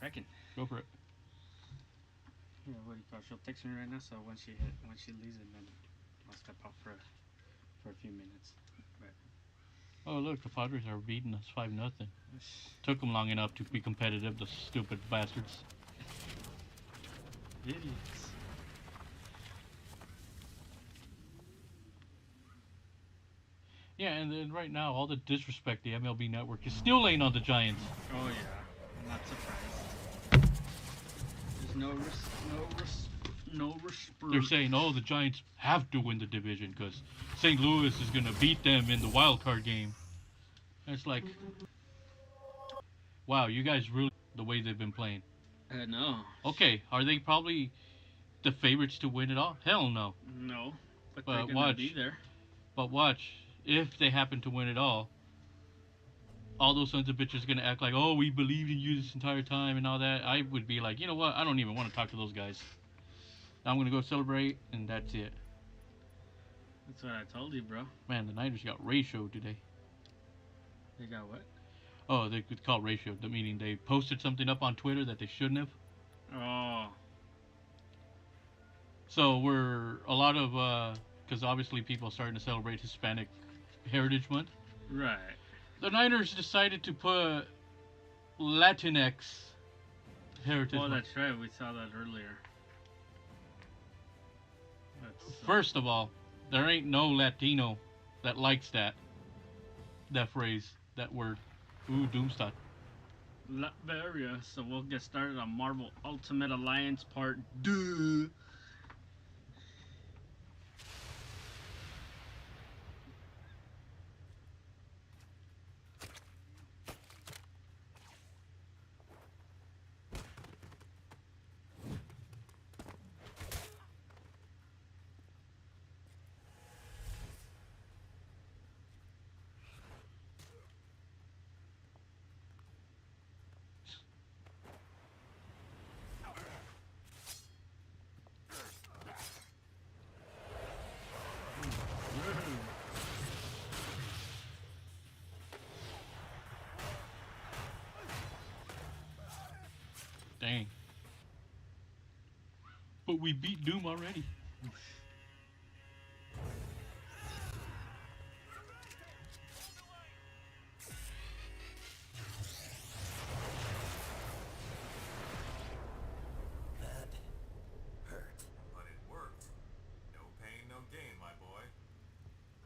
Cracking. Go for it. Yeah, what do you call it? She'll text me right now, so when she leaves it, then I'll step out for a few minutes. But Oh, look, the Padres are beating us 5-0. Took them long enough to be competitive, the stupid bastards. idiots. Yeah, and then right now, all the disrespect the MLB Network is still laying on the Giants. Oh yeah, I'm not surprised. There's no respect. They're saying, oh, the Giants have to win the division because St. Louis is going to beat them in the wild card game. And it's like, wow, you guys really the way they've been playing. No. Okay, are they probably the favorites to win it all? Hell no. No, but they're But gonna be watch, there. but watch, if they happen to win it all those sons of bitches are gonna act like, oh, we believed in you this entire time and all that. I would be like, you know what? I don't even want to talk to those guys. I'm gonna go celebrate, and that's it. That's what I told you, bro. Man, the Niners got ratio today. They got what? Oh, they could call ratio, meaning they posted something up on Twitter that they shouldn't have. Oh. So we're a lot of because obviously people are starting to celebrate Hispanic Heritage Month. Right. The Niners decided to put Latinx Heritage Oh, Month. that's right. We saw that earlier. That's, First of all, there ain't no Latino that likes that phrase, that word. Ooh, Doomstot. Latveria. So we'll get started on Marvel Ultimate Alliance Part 2. Dang. But we beat Doom already. That hurt. But it worked. No pain, no gain, my boy.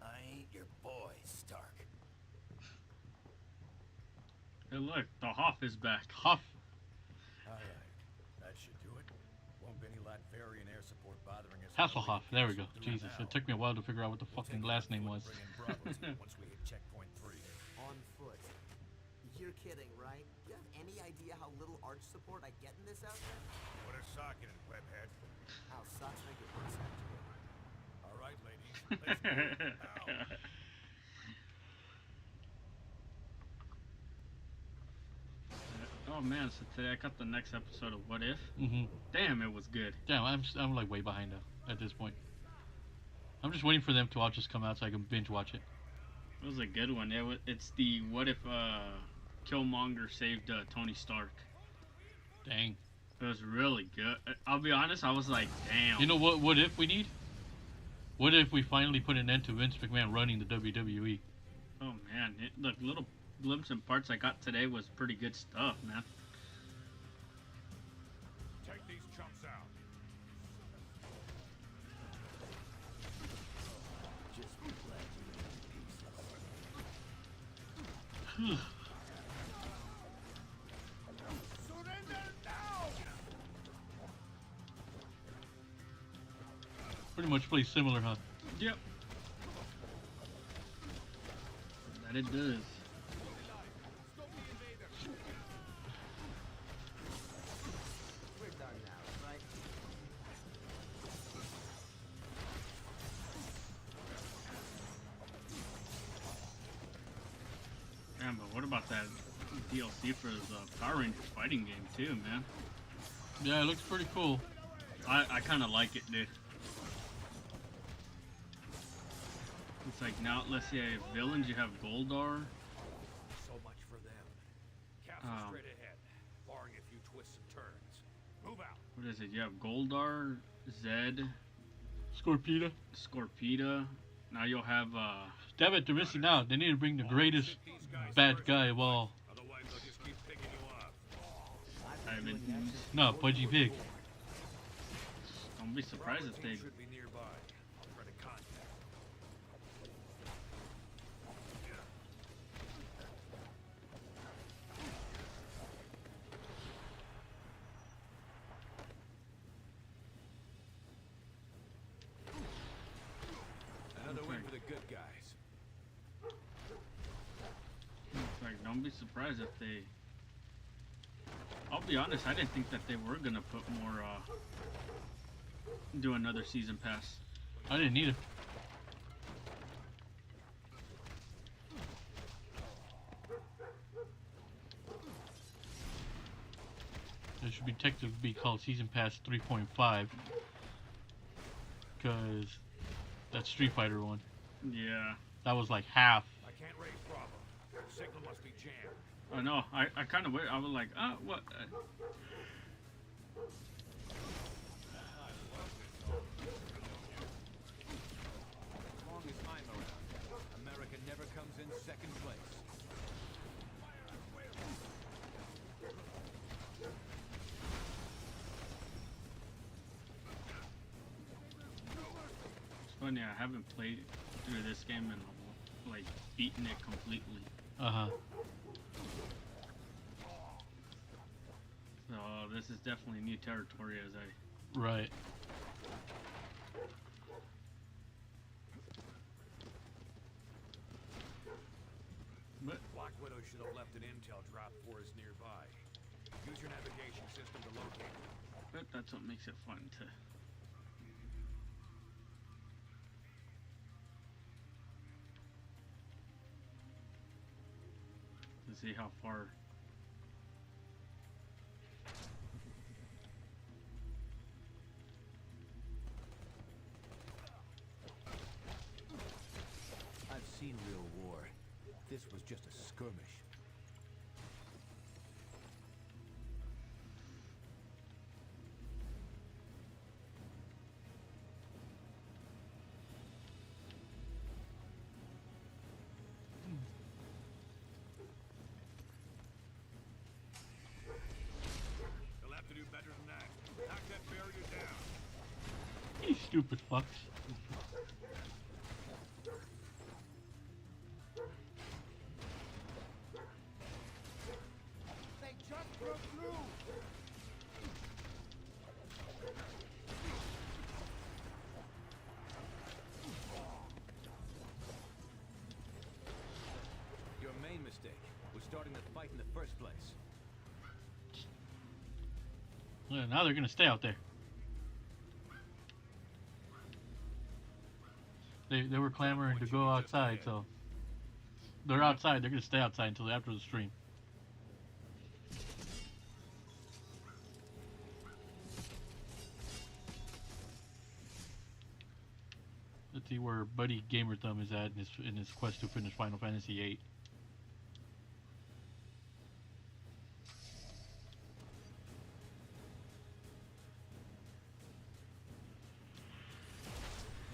I ain't your boy, Stark. Hey, look, the Hoff is back. Huff. Alright, that should do it. Won't be any Latverian air support bothering us. Hasselhoff. There we go. Jesus, it took me a while to figure out what the fucking last name was. Once we hit checkpoint 3. On foot. You're kidding, right? You have any idea how little arch support I get in this outfit? Put a sock in it, webhead. How socks make it worse, actually. Alright, ladies. Let's go. Now. Oh man, so today I got the next episode of What If. Mm-hmm. Damn, it was good. Damn, I'm like way behind now at this point. I'm just waiting for them to all just come out so I can binge watch it. It was a good one. It's the What If Killmonger saved Tony Stark. Dang. It was really good. I'll be honest, I was like, damn. You know what? What if we need? What if we finally put an end to Vince McMahon running the WWE? Oh man, look, little glimpse and parts I got today was pretty good stuff, man. Take these chumps out. Just be glad you're in peace. Surrender now! Pretty much plays similar, huh? Yep. That it does. We're done now, right? Man, but what about that DLC for the Power Rangers fighting game too, man? Yeah, it looks pretty cool. I kind of like it, dude. It's like now, let's say villains, you have Goldar. So much for them. Capture Oh. straight ahead, barring a few twists and turns. Move out. What is it? You have Goldar, Zed, Scorpita. Scorpita. Now you'll have Damn it, they're missing out. They need to bring the greatest Hit these guys bad first, guy of all. otherwise they'll just keep picking you off. Ivan. No, Pudgy Pig. Don't be surprised if they. Should be nearby. I'll try to contact. Another win for the good guys. Like, don't be surprised if they. I'll be honest. I didn't think that they were gonna put more. Do another season pass. I didn't need it. It should be technically be called Season Pass 3.5 because that Street Fighter one. Yeah. That was like half. I can't raise Bravo. Signal must be jammed. I know. I kind of wait. I was like, what? As long as I'm around, America never comes in second place. It's funny. I haven't played through this game and like beaten it completely. Uh-huh. So this is definitely new territory as I. Right. But Black Widow should have left an intel drop for us nearby. Use your navigation system to locate it. that's what makes it fun to. To see how far. I've seen real war. This was just a skirmish. You'll have to do better than that. Knock that barrier down. You stupid fucks. They just broke through. Your main mistake was starting the fight in the first place. Yeah, now they're gonna stay out there. They were clamoring to go outside, so they're outside. They're gonna stay outside until after the stream. Let's see where Buddy Gamer Thumb is at in his quest to finish Final Fantasy VIII.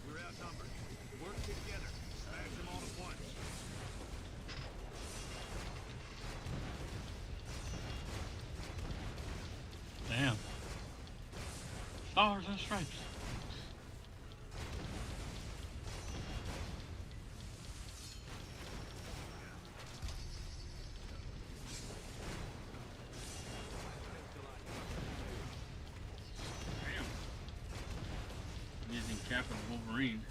We're outnumbered. Work together. Smash them all at once. Damn. Stars and stripes. Damn. I'm using Cap and Wolverine.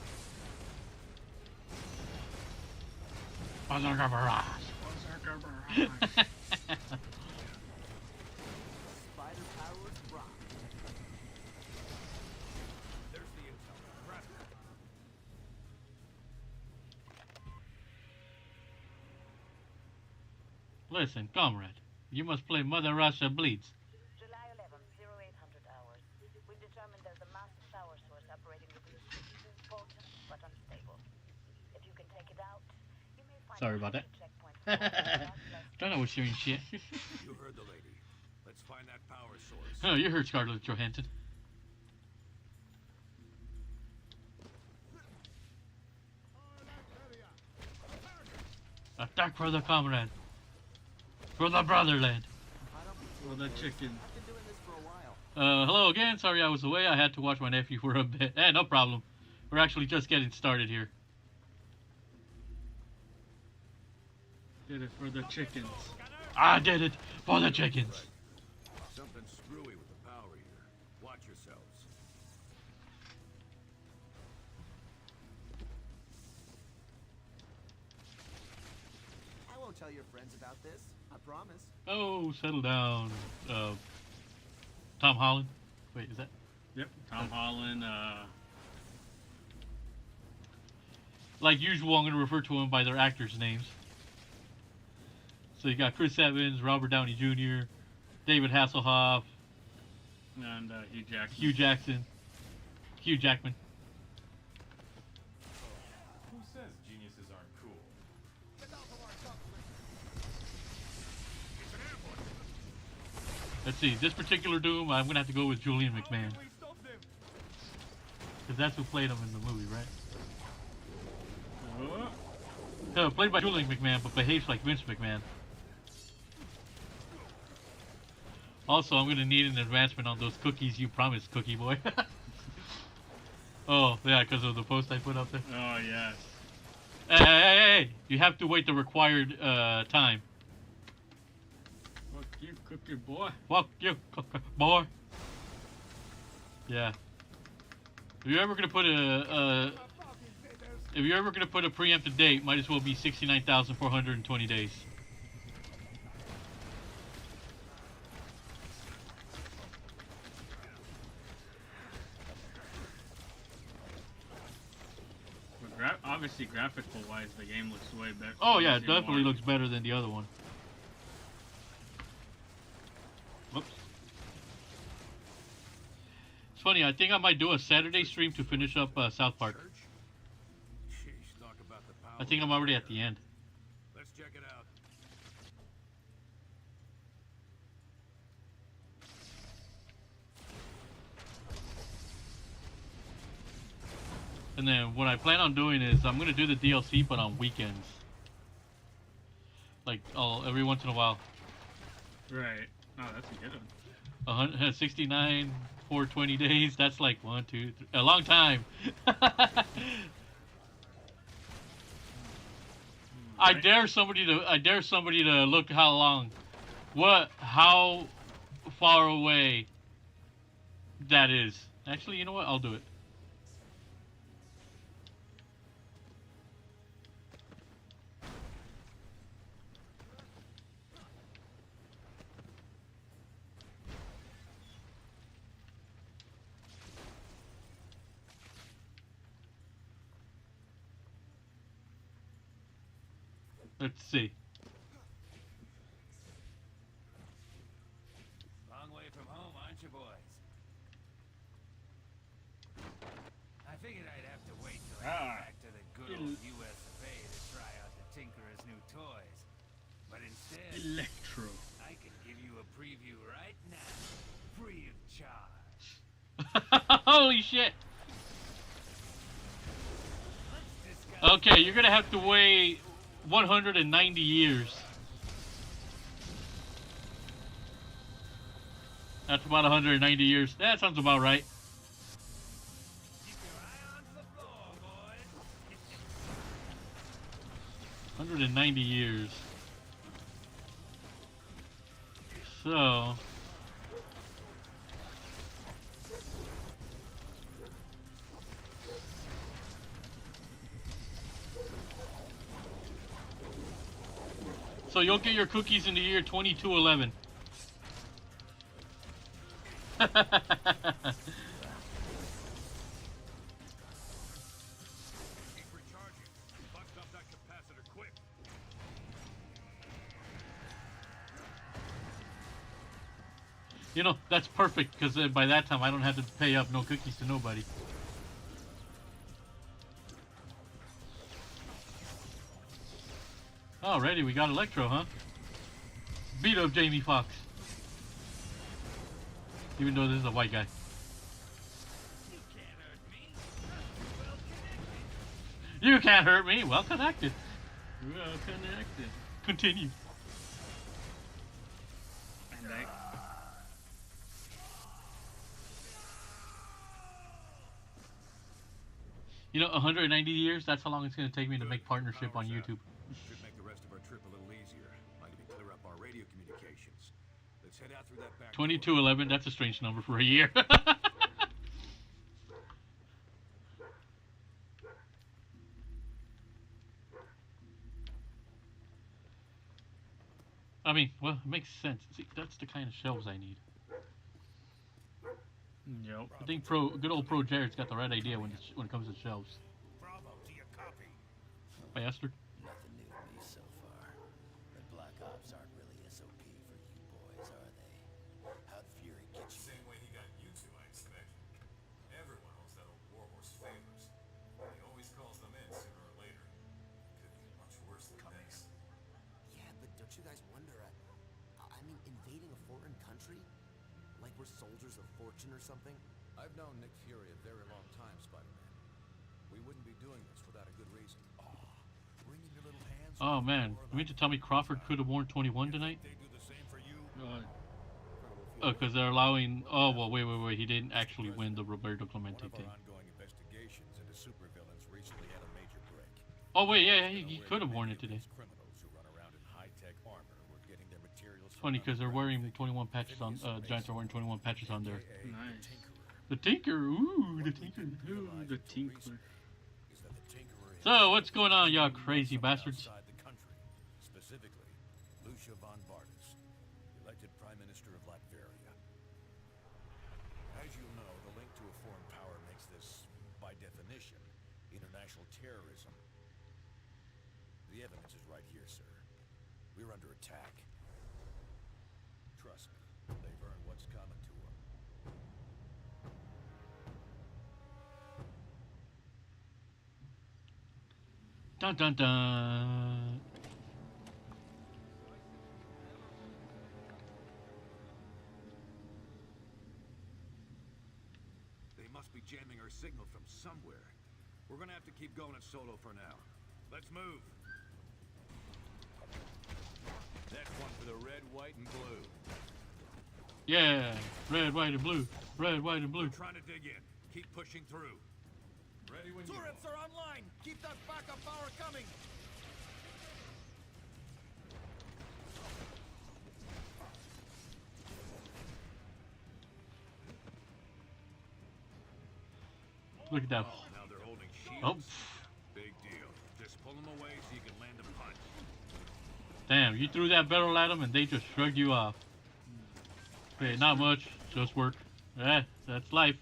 Berserker Barrage. Berserker Barrage. Spider powers rock. There's the intel. Grab it. Listen, comrade, you must play Mother Russia Bleeds. July 11th, 0800 hours. We've determined there's a massive power source operating within the city. Potent but unstable. If you can take it out, you may find Sorry a about that. checkpoint. Don't know what's doing shit. You heard the lady. Let's Let's find that power source. Oh, you heard Scarlett Johansson. Attack for the comrade. For the brotherland. For the chicken. I've been doing this for a while. Hello again. Sorry I was away. I had to watch my nephew for a bit. No problem. We're actually just getting started here. Did it for the chickens. I did it for the chickens. Something screwy with the power here. Watch yourselves. I won't tell your friends about this. I promise. Oh, settle down. Tom Holland. Wait, is that? Yep. Tom Holland. Like usual, I'm going to refer to them by their actors' names. So you got Chris Evans, Robert Downey Jr., David Hasselhoff, And Hugh Jackman. Hugh Jackman. Who says geniuses aren't cool? Let's see, this particular Doom, I'm going to have to go with Julian McMahon. Because that's who played him in the movie, right? Played by Julian McMahon, but behaves like Vince McMahon. Also, I'm going to need an advancement on those cookies you promised, Cookie Boy. Oh, yeah, because of the post I put up there. Oh, yes. Hey! You have to wait the required time. Fuck you, cookie boy. Fuck you, Cookie Boy. Yeah. If you're ever going to put a preemptive date, might as well be 69,420 days. But obviously, graphical-wise, the game looks way better. Oh yeah, it definitely looks better than the other one. Whoops. It's funny, I think I might do a Saturday stream to finish up South Park. Sheesh, talk about the power. I think I'm already at the end. Let's check it out. And then what I plan on doing is I'm gonna do the DLC, but on weekends, like every once in a while. Right. Oh, that's a good one. 169 for 20 days. That's like 1, 2, 3, a long time. I dare somebody to look how long, how far away that is. Actually, you know what? I'll do it. Let's see. Long way from home, aren't you, boys? I figured I'd have to wait till I get back to the good old US of A to try out the Tinkerer's new toys. But instead, Electro. I can give you a preview right now, free of charge. Holy shit. Okay, you're gonna have to wait 190 years. That's about 190 years. That sounds about right. Keep your eye on the floor, boys. 190 years. So... So you'll get your cookies in the year 2211. Keep recharging. Bucked up that capacitor quick. You know, that's perfect, because by that time I don't have to pay up no cookies to nobody. Alrighty, we got Electro, huh? Beat up Jamie Foxx. Even though this is a white guy. You can't hurt me. Well connected. You can't hurt me. Well connected. Well connected. Continue. And that, You know, 190 years, that's how long it's going to take me to make partnership on YouTube. Should make the rest of our trip a little easier. Might even clear up our radio communications. Let's head out through that back door. 2211, that's a strange number for a year. I mean, well, it makes sense. See, that's the kind of shelves I need. yep. I think good old Pro Jared's got the right idea when it comes to shelves. Bravo to your copy. Bastard. Nothing new to me so far. The Black Ops aren't really SOP for you boys, are they? How'd Fury get you? Same way he got you two, I expect. Everyone owes that old warhorse favors. He always calls them in sooner or later. Could be much worse than this. Yeah, but don't you guys wonder, I mean, invading a foreign country? Like we're soldiers of fortune or something? I've known Nick Fury a very long time, Spider-Man. We wouldn't be doing this without a good reason. Bringing your little hands. Oh man, you mean to tell me Crawford could have worn 21 tonight? They do the same for you. Because they're allowing. Oh well, wait. He didn't actually win the Roberto Clemente One of thing. our ongoing investigations into supervillains recently had a major break. Oh wait, yeah, he could have worn it today. Criminals who run around in high-tech armor were getting their materials. Funny because they're wearing 21 patches on. Giants are wearing 21 patches on there. Nice. The Tinker, ooh, the Tinker. Ooh, the tinkler. So what's going on, y'all crazy bastards? Outside the country, specifically, Lucia von Bardas, elected Prime Minister of Latveria. As you know, the link to a foreign power makes this, by definition, international terrorism. The evidence is right here, sir. We're under attack. Trust me, they've earned what's coming to them. Dun dun dun. They must be jamming our signal from somewhere. We're gonna have to keep going it solo for now. Let's move. That's one for the red, white, and blue. Yeah, red, white, and blue. Red, white, and blue. We're trying to dig in. Keep pushing through. Ready when Turrets are online! Keep that backup power coming! Look at that. Now they're holding shields. Oh, Big deal. Just pull them away so you can land a punch. damn! You threw that barrel at them and they just shrugged you off. Okay, not much. Just work. Yeah, that's life.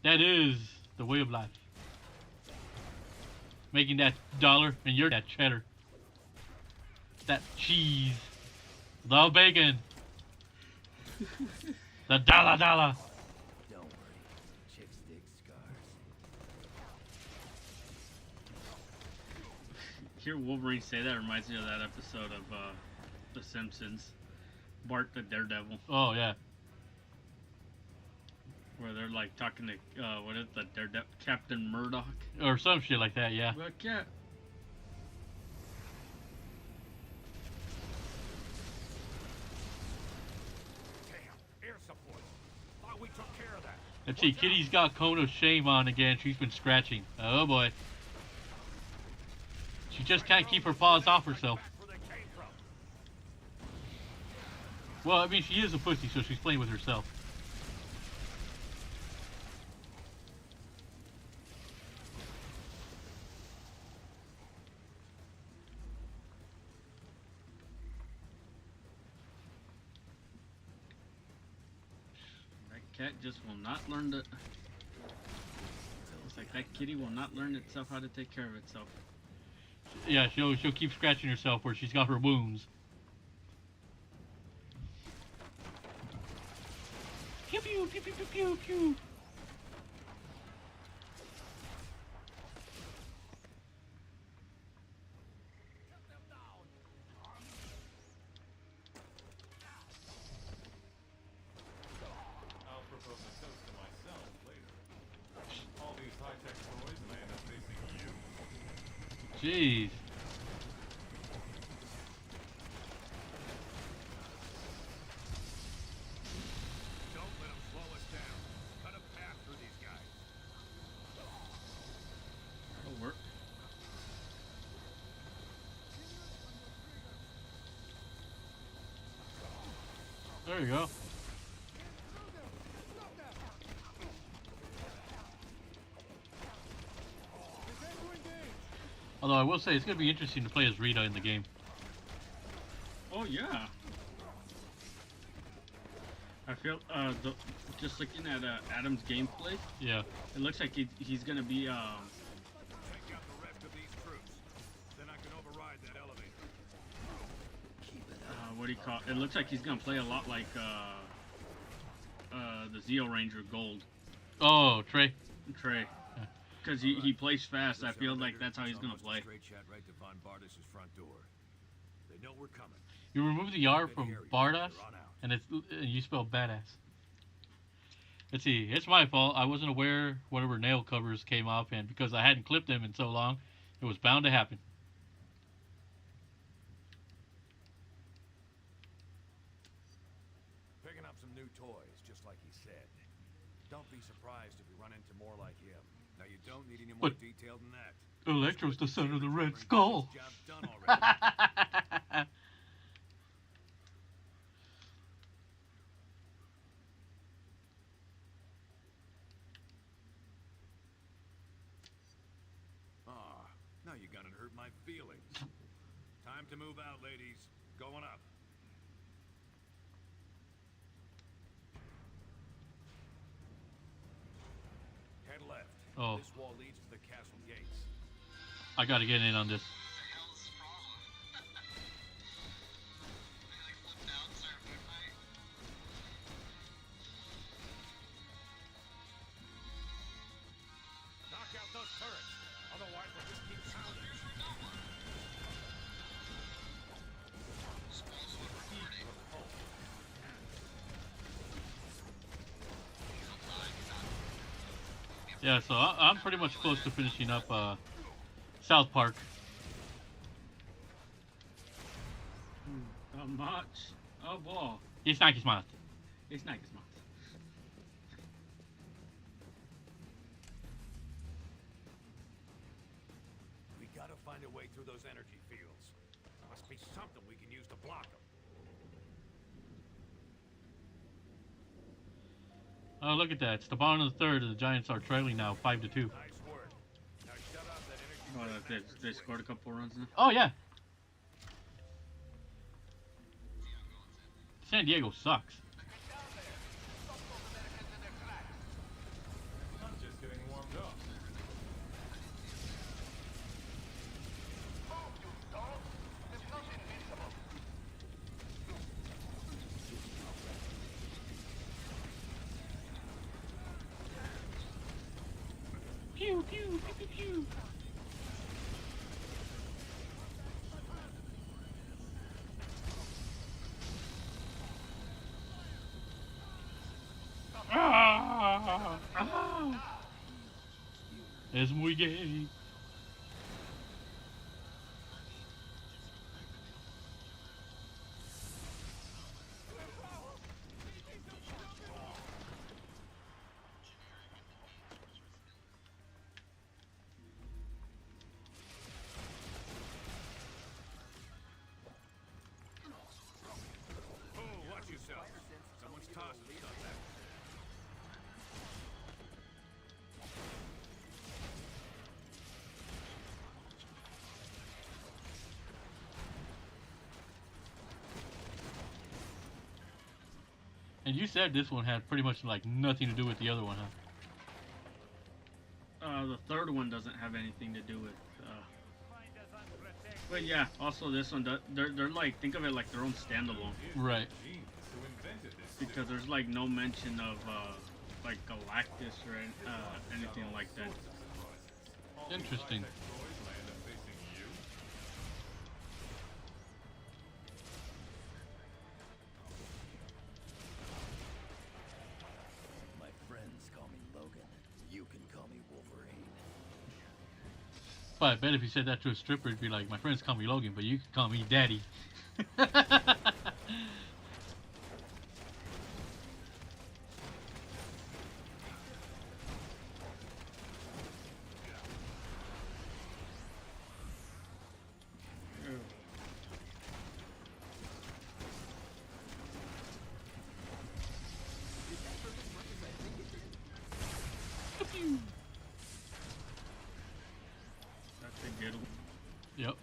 That is the way of life. Making that dollar and you're that cheddar. That cheese. The bacon. The dollar. Don't worry. Chicks dig scars. Hear Wolverine say that reminds me of that episode of The Simpsons. Bart the Daredevil, Oh yeah. where they're like talking to what is the Daredevil Captain Murdoch? Or some shit like that, yeah. Well, yeah. Damn, air support. Thought we took care of that. Let's see, Kitty's got cone of shame on again. She's been scratching. Oh boy. She just can't keep her paws off herself. Back where they came from. Well, I mean, she is a pussy, so she's playing with herself. That cat just will not learn to. It's like that kitty will not learn itself how to take care of itself. Yeah, she'll keep scratching herself where she's got her wounds. Pew pew pew pew pew pew pew. Jeez. Don't let them slow us down. Cut a path through these guys. That'll work. There you go. Although I will say it's going to be interesting to play as Rita in the game. Oh yeah. I feel just looking at Adam's gameplay, Yeah. it looks like he's gonna be Take out the rest of these troops. Then I can override that elevator. what do you call? It looks like he's gonna play a lot like the Zeo Ranger Gold Oh, Trey. Trey, because he plays fast. I feel like that's how he's gonna play. Straight shot right to Von Bardas' front door. They know we're coming. You remove the R from Bardas, and you spell badass. Let's see. It's my fault. I wasn't aware whatever nail covers came off, and because I hadn't clipped them in so long, it was bound to happen. Picking up some new toys, just like he said. Don't be surprised if we run into more like him. Now you don't need any more But detailed than that. Electro's the son of the Red Skull. This job's done already. Now you're gonna hurt my feelings. Time to move out, ladies. Going up. Head left. Oh. This wall leads to the castle gates. I gotta get in on this. Knock out those turrets. Otherwise, we'll just keep sounding. Yeah, so I'm pretty much close to finishing up South Park. How much? Oh boy, It's not smart. it's not smart. We gotta find a way through those energy fields. There must be something we can use to block them. Oh, look at that. It's the bottom of the third, and the Giants are trailing now 5-2. Nice work. Now shut up that energy. Oh, they scored a couple runs now. Oh, yeah. San Diego sucks. I'm just getting warmed up. Pew, pew, pew, pew, pew. Ah, ah. Es muy gay. Oh, watch yourself. Someone's tossing stuff back. And you said this one had pretty much like nothing to do with the other one, huh? The third one doesn't have anything to do with. But yeah, also this one, they're like, think of it like their own standalone, Right. because there's like no mention of like Galactus or anything like that. Interesting. My friends call me Logan. You can call me Wolverine. why I bet if you said that to a stripper, it'd be like, my friends call me Logan, but you can call me Daddy. That's a good one. Yep.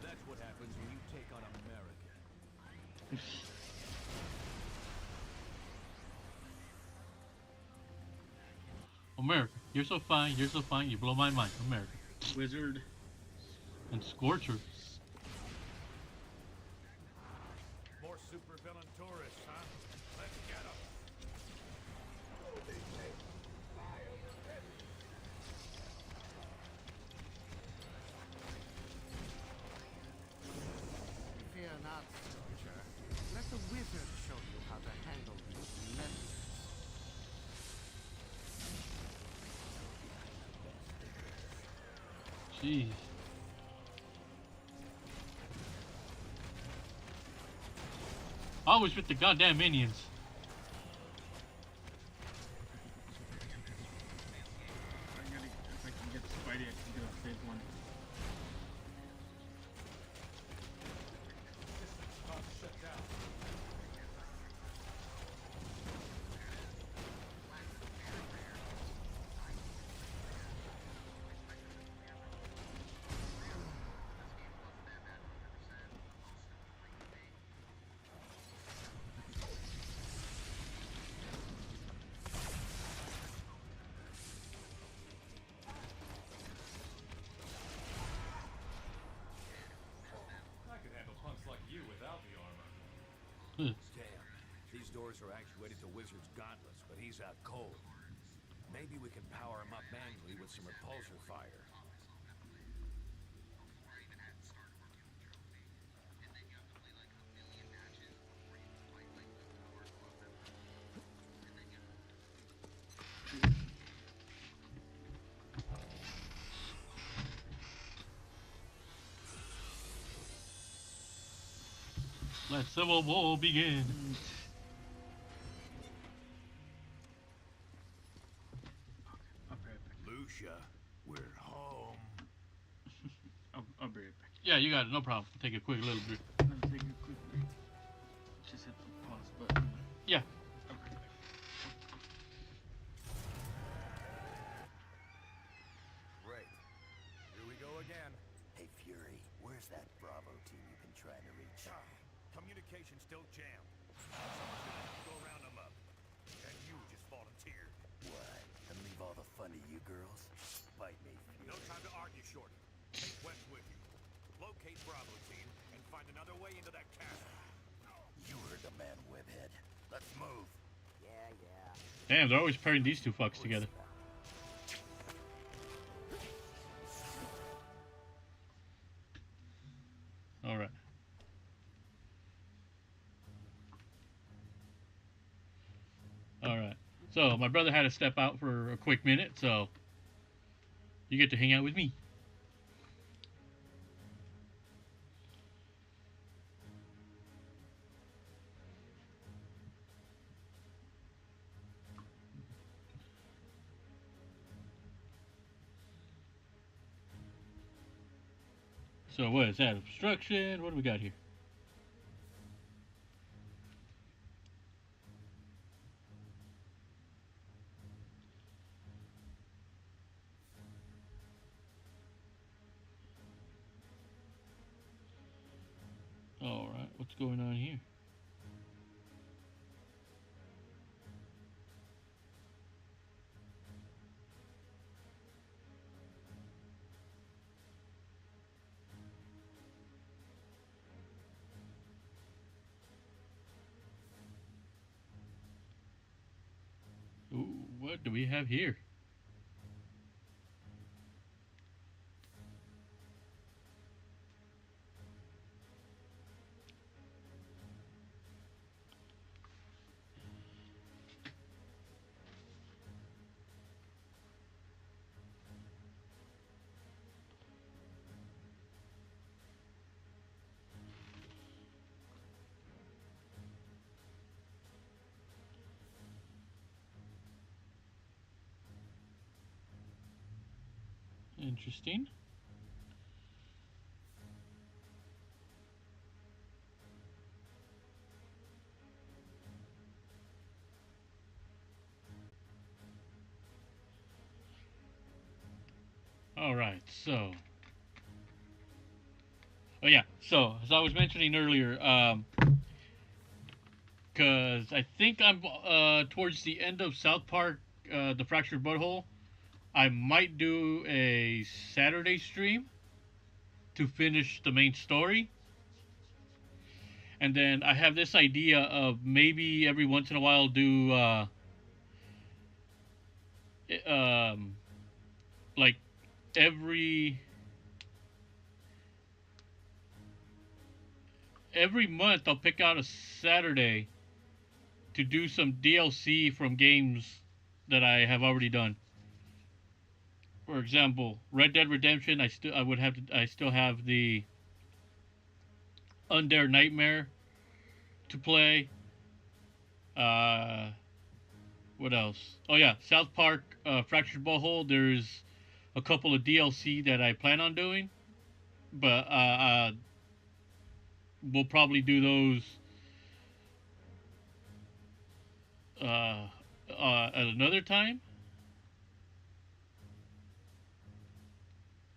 That's what happens when you take on America. America, you're so fine, you're so fine, you blow my mind. America. Wizard. And Scorcher. More supervillain tourists, huh? Let's get them. Fear not, soldier. Let the wizard show you how to handle these messages. Jeez. Always with the goddamn minions. If I can get Spidey, I can do a big one. Shut down. I could handle punks like you without the armor. Damn. These doors are actuated to Wizard's gauntlets, but he's out cold. Maybe we can power him up manually with some repulsor fire. Let civil war begin. I'll be right back. Lucia, we're home. I'll be right back. Yeah, you got it, no problem. Take a quick little bit. Let me take a quick break. Just hit the pause button. Yeah. I'll be right back. Great. Here we go again. Hey, Fury, where's that Bravo team you've been trying to reach? Communication's still jammed. Someone's gonna have to go round them up. And you just volunteered. What? And leave all the fun to you girls? Bite me, Fury. No time to argue, Shorty. Take West with you. Locate Bravo team and find another way into that castle. You heard the man, Webhead. Let's move. Yeah, yeah. Damn, they're always pairing these two fucks together. Alright. Alright. So, my brother had to step out for a quick minute, so you get to hang out with me. So what is that? Obstruction? What do we got here? Alright, what's going on here? Ooh, what do we have here? Interesting. All right, so. Oh yeah, so as I was mentioning earlier, because I think I'm towards the end of South Park, the Fractured Butthole. I might do a Saturday stream to finish the main story. And then I have this idea of maybe every once in a while do um, like every month I'll pick out a Saturday to do some DLC from games that I have already done. For example, Red Dead Redemption, I still have the Undead Nightmare to play. Uh, what else? Oh yeah, South Park Fractured Butthole. There's a couple of DLC that I plan on doing, but we'll probably do those at another time.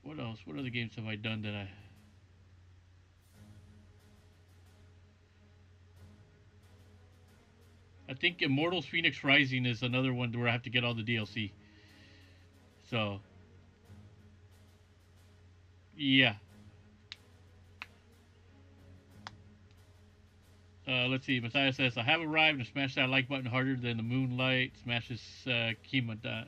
What else? What other games have I done that I think Immortals Phoenix Rising is another one where I have to get all the DLC. So, yeah. Let's see. Messiah says, I have arrived and smashed that like button harder than the moonlight smashes ketamine.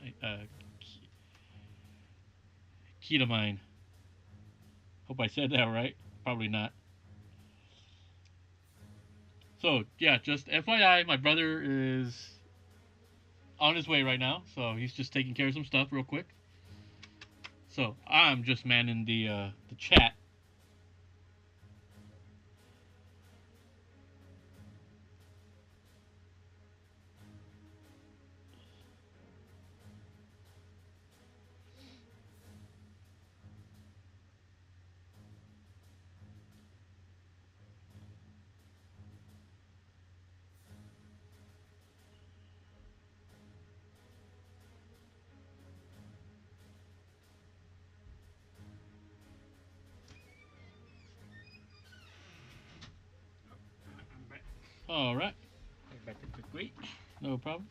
Hope I said that right. Probably not. So, yeah, just FYI, my brother is on his way right now. So, he's just taking care of some stuff real quick. So, I'm just manning the chat. I'm back. All right. Back to quick wait. No problem.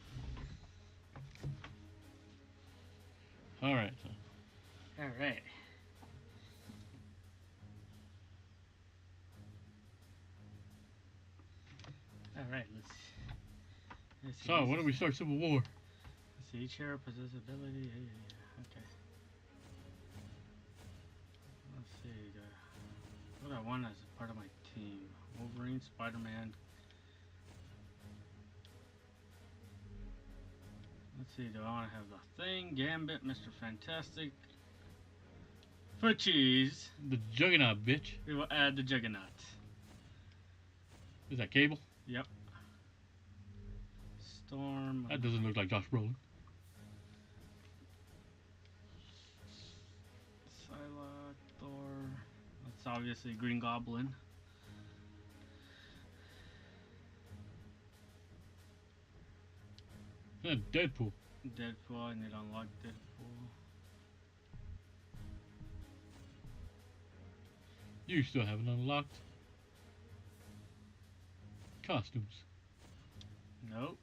All right. So. All right. All right. Let's see. So, when do we start Civil War? Let's see. Each hero possesses ability. Yeah. Okay. Let's see. What I want as part of my team: Wolverine, Spider-Man. Let's see. Do I want to have the Thing, Gambit, Mr. Fantastic, for cheese? The Juggernaut, bitch. We will add the Juggernaut. Is that Cable? Yep. Storm. That doesn't look like Josh Brolin. Psylocke, Thor. That's obviously Green Goblin. Deadpool. Deadpool. I need to unlock Deadpool. You still haven't unlocked costumes. Nope.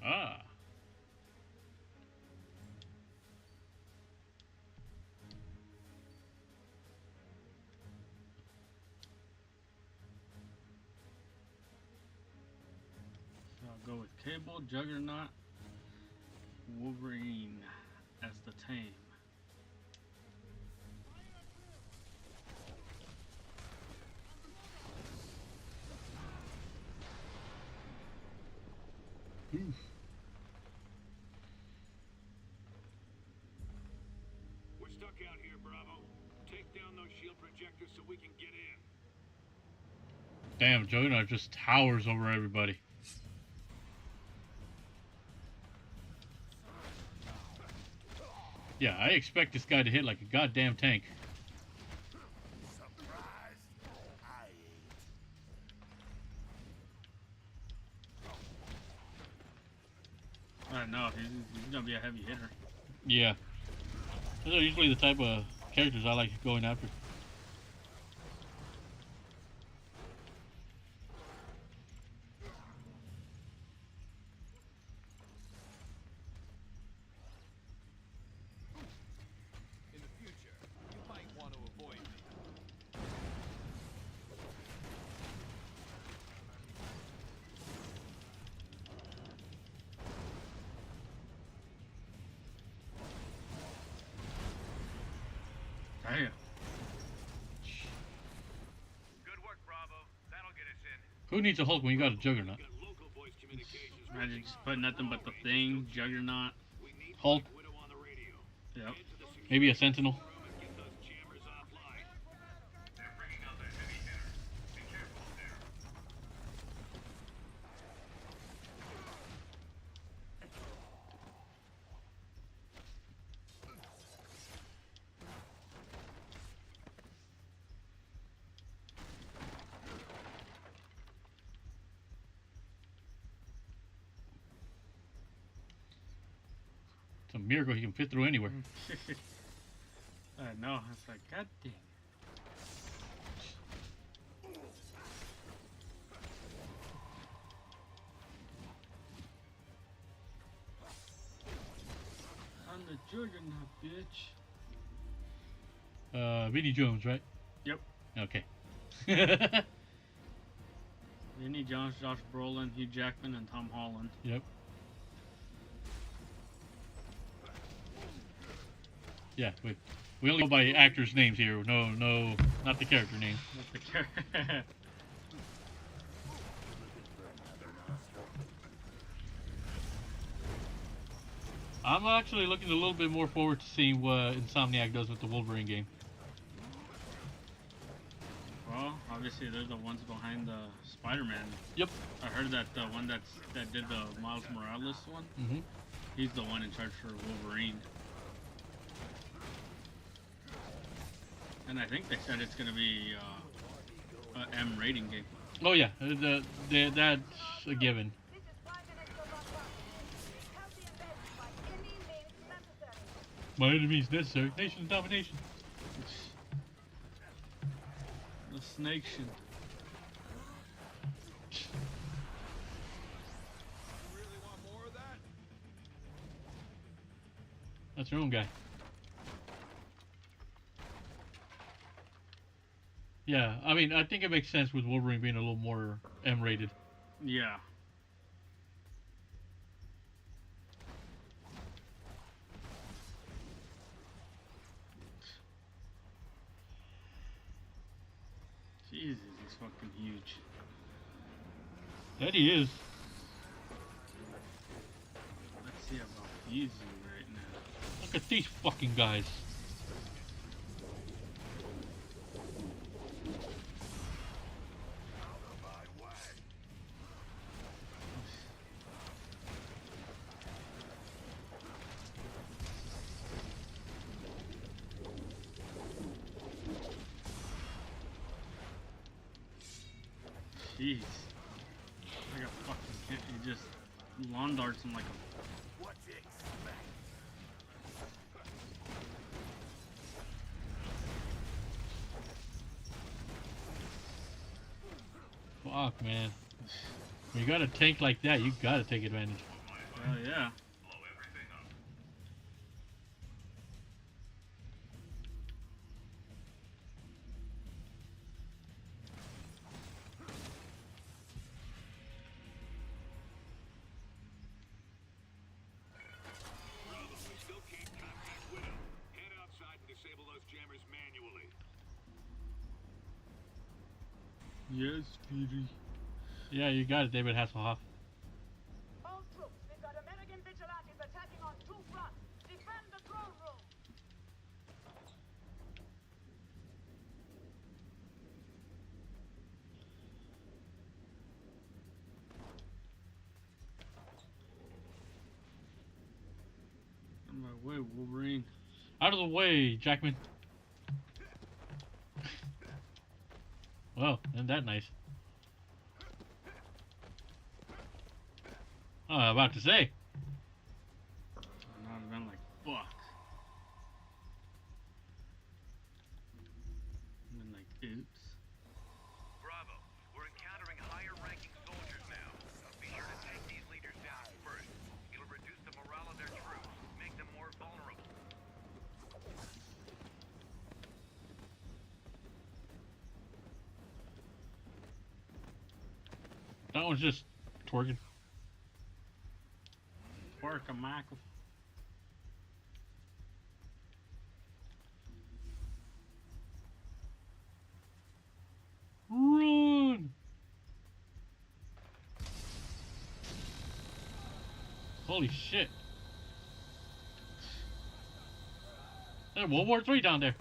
Ah. So I'll go with Cable, Juggernaut, Wolverine as the tame. Oof. We're stuck out here, Bravo. Take down those shield projectors so we can get in. Damn, Juggernaut just towers over everybody. Yeah, I expect this guy to hit like a goddamn tank. Surprised? I ain't. I don't know. He's gonna be a heavy hitter. Yeah. Those are usually the type of characters I like going after. In the future, you might want to avoid me. Damn. Good work, Bravo. That'll get us in. Who needs a Hulk when you got a Juggernaut? Local voice communications. Imagine just put nothing but the Thing, Juggernaut. We need Hulk, Widow on the radio. Yep. maybe a Sentinel. Room and get those jammers offline. They're bringing out the heavy hitter. Be careful up there. It's a miracle he can fit through anywhere. I know. It's like, god dang. I'm the Juggernaut, bitch. Vinnie Jones, right? Yep. Okay. Vinny Jones, Josh Brolin, Hugh Jackman, and Tom Holland. Yep. Yeah, we only go by actors' names here. No, not the character name. That's the character. I'm actually looking a little bit more forward to seeing what Insomniac does with the Wolverine game. Well, obviously they're the ones behind the Spider-Man. Yep. I heard that the one that did the Miles Morales one, Mm-hmm. he's the one in charge for Wolverine. And I think they said it's gonna be a M rating game. Oh yeah, that's a given. This is Prime Minister Von Barton. Seek healthy invasion by any means necessary. By any means necessary. Nation's domination. The Snake shit. You really want more of that? That's your own guy. Yeah, I mean, I think it makes sense with Wolverine being a little more M-rated. Yeah. Jesus, he's fucking huge. That he is. Let's see about easy right now. Look at these fucking guys. Jeez. Like a fucking kid. He just lawn darts him like a. What you expect? Fuck, man. When you got a tank like that, you gotta take advantage. Hell yeah. Blow everything up. We still can't contact Widow. Head outside and disable those jammers manually. Yes, Fury. Yeah, you got it, David Hasselhoff. All troops, we've got American vigilantes attacking on two fronts. Defend the throne room. On my way, Wolverine. Out of the way, Jackman. Well, isn't that nice? Oh, I'm about to say. And I'd have been like, fuck. And then like, oops. Bravo. We're encountering higher-ranking soldiers now. Be sure to take these leaders down first. It'll reduce the morale of their troops, make them more vulnerable. That one's just twerking. Twerk, Michael. Run! Holy shit. There's World War III down there.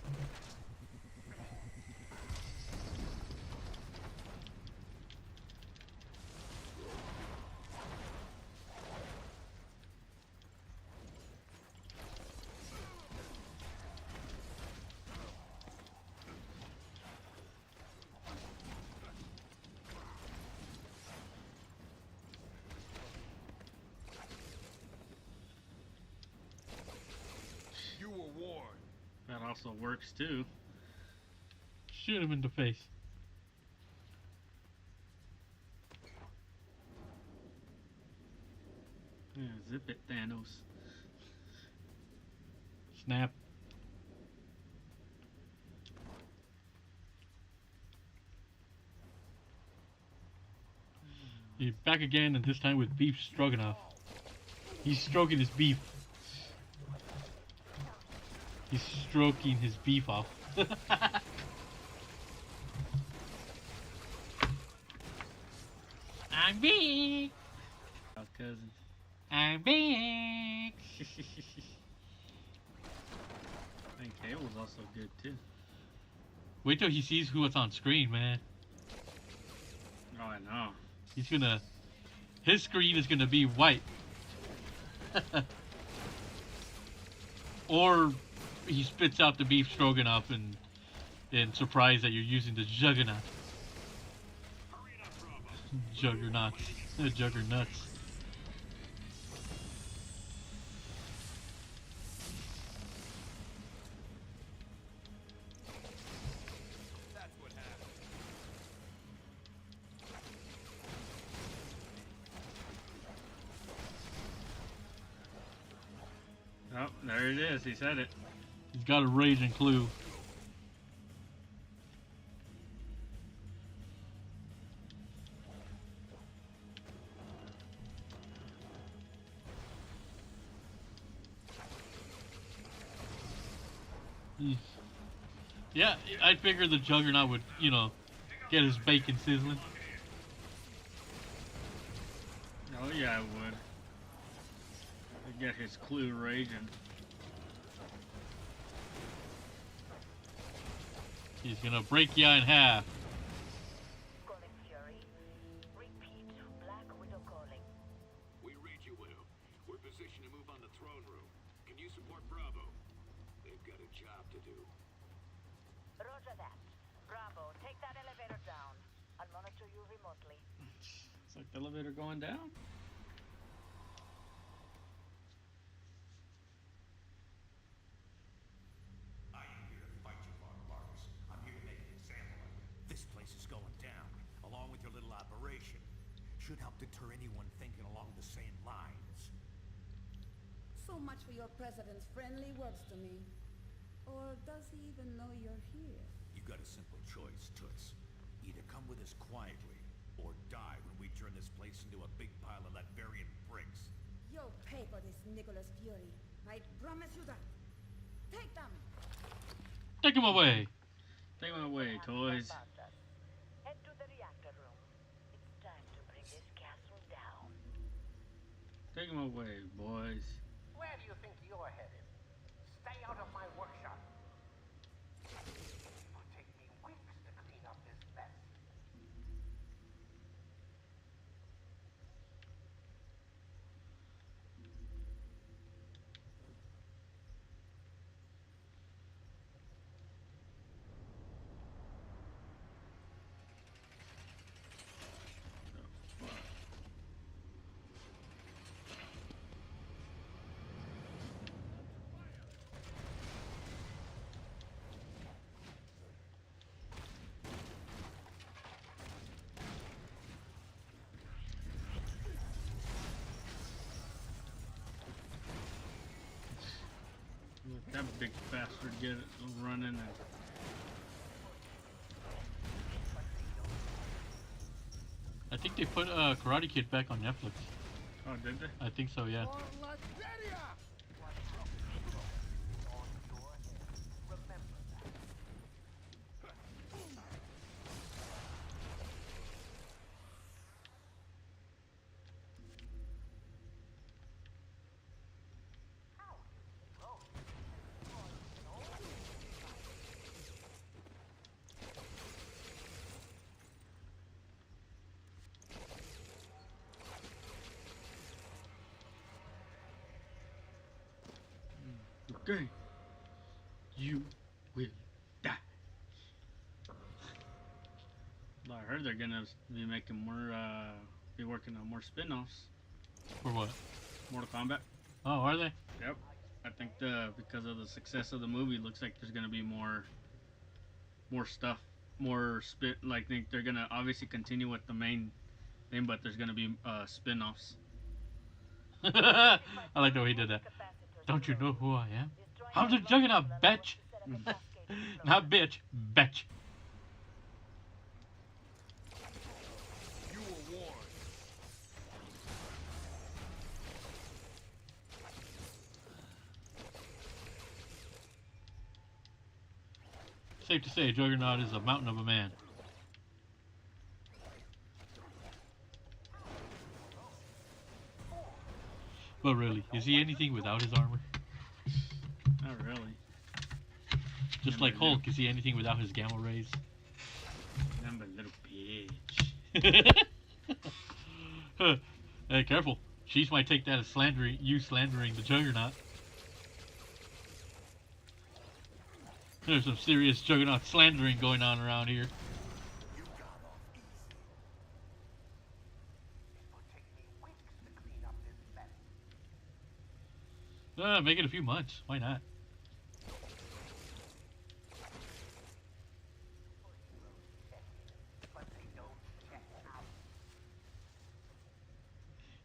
You were warned. That also works too. Shoot him in the face. Yeah, zip it, Thanos. Snap. He's back again, and this time with beef stroganoff. He's stroking his beef. He's stroking his beef off. I'm big. Our cousins. I'm big. And Cable's also good too. Wait till he sees what's on screen, man. Oh, I know. He's gonna. His screen is gonna be white. Or he spits out the beef stroganoff and surprised that you're using the juggernaut. Juggernauts. Juggernauts. That's what happened. Oh, there it is. He said it. He's got a raging clue. Yeah, I figured the Juggernaut would, you know, get his bacon sizzling. Oh, yeah, I would. I'd get his clue raging. He's gonna break you in half. Calling Fury. Repeat, Black Widow calling. We read you, Widow. We're positioned to move on the throne room. Can you support Bravo? They've got a job to do. Roger that. Bravo, take that elevator down. I'll monitor you remotely. It's like the elevator going down. I am here to fight you, Von Barnes. I'm here to make an example of you. This place is going down, along with your little operation. Should help deter anyone thinking along the same lines. So much for your president's friendly words to me. Or does he even know you're here? You got a simple choice, Toots. Either come with us quietly, or die when we turn this place into a big pile of Latvian bricks. You'll pay for this, Nicholas Fury. I promise you that. Take them! Take him away. Take him away, toys. Head to the reactor room. It's time to bring this castle down. Take him away, boys. Where do you think you're headed? Stay out of my workshop. It will take me weeks to clean up this mess. that big bastard get it running and I think they put Karate Kid back on Netflix. oh, did they? I think so, yeah. Okay. You will die. Well, I heard they're gonna be making more, be working on more spin-offs. For what? Mortal Kombat. Oh, are they? Yep. I think because of the success of the movie, looks like there's gonna be more stuff, more spin. Like they're gonna obviously continue with the main thing, but there's gonna be spin-offs. I like the way he did that. Don't you know who I am? I'm the Juggernaut, bitch. Not bitch, bitch. You were warned. Safe to say, Juggernaut is a mountain of a man. But really, is he anything without his armor? Not really. Just like Hulk, is he anything without his gamma rays? I'm a little bitch. Hey, careful. Cheese might take that as slandering the Juggernaut. There's some serious Juggernaut slandering going on around here. You got off easy. It will take me weeks to clean up this mess. Make it a few months. Why not? But they don't check out.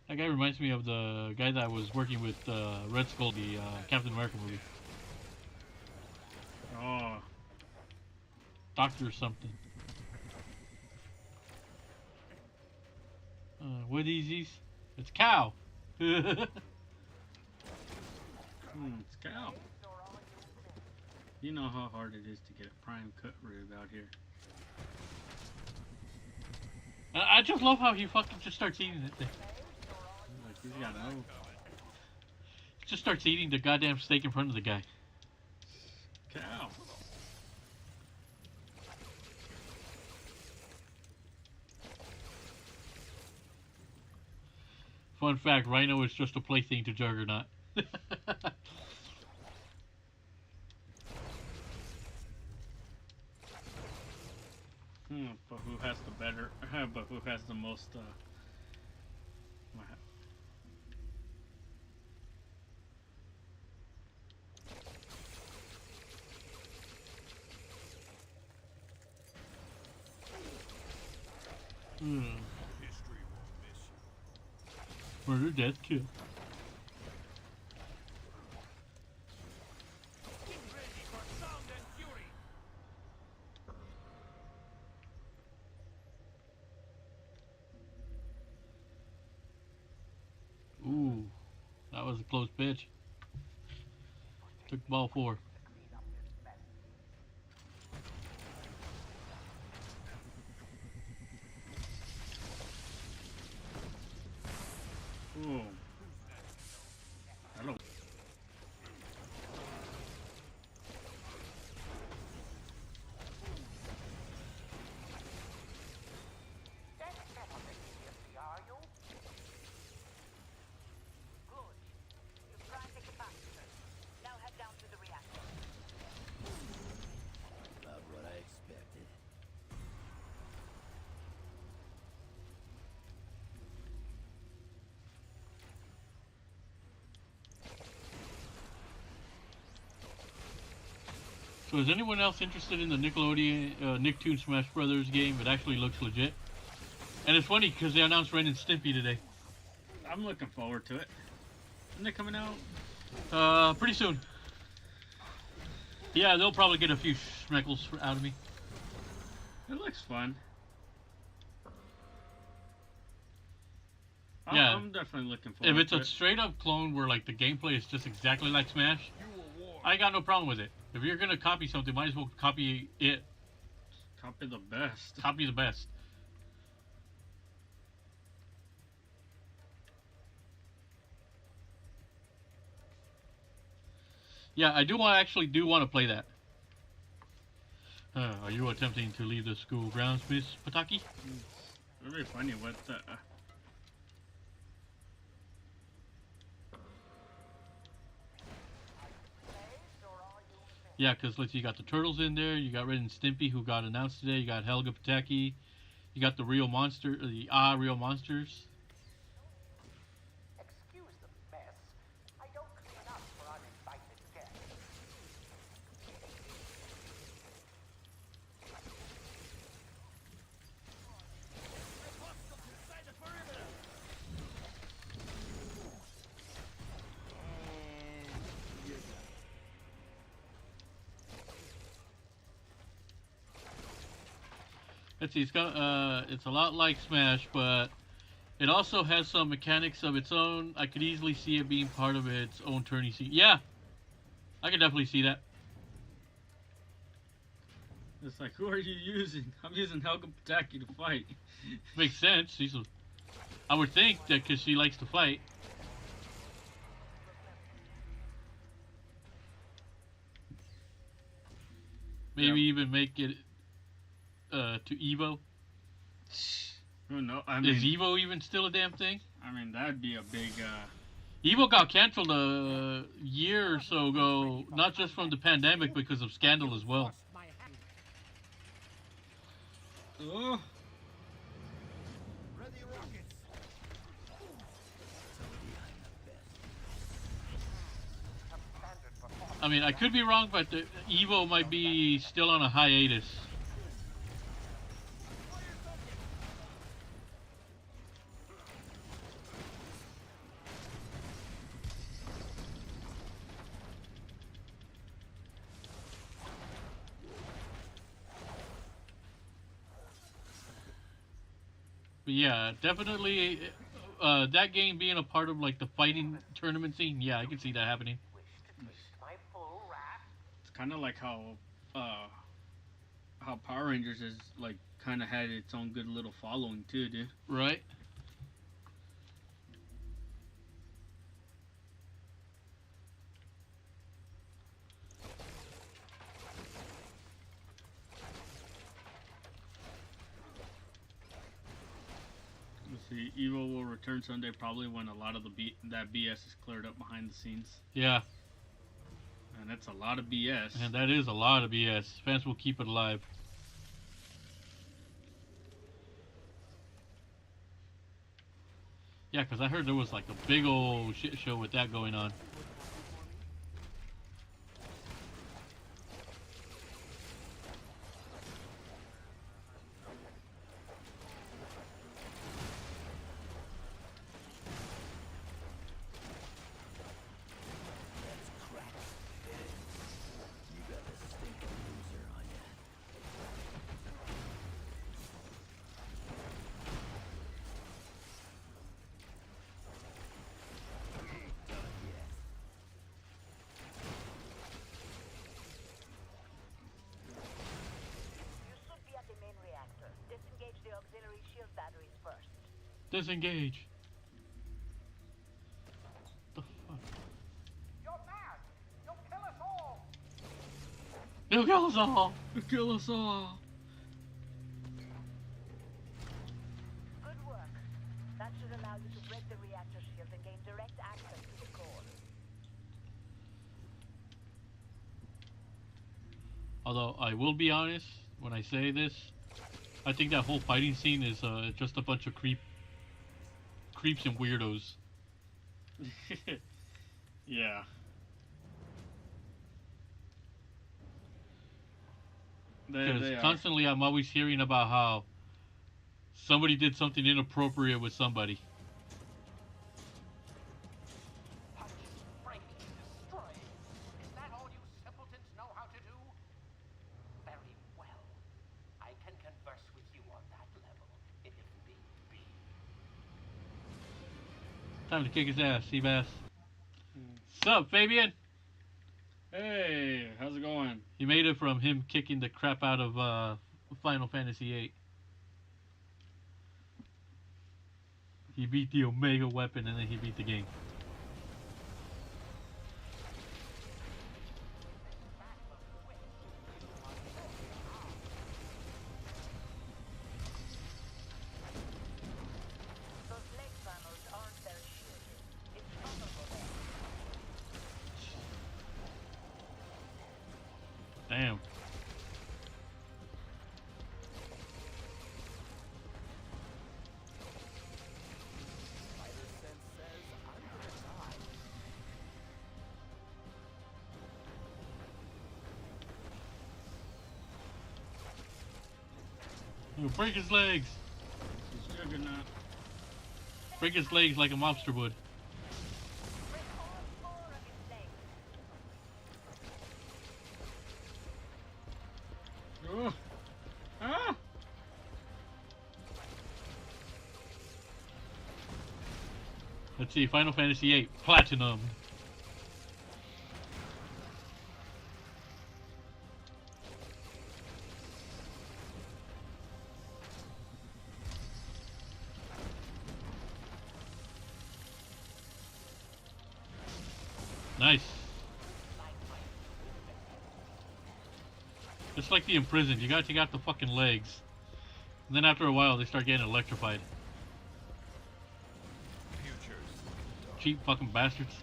That guy reminds me of the guy that was working with Red Skull, the Captain America movie. Oh, Doctor something. What is this? It's cow. it's cow. You know how hard it is to get a prime cut rib out here. I just love how he fucking just starts eating that thing. Like he's got no. Just starts eating the goddamn steak in front of the guy. Cow. Fun fact, Rhino is just a plaything to Juggernaut. But who has the better? But who has the most? History won't miss you. Murder, death, kill. Get ready for sound and fury. Ooh, that was a close pitch. Took ball 4. Ooh. I don't. That's not the idiocy, are you? Good. You've primed the capacitor. Now head down to the reactor. About what I expected. So is anyone else interested in the Nickelodeon Nicktoon Smash Brothers game? It actually looks legit. And it's funny because they announced Ren and Stimpy today. I'm looking forward to it. Isn't it coming out? Pretty soon. Yeah, they'll probably get a few schmeckles out of me. It looks fun. Yeah. I'm definitely looking forward If it's to a it. straight up clone where like the gameplay is just exactly like Smash, I got no problem with it. If you're gonna copy something, might as well copy it. Copy the best. Copy the best. Yeah, I actually do want to play that. Are you attempting to leave the school grounds, Miss Pataki? It'll be funny. What? Yeah, because let's see, you got the Turtles in there, you got Red and Stimpy who got announced today, you got Helga Pataki, you got the real monster, the real monsters. Excuse the mess. I don't clean up for uninvited guests. Let's see, it's a lot like Smash, but it also has some mechanics of its own. I could easily see it being part of its own tourney scene. Yeah, I can definitely see that. It's like, who are you using? I'm using Helga Pataki to fight. Makes sense. I would think that because she likes to fight. Maybe even make it to Evo. Who knows? I mean, Is Evo even still a damn thing? I mean, that'd be a big. Evo got canceled a year or so ago, not just from the pandemic, because of scandal as well. Oh. Ready rockets. I mean, I could be wrong, but the Evo might be still on a hiatus. But yeah, definitely that game being a part of like the fighting tournament scene. Yeah, I can see that happening. It's kind of like how Power Rangers is like kind of had its own good little following too, dude. Right. Let's see, Evo will return Sunday probably when a lot of that BS is cleared up behind the scenes. Yeah. And that's a lot of BS. And that is a lot of BS. Fans will keep it alive. Yeah, because I heard there was like a big old shit show with that going on. Disengage. The fuck? You're mad! You'll kill us all! He'll kill us all! He'll kill us all! Good work. That should allow you to break the reactor shield and gain direct access to the core. Although, I will be honest, when I say this, I think that whole fighting scene is just a bunch of creeps and weirdos. Yeah. Because constantly I'm always hearing about how somebody did something inappropriate with somebody. Punch, break, destroy. Is that all you simpletons know how to do? Time to kick his ass, Seabass. Sup, Fabian? Hey, how's it going? He made it from him kicking the crap out of Final Fantasy VIII. He beat the Omega weapon and then he beat the game. Those leg panels aren't very shielded. It's vulnerable there. Damn. Spider sense says I'm gonna die. Break his legs. He's Juggernaut. Break his legs like a mobster would. Break all four of his legs. Oh. Ah! Let's see, Final Fantasy VIII Platinum. Nice. Just like the imprisoned, you gotta take out the fucking legs. And then after a while, they start getting electrified. Cheap fucking bastards.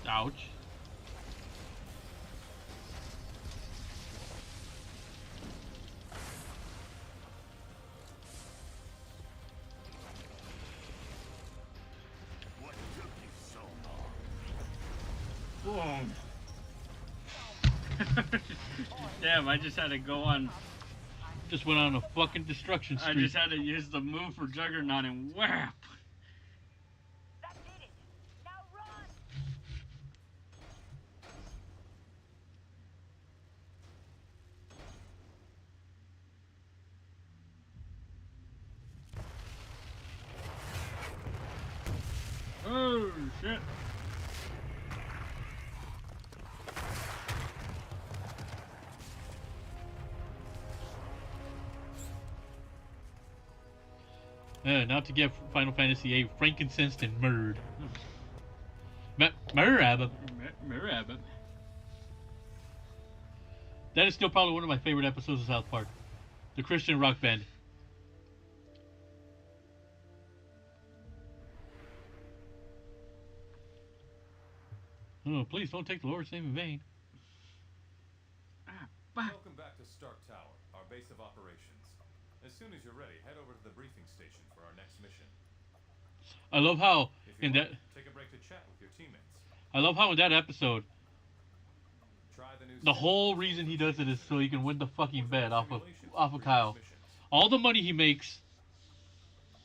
Ouch. What took you so long? Boom. Damn, I just had to go on. Just went on a fucking destruction I streak. just had to use the move for Juggernaut and whap. That did it. Now run. Oh, shit. Now to get Final Fantasy VIII frankincense and murdered. Murder. Mirab. That is still probably one of my favorite episodes of South Park. The Christian rock band. Oh, please don't take the Lord's name in vain. Welcome back to Stark Tower, our base of operations. As soon as you're ready, head over to the briefing station for our next mission. I love how If you in want, that take a break to chat with your teammates. I love how in that episode Try the new the whole reason he does it is so he can win the fucking bet off of Kyle. All the money he makes,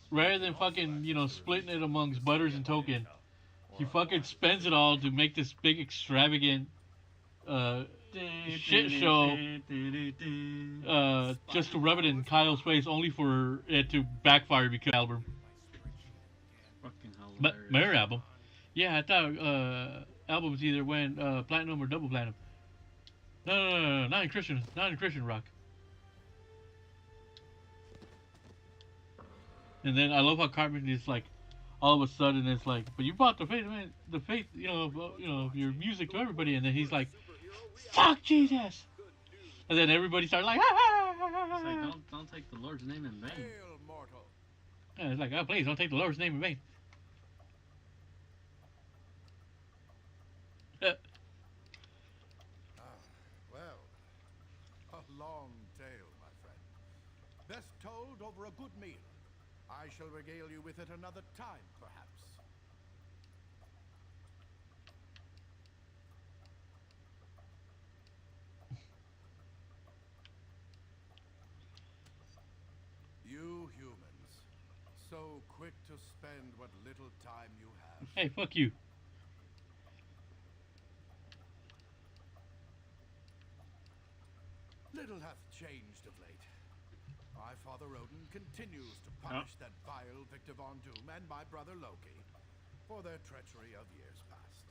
rather than fucking, you know, splitting it amongst Butters and Token, he fucking spends it all to make this big extravagant shit show just to rub it in Kyle's face, only for it to backfire because album. Fucking But hilarious. Mayor album. Yeah, I thought albums either went platinum or double platinum. No, not in Christian rock. And then I love how Cartman is like, all of a sudden it's like, but you brought the faith, you know, of your music to everybody, and then he's like, fuck Jesus, and then everybody starts like, It's like, don't take the Lord's name in vain. Hail, mortal. yeah, it's like, oh please don't take the Lord's name in vain. Well, a long tale, my friend. Best told over a good meal. I shall regale you with it another time, perhaps. spend what little time you have. Hey, fuck you. Little hath changed of late. My father Odin continues to punish that vile Victor Von Doom and my brother Loki for their treachery of years past.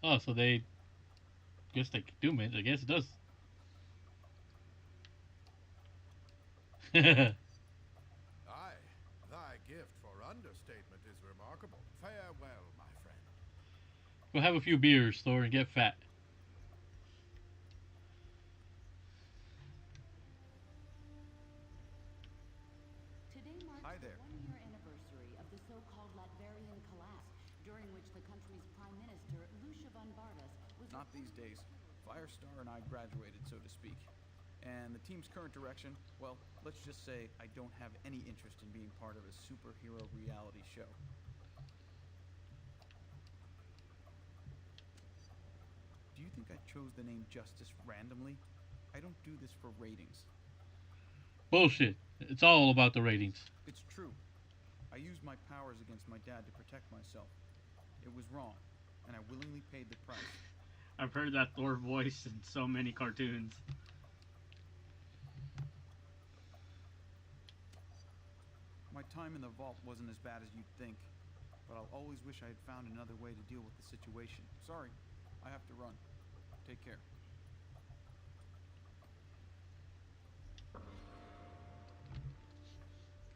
Oh, so they... guess they could doom it. I guess it does. Aye, thy gift for understatement is remarkable. Farewell, my friend. Go have a few beers, Thor, and get fat. Today marks the one-year anniversary of the so-called Latverian collapse, during which the country's Prime Minister, Lucia von Bardas, was... Not these days. Firestar and I graduated, so to speak. And the team's current direction, well, let's just say I don't have any interest in being part of a superhero reality show. Do you think I chose the name Justice randomly? I don't do this for ratings. Bullshit. It's all about the ratings. It's true. I used my powers against my dad to protect myself. It was wrong, and I willingly paid the price. I've heard that Thor voice in so many cartoons. My time in the vault wasn't as bad as you'd think, but I'll always wish I had found another way to deal with the situation. Sorry, I have to run. Take care.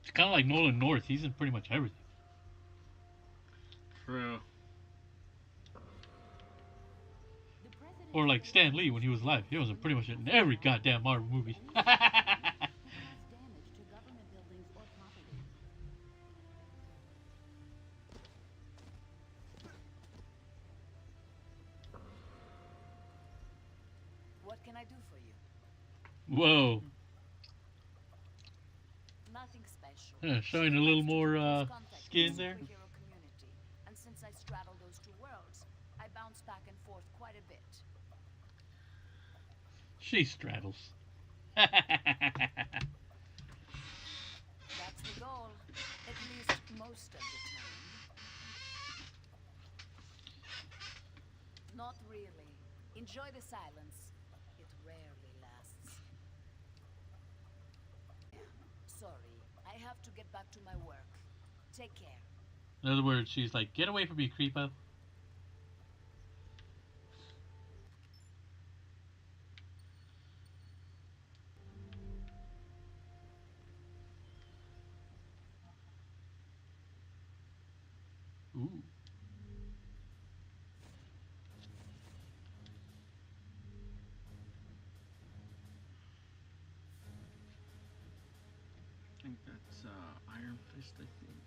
It's kind of like Nolan North. He's in pretty much everything. True. Or like Stan Lee when he was alive. He was in pretty much in every goddamn Marvel movie. What can I do for you? Whoa. Nothing special. Yeah, showing a little more skin there. Superhero community. And since I straddle those two worlds, I bounce back and forth quite a bit. She straddles. That's the goal, at least most of the time. Not really. Enjoy the silence. It rarely lasts. Sorry, I have to get back to my work. Take care. In other words, she's like, get away from me, creepo. Ooh. I think that's Iron Fist, I think.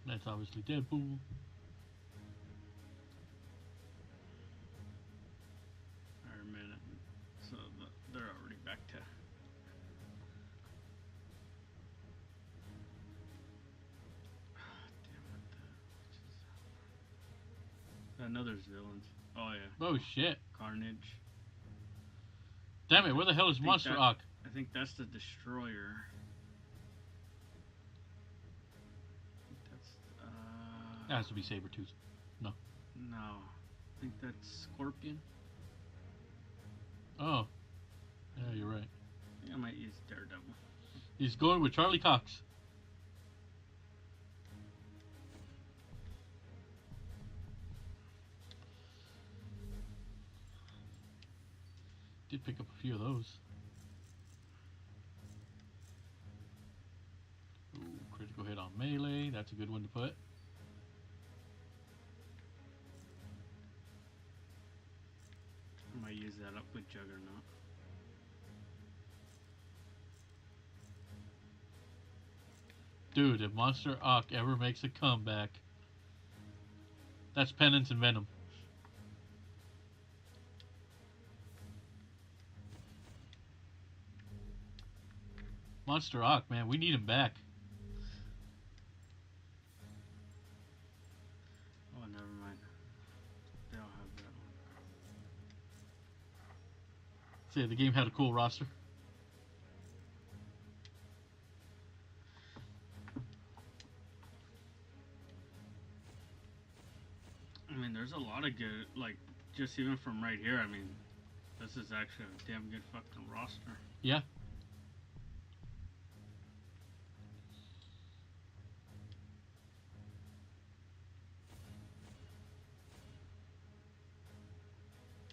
That's obviously Deadpool. Iron Man. So they're already back to... I know there's villains. Oh yeah. Oh shit. Carnage. Damn it, where the hell is Monster Ock? I think that's the Destroyer. That has to be Sabretooth. No. No. I think that's Scorpion. Oh. Yeah, you're right. I think I might use Daredevil. He's going with Charlie Cox. Did pick up a few of those. Ooh, critical hit on melee. That's a good one to put. I might use that up with Juggernaut. Dude, if Monster Ock ever makes a comeback, that's Penance and Venom. Monster Ock, man, we need him back. Oh, never mind. They don't have that one. Say the game had a cool roster. good. Like, just even from right here, I mean, this is actually a damn good fucking roster. Yeah.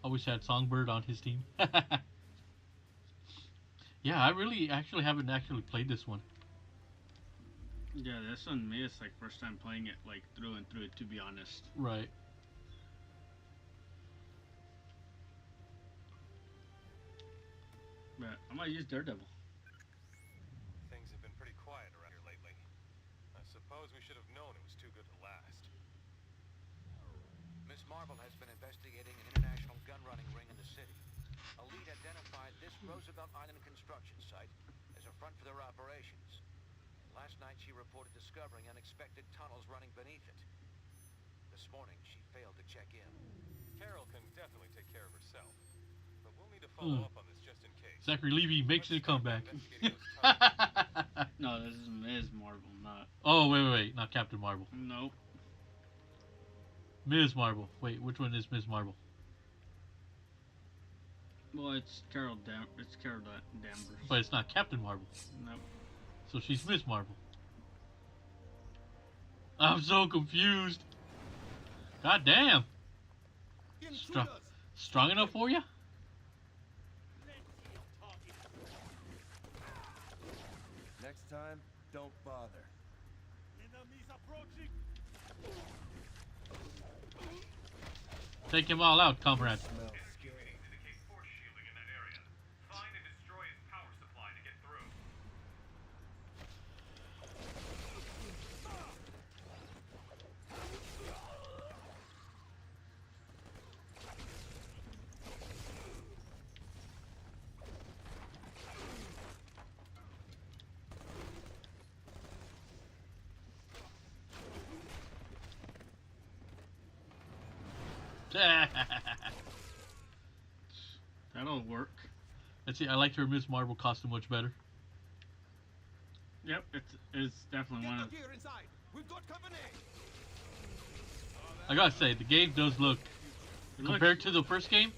I wish I had Songbird on his team. Yeah, I really actually haven't actually played this one. Yeah, this one, me, it's like first time playing it, like, through and through, to be honest. Right. But I might use Daredevil. Things have been pretty quiet around here lately. I suppose we should have known it was too good to last. Miss Marvel has been investigating an international gun running ring in the city. A lead identified this Roosevelt Island construction site as a front for their operations. Last night she reported discovering unexpected tunnels running beneath it. This morning she failed to check in. Carol can definitely take care of herself, but we'll need to follow up on this just in case. Zachary Levi makes a comeback. No, this is Ms. Marvel, not... Oh, wait. Not Captain Marvel. Nope. Ms. Marvel. Wait, which one is Ms. Marvel? Well, it's Carol Danvers. But it's not Captain Marvel. Nope. So she's Ms. Marvel. I'm so confused. God damn. Strong enough for you? Next time, don't bother. Enemies approaching. Take him all out, comrade. That'll work. Let's see, I liked her Ms. Marvel costume much better. Yep, it's definitely one of... We've got company. I gotta say, the game does look, compared to the first game,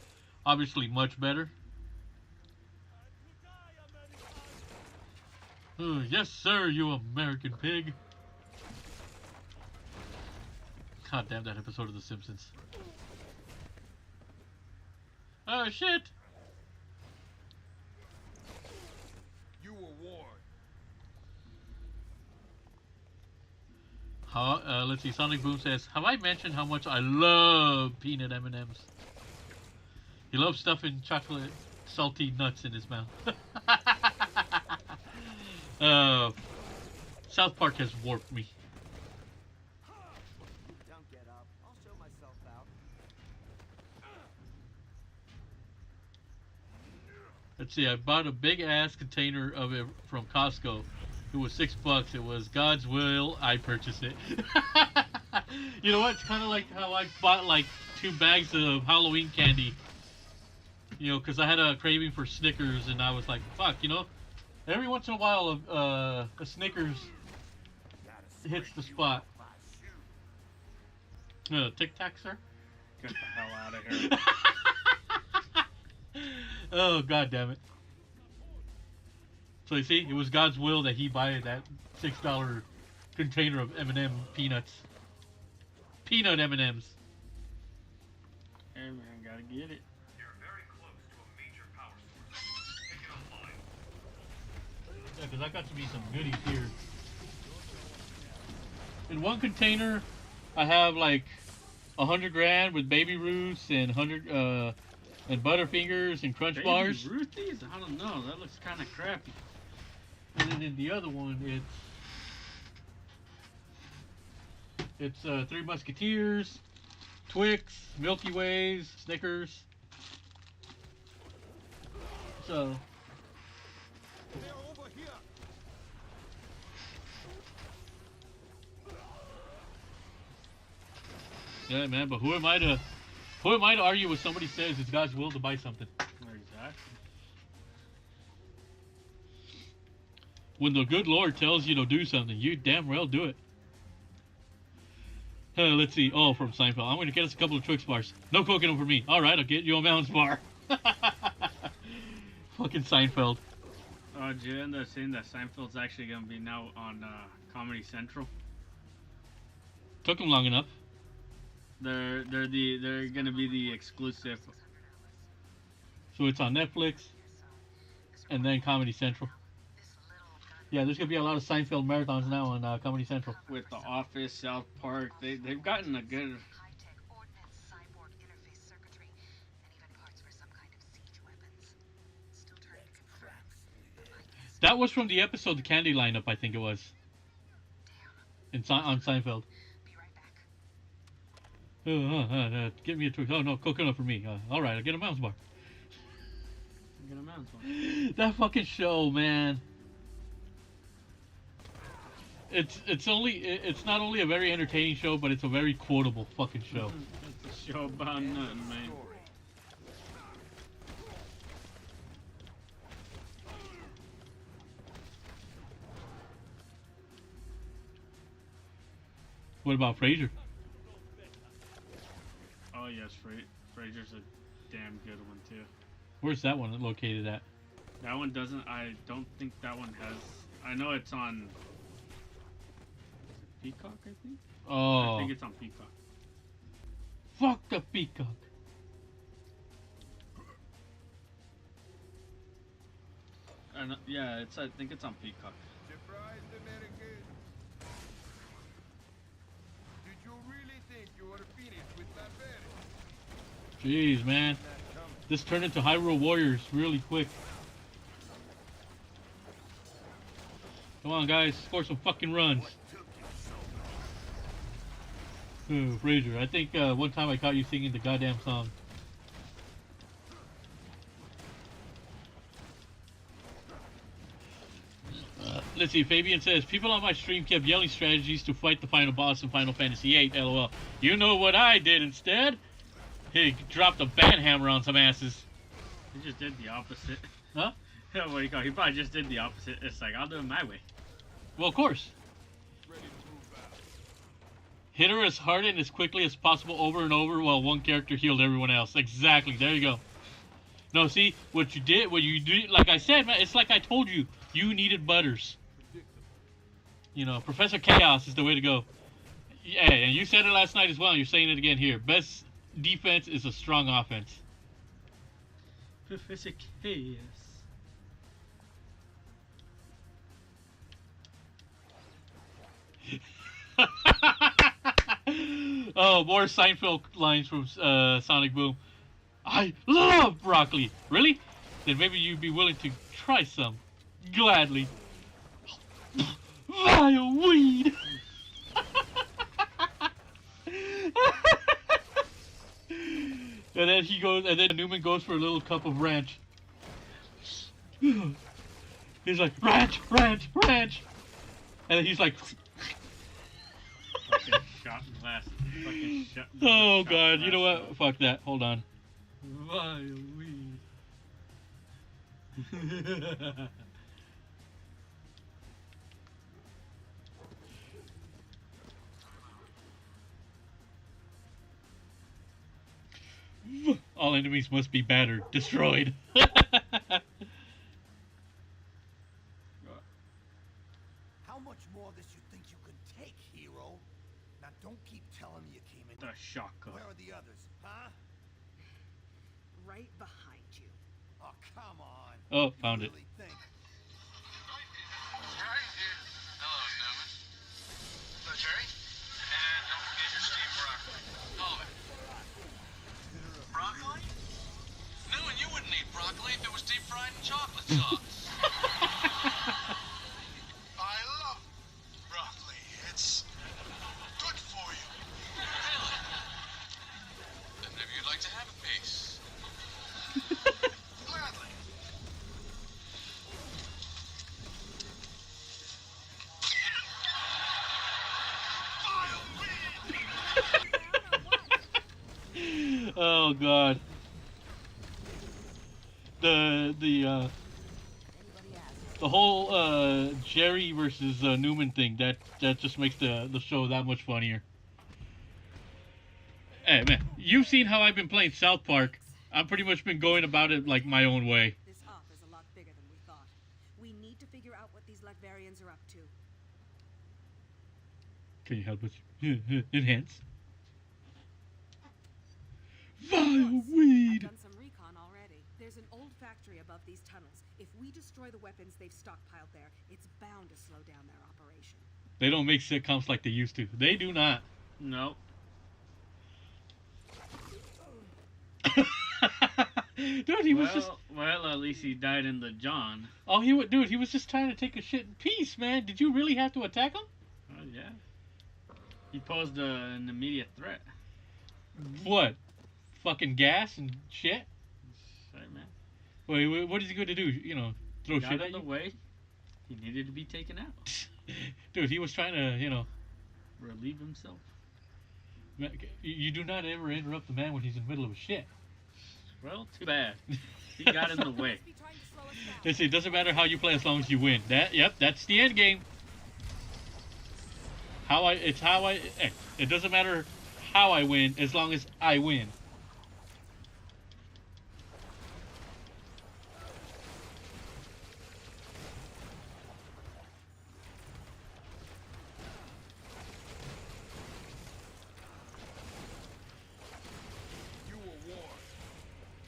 obviously much better. Yes, sir, you American pig. God damn that episode of The Simpsons. Oh, shit! You were warned. Let's see, Sonic Boom says, have I mentioned how much I love peanut M&Ms? He loves stuffing chocolate salty nuts in his mouth. South Park has warped me. Don't get up. I'll show myself out. Let's see, I bought a big ass container of it from Costco. It was $6. It was God's will. I purchased it. You know what? It's kind of like how I bought like 2 bags of Halloween candy. You know, because I had a craving for Snickers, and I was like, fuck, you know, every once in a while, a Snickers hits the spot. Tic Tac, sir? Get the hell out of here. Oh, god damn it. So you see, it was God's will that he buy that $6 container of M&M peanuts. Peanut M&Ms. Hey man, gotta get it. You're very close to a major power source. Take it offline. Yeah, because I got to be some goodies here. In one container, I have like 100 grand with Baby Ruths and and Butterfingers and Crunch Baby Bars. Ruthie's? I don't know. That looks kind of crappy. And then in the other one, it's Three Musketeers, Twix, Milky Ways, Snickers. So. They're over here. Yeah, man. But who am I to argue with somebody says it's God's will to buy something? Exactly. When the good Lord tells you to do something, you damn well do it. Let's see. Oh, from Seinfeld. I'm going to get us a couple of Twix bars. No coconut for me. All right, I'll get you a Mounds bar. Fucking Seinfeld. Oh, did you end up seeing that Seinfeld's actually gonna be now on Comedy Central? Took him long enough. They're gonna be the exclusive. So it's on Netflix, and then Comedy Central. Yeah, there's gonna be a lot of Seinfeld marathons now on Comedy Central. With The Office, South Park, they've gotten a good. That was from the episode, the Candy Lineup, I think it was. On Seinfeld. Get me a Twix. Oh no, coconut for me. All right, I'll get a Mounds bar. Get a Mounds bar. That fucking show, man. It's not only a very entertaining show, but it's a very quotable fucking show. It's a show about nothing, man. What about Frasier? Oh yes, Frasier's a damn good one too. Where's that one located at? That one doesn't. I don't think that one has. I know it's on. Is it Peacock? I think. Oh. I think it's on Peacock. Fuck the Peacock. Yeah, I think it's on Peacock. Surprised, American? Did you really think you were finished with that berry? Jeez, man. This turned into Hyrule Warriors really quick. Come on, guys. Score some fucking runs. Oh, Frasier. I think one time I caught you singing the goddamn song. Let's see, Fabian says, people on my stream kept yelling strategies to fight the final boss in Final Fantasy VIII, lol. You know what I did instead? He dropped a band hammer on some asses. He just did the opposite. Huh? What do you call it? He probably just did the opposite. It's like, I'll do it my way. Well, of course. Hit her as hard and as quickly as possible over and over while one character healed everyone else. Exactly, there you go. No, see, what you did, like I said, man, it's like I told you, you needed Butters. You know, Professor Chaos is the way to go. Yeah, and you said it last night as well, and you're saying it again here. Best defense is a strong offense. Professor Chaos. Oh, more Seinfeld lines from Sonic Boom. I love broccoli. Really? Then maybe you'd be willing to try some. Gladly. Vile weed. And then he goes, and then Newman goes for a little cup of ranch. He's like, ranch, ranch, ranch. And then he's like, fucking shot glass. Fucking shot. Oh god, you know what? Fuck that. Hold on. Vile weed. All enemies must be battered, destroyed. How much more of this you think you can take, hero? Now don't keep telling me you came in. The shotgun. Where are the others, huh? Right behind you. Oh, come on. Oh, found it. Really think? Hello, Newman. Hello, Jerry. And don't forget your steamed broccoli. All of it. Broccoli? Newman, you wouldn't eat broccoli if it was deep fried in chocolate sauce. I love broccoli. It's good for you. Really? Then maybe you'd like to have a piece. Gladly. Oh god. The whole Jerry versus Newman thing, that just makes the show that much funnier. Hey man, you've seen how I've been playing South Park. I've pretty much been going about it like my own way. This op is a lot bigger than we thought. We need to figure out what these Latvarians are up to. Can you help us enhance? Vile weed! I've done some recon already. There's an old factory above these tunnels. If we destroy the weapons they've stockpiled there, it's bound to slow down their operation. They don't make sitcoms like they used to. They do not. No. Dude, he was just... Well, at least he died in the John. Oh, dude, he was just trying to take a shit in peace, man. Did you really have to attack him? Oh, yeah. He posed an immediate threat. What? Fucking gas and shit? Sorry, man. Wait, what is he going to do? You know, throw shit at you? Got in the way. He needed to be taken out. Dude, he was trying to, you know... relieve himself. You do not ever interrupt the man when he's in the middle of a shit. Well, too bad. He got in the way. Listen, it doesn't matter how you play as long as you win. Yep, that's the end game. It doesn't matter how I win as long as I win.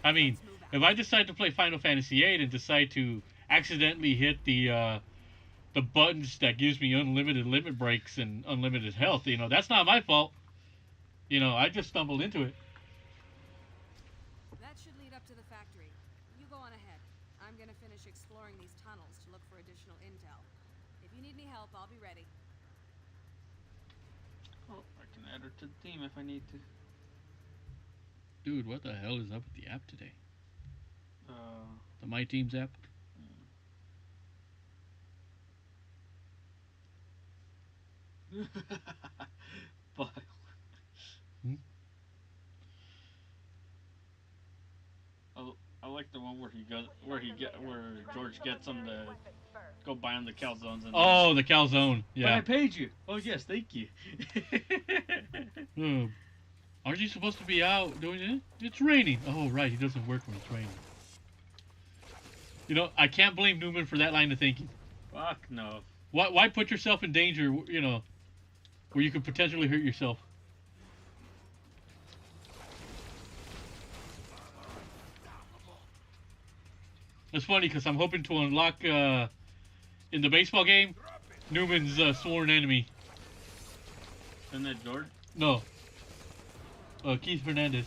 I mean, if I decide to play Final Fantasy VIII and decide to accidentally hit the buttons that gives me unlimited limit breaks and unlimited health, you know, that's not my fault. You know, I just stumbled into it. That should lead up to the factory. You go on ahead. I'm gonna finish exploring these tunnels to look for additional intel. If you need any help, I'll be ready. Oh, I can add her to the team if I need to. Dude, what the hell is up with the app today? The My Teams app? But I like the one where George gets him to go buy him the calzones. And oh, the calzone. Yeah. But I paid you. Oh yes, thank you. Aren't you supposed to be out doing it? It's raining. Oh, right. He doesn't work when it's raining. You know, I can't blame Newman for that line of thinking. Fuck no. Why put yourself in danger, you know, where you could potentially hurt yourself? It's funny because I'm hoping to unlock, in the baseball game, Newman's sworn enemy. Isn't that George? No. Keith Hernandez.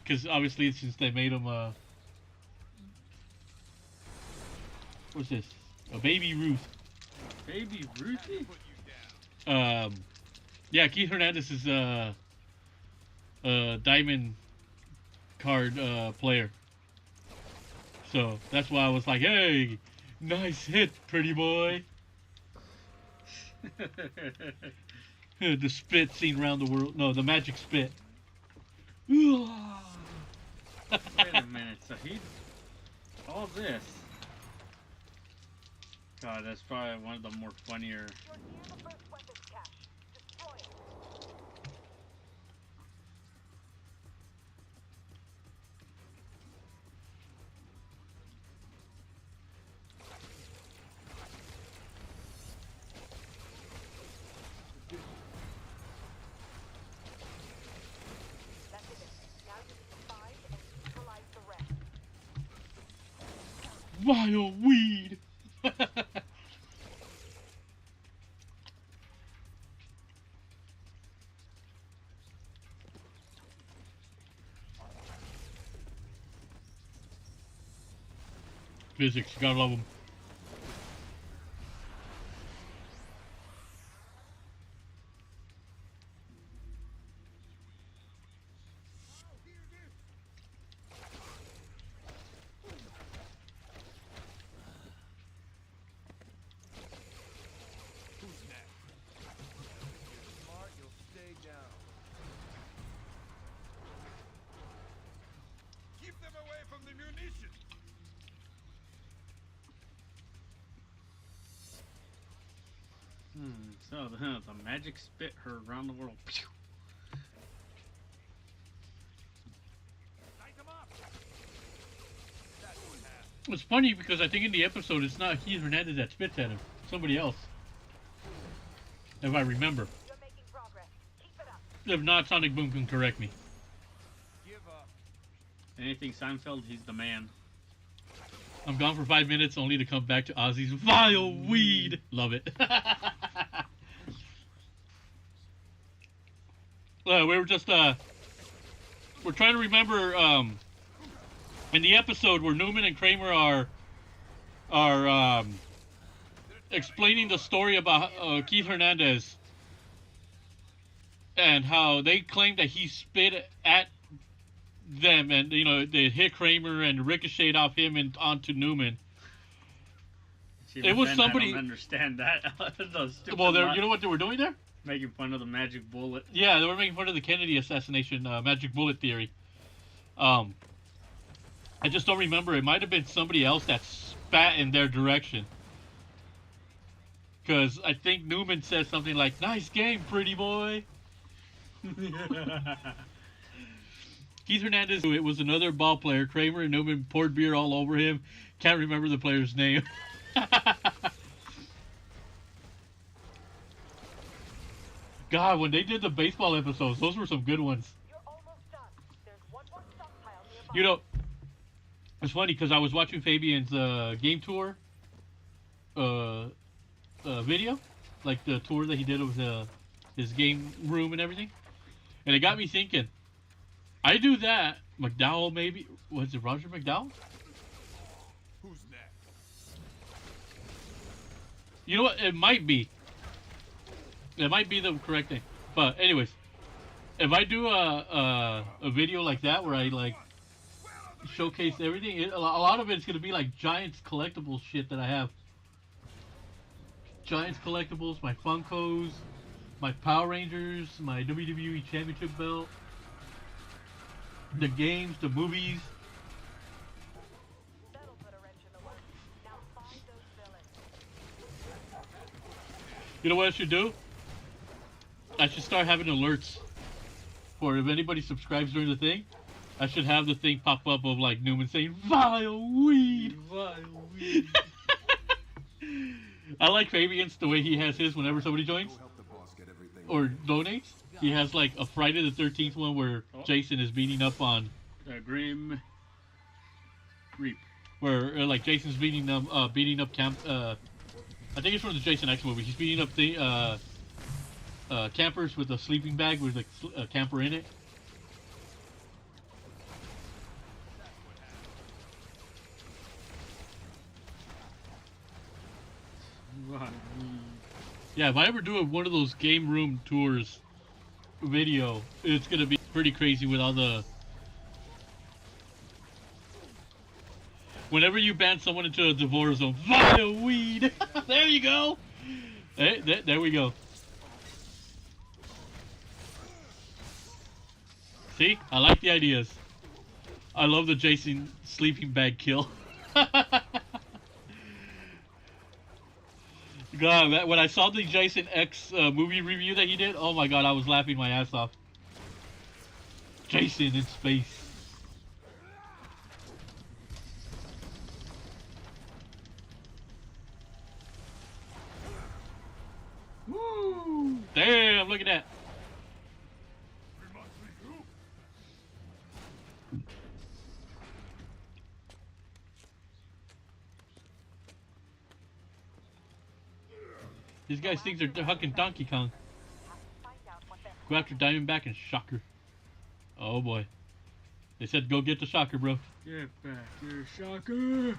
Because obviously since they made him, what's this? A Baby Ruth. Baby Ruthie? Yeah, Keith Hernandez is a diamond card player. So that's why I was like, hey, nice hit, pretty boy. The spit seen around the world. No, the magic spit. Wait a minute. So all this. God, that's probably one of the more funnier. Vile weed. Physics, you gotta love them. So the magic spit her around the world. It's funny because I think in the episode it's not Keith Hernandez that spits at him. Somebody else. If I remember. If not, Sonic Boom can correct me. Anything Seinfeld, he's the man. I'm gone for 5 minutes only to come back to Ozzy's vile weed. Love it. We were just, we're trying to remember, in the episode where Newman and Kramer are explaining the story about Keith Hernandez and how they claim that he spit at them, and you know they hit Kramer and ricocheted off him and onto Newman. See, it was somebody. I don't understand that. Well, you know what they were doing there? Making fun of the magic bullet. Yeah, they were making fun of the Kennedy assassination, magic bullet theory. I just don't remember. It might have been somebody else that spat in their direction. Because I think Newman said something like, "Nice game, pretty boy." Keith Hernandez, it was another ball player. Kramer and Newman poured beer all over him. Can't remember the player's name. God, when they did the baseball episodes, those were some good ones. You know, it's funny because I was watching Fabian's game tour video, like the tour that he did of his game room and everything, and it got me thinking. I do that. McDowell, maybe. Was it Roger McDowell? Who's next? You know what? It might be. It might be the correct thing. But anyways, if I do a video like that where I like showcase everything, a lot of it's gonna be like Giants collectibles shit that I have. Giants collectibles, my Funkos, my Power Rangers, my WWE Championship belt. The games, the movies. You know what I should do? I should start having alerts for if anybody subscribes during the thing. I should have the thing pop up of like Newman saying, "Vile weed." Vile weed. I like Fabian's the way he has his whenever somebody joins or donates. He has like a Friday the 13th one where Jason is beating up on Grim Reap. Where like Jason's beating up camp. I think it's from the Jason X movie. He's beating up the campers with a sleeping bag with a camper in it. Yeah, if I ever do one of those game room tours video, it's gonna be pretty crazy with all the. Whenever you ban someone into a divorce zone, vile weed. There you go. Hey, there we go. See, I like the ideas. I love the Jason sleeping bag kill. God, when I saw the Jason X movie review that he did, oh my god, I was laughing my ass off. Jason in space. Woo! Damn, look at that. These guys think they're hucking Donkey Kong. Go after Diamondback and Shocker. Oh boy. They said go get the Shocker, bro. Get back here, Shocker.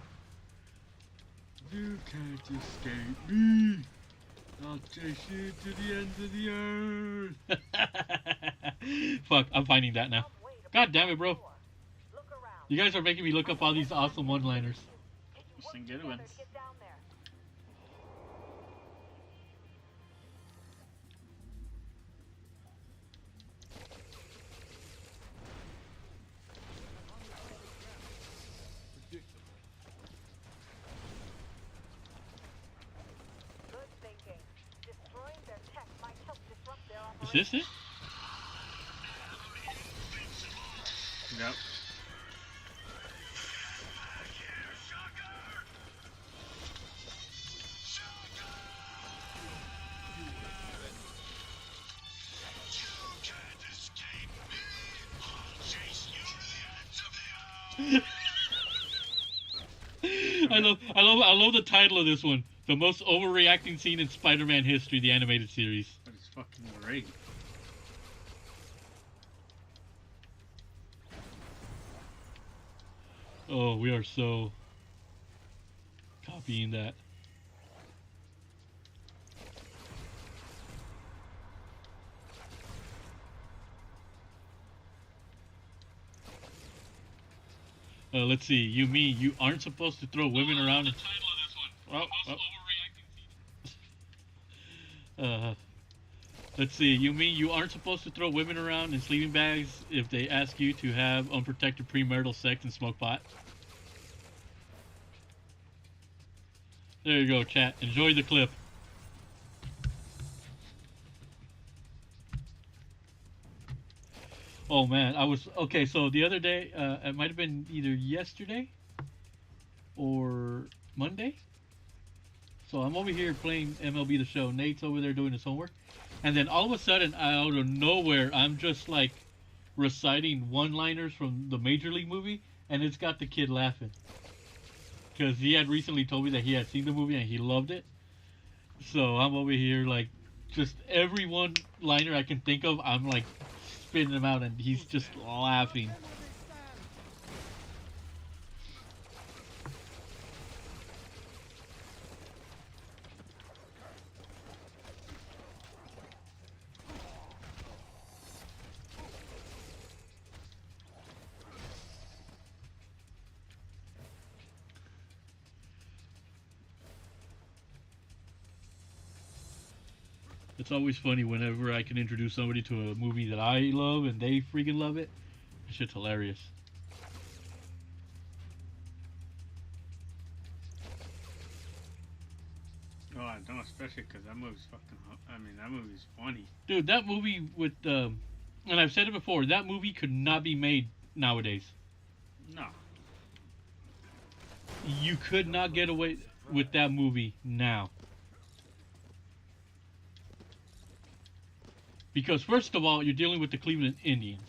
You can't escape me. I'll chase you to the ends of the earth. Fuck, I'm finding that now. God damn it, bro. You guys are making me look up all these awesome one-liners. Some good ones. Is this it? Yep. I love the title of this one. The most overreacting scene in Spider-Man history, the animated series. But it's fucking great. Oh, we are so copying that. Let's see. You mean you aren't supposed to throw women around? The title of this one. The most overreacting scene. Let's see. You mean you aren't supposed to throw women around in sleeping bags if they ask you to have unprotected premarital sex and smoke pot? There you go, chat. Enjoy the clip. Oh man, okay. So the other day, it might have been either yesterday or Monday. So I'm over here playing MLB The Show. Nate's over there doing his homework, and then all of a sudden, out of nowhere, I'm just like reciting one-liners from the Major League movie, and it's got the kid laughing because he had recently told me that he had seen the movie and he loved it. So I'm over here like just every one-liner I can think of, I'm like spitting him out, and he's just laughing. It's always funny whenever I can introduce somebody to a movie that I love and they freaking love it. That shit's hilarious. Oh, I know, especially because that movie's fucking. I mean, that movie's funny. Dude, that movie with and I've said it before, that movie could not be made nowadays. No. You could not get away with that movie now. Because first of all, you're dealing with the Cleveland Indians.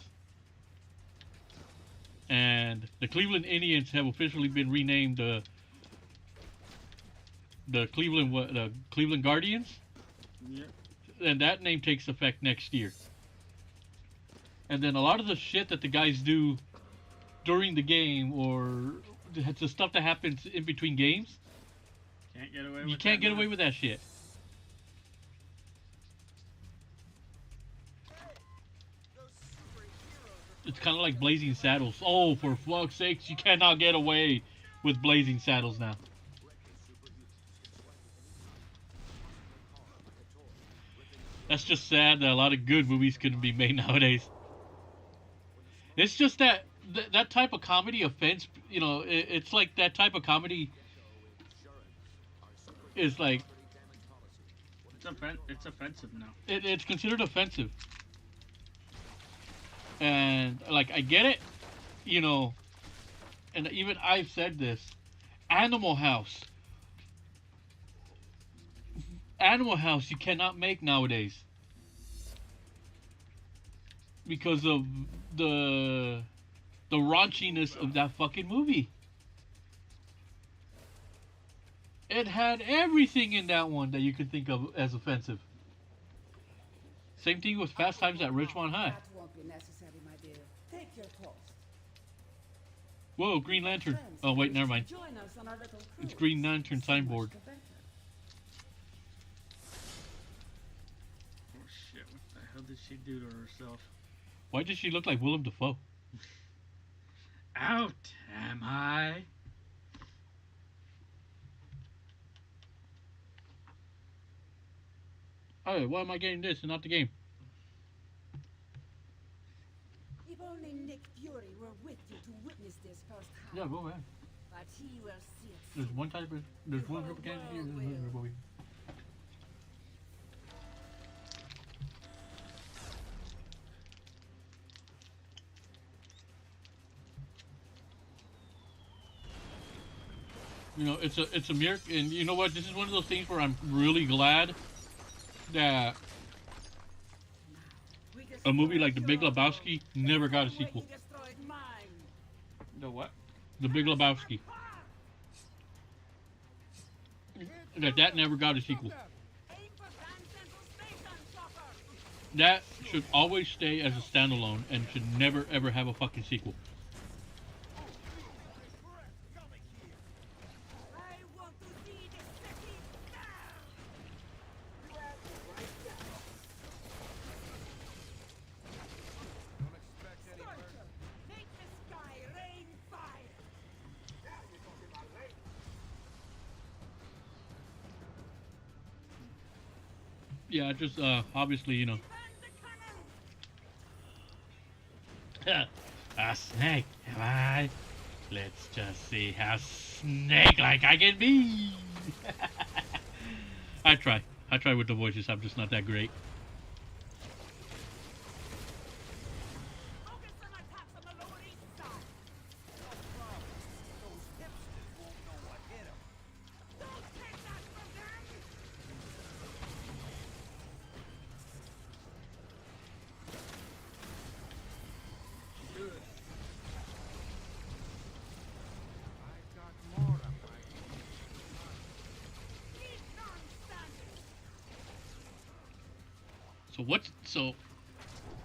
And the Cleveland Indians have officially been renamed the Cleveland Guardians. Yeah. And that name takes effect next year. And then a lot of the shit that the guys do during the game, or the stuff that happens in between games, you can't get away with that shit. It's kind of like Blazing Saddles. Oh, for fuck's sakes, you cannot get away with Blazing Saddles now. That's just sad that a lot of good movies couldn't be made nowadays. It's just that that type of comedy offends, it's like that type of comedy is like... It's offensive now. It's considered offensive. And, like, I get it, and even I've said this. Animal House you cannot make nowadays. Because of the raunchiness of that fucking movie. It had everything in that one that you could think of as offensive. Same thing with Fast Times at Ridgemont High. That won't be necessary, my dear. Take your toast. Whoa, Green Lantern. Oh, wait, never mind. Join us on our little cruise. It's Green Lantern signboard. Oh shit, what the hell did she do to herself? Why does she look like Willem Dafoe? Out am I? Oh, why am I getting this and not the game? If only Nick Fury were with you to witness this firsthand. Yeah, go ahead. But he will see it. There's one group of cannons here, there's another group over here. It's a miracle, and you know what? This is one of those things where I'm really glad that a movie like The Big Lebowski never got a sequel. The what? The Big Lebowski. That never got a sequel. That should always stay as a standalone and should never ever have a fucking sequel. Yeah, just obviously, you know. A snake, am I? Let's just see how snake-like I can be. I try with the voices. I'm just not that great. So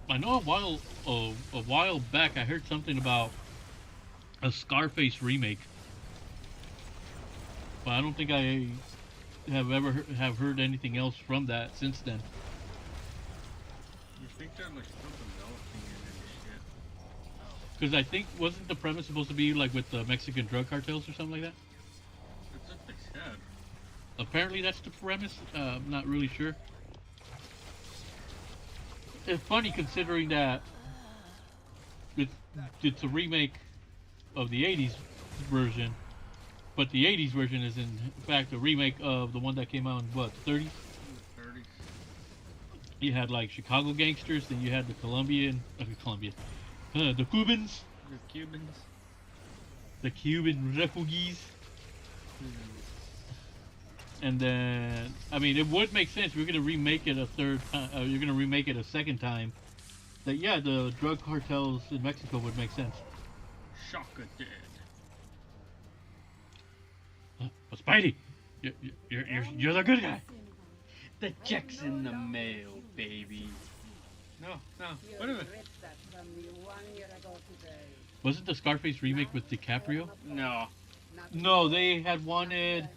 I know a while back I heard something about a Scarface remake, but I don't think I have ever have heard anything else from that since then. You think they're like still developing it and shit? Because I think wasn't the premise supposed to be like with the Mexican drug cartels or something like that? That's what they said. Apparently that's the premise. I'm not really sure. It's funny considering that it's a remake of the 80s version, but the 80s version is in fact a remake of the one that came out in what, the 30s? The 30s. You had like Chicago gangsters, then you had the the Cubans. The Cubans. The Cuban refugees. And then, I mean, it would make sense. We're gonna remake it a third time. You're gonna remake it a second time. That yeah, the drug cartels in Mexico would make sense. Shaka dead. But Spidey, you're the good guy. The check's in the mail, baby. No, wait a minute. Wasn't the Scarface remake with DiCaprio? No. No, they had wanted.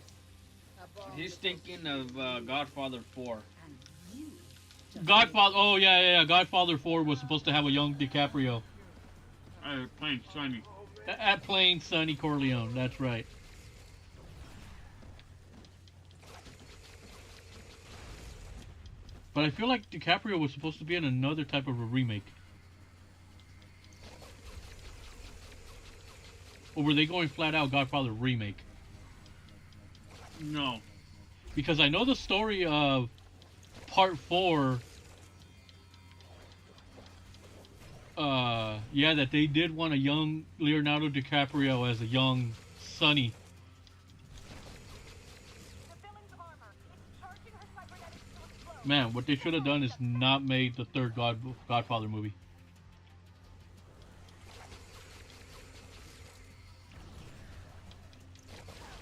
He's thinking of Godfather 4. Godfather. Oh yeah. Godfather 4 was supposed to have a young DiCaprio. Playing Sonny. Playing Sonny Corleone. That's right. But I feel like DiCaprio was supposed to be in another type of a remake. Or were they going flat out Godfather remake? No. Because I know the story of Part 4. Yeah, that they did want a young Leonardo DiCaprio as a young Sonny. Man, what they should have done is not made the third Godfather movie.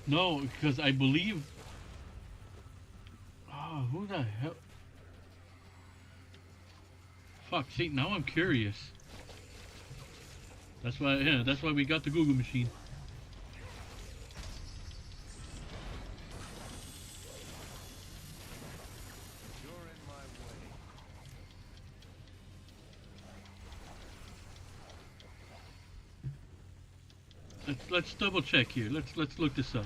No, because I believe. Oh, who the hell? Fuck! See, now I'm curious. That's why. Yeah, that's why we got the Google machine. Let's double check here. Let's look this up.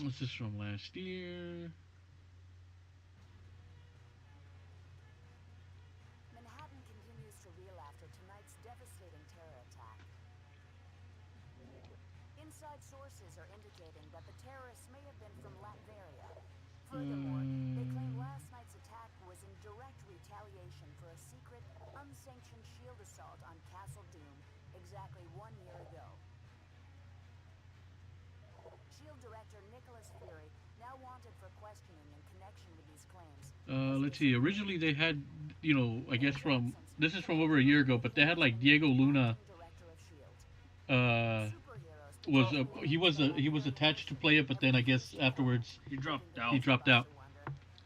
This is from last year. Manhattan continues to reel after tonight's devastating terror attack. Inside sources are indicating that the terrorists may have been from Latveria. For exactly 1 year ago. Shield Director Nicholas Fury, now wanted for questioning in connection with these claims. Let's see. Originally, they had, I guess this is from over a year ago, but they had like Diego Luna. He was attached to play it, but then I guess afterwards he dropped out. He dropped out.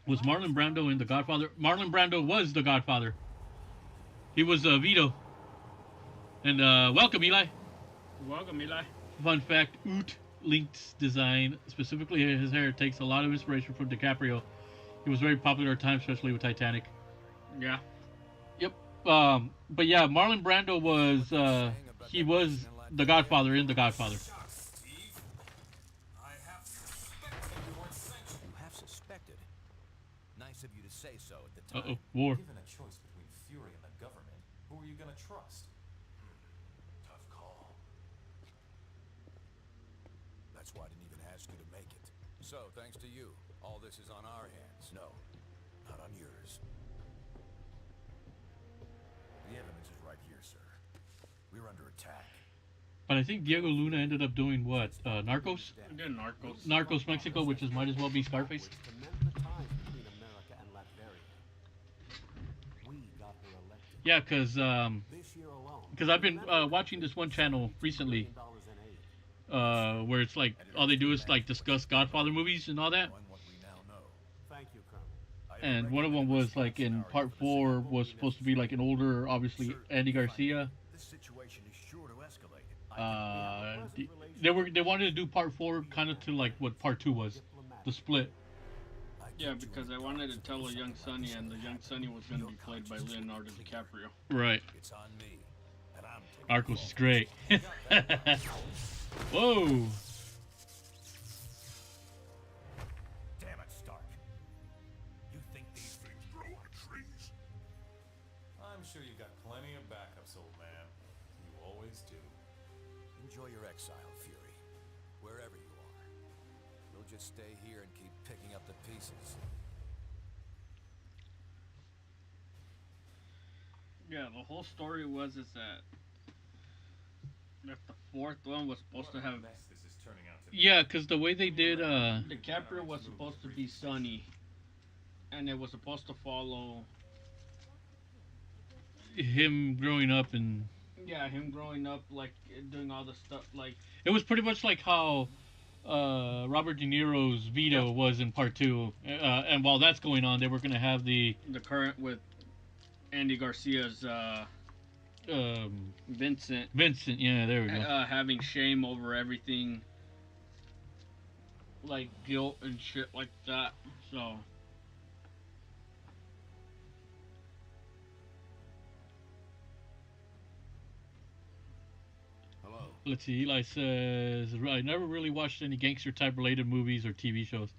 Was Marlon Brando in The Godfather? Marlon Brando was The Godfather. He was Vito. And welcome, Eli. Welcome, Eli. Fun fact: Oot Link's design, specifically his hair, takes a lot of inspiration from DiCaprio. He was very popular at times, especially with Titanic. Yeah. Yep. But yeah, Marlon Brando was he was the Godfather in The Godfather. Steve, I have suspected you weren't sanctioned. You have suspected? Nice of you to say so at the time. Uh-oh, war. Given a choice between Fury and the government, who are you gonna trust? Tough call. That's why I didn't even ask you to make it. So, thanks to you, all this is on our hands. No, not on yours. The evidence is right here, sir. We're under attack. But I think Diego Luna ended up doing what? Narcos? Yeah, Narcos. Narcos Mexico, which is might as well be Scarface. Yeah, because I've been watching this one channel recently where it's like all they do is like discuss Godfather movies and all that. And one of them was like in part 4 was supposed to be like an older, obviously Andy Garcia. This situation is sure to escalate. They wanted to do part 4 kind of to like what part 2 was, the split. Yeah, because I wanted to tell a young Sonny, and the young Sonny was going to be played by Leonardo DiCaprio. Right. It's on me, and I'm Narcos is great. Whoa. Damn it, Stark. You think these things grow on trees? I'm sure you've got plenty of backups, old man. You always do. Enjoy your exile, Fury. Wherever you are. We'll just stay here and keep picking up the pieces. Yeah, the whole story was that the fourth one was supposed to have. Mess this is turning out to be. Yeah, because the way they did, DiCaprio was supposed to be Sonny, and it was supposed to follow him growing up and. Yeah, him growing up, like doing all the stuff, like. It was pretty much like how Robert De Niro's Vito was in part 2, and while that's going on, they were going to have the current with Andy Garcia's Vincent. Vincent, yeah, there we go. Having shame over everything, like guilt and shit like that. So. Let's see, Eli says, I never really watched any gangster type related movies or TV shows.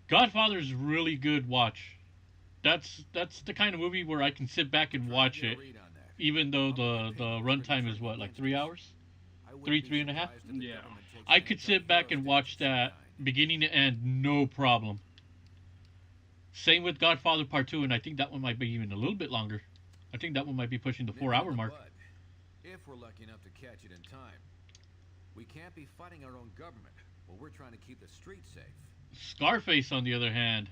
Godfather's really good watch. That's the kind of movie where I can sit back and watch it, even though the runtime is what, like 3 hours? 3.5? Yeah. I could sit back and watch that beginning to end, no problem. Same with Godfather Part 2, and I think that one might be even a little bit longer. I think that one might be pushing the 4-hour mark. If we're lucky enough to catch it in time. We can't be fighting our own government while we're trying to keep the streets safe. Scarface, on the other hand,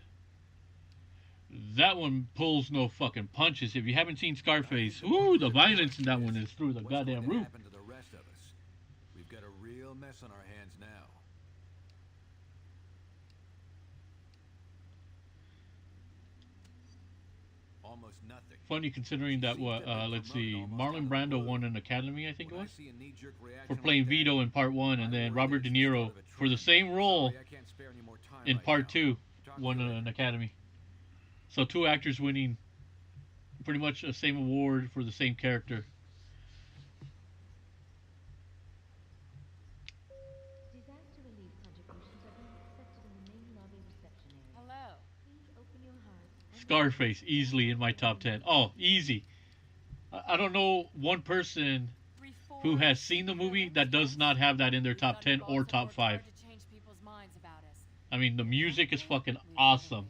that one pulls no fucking punches. If you haven't seen Scarface, ooh, the violence in that one is through the goddamn roof. To the rest of us? We've got a real mess on our hands now. Almost nothing. Funny considering that let's see, Marlon Brando won an Academy, I think it was, for playing Vito in part 1, and then Robert De Niro for the same role in part 2 won an Academy. So 2 actors winning pretty much the same award for the same character. Scarface, easily in my top 10. Oh, easy. I don't know one person who has seen the movie that does not have that in their top 10 or top 5. I mean, the music is fucking awesome.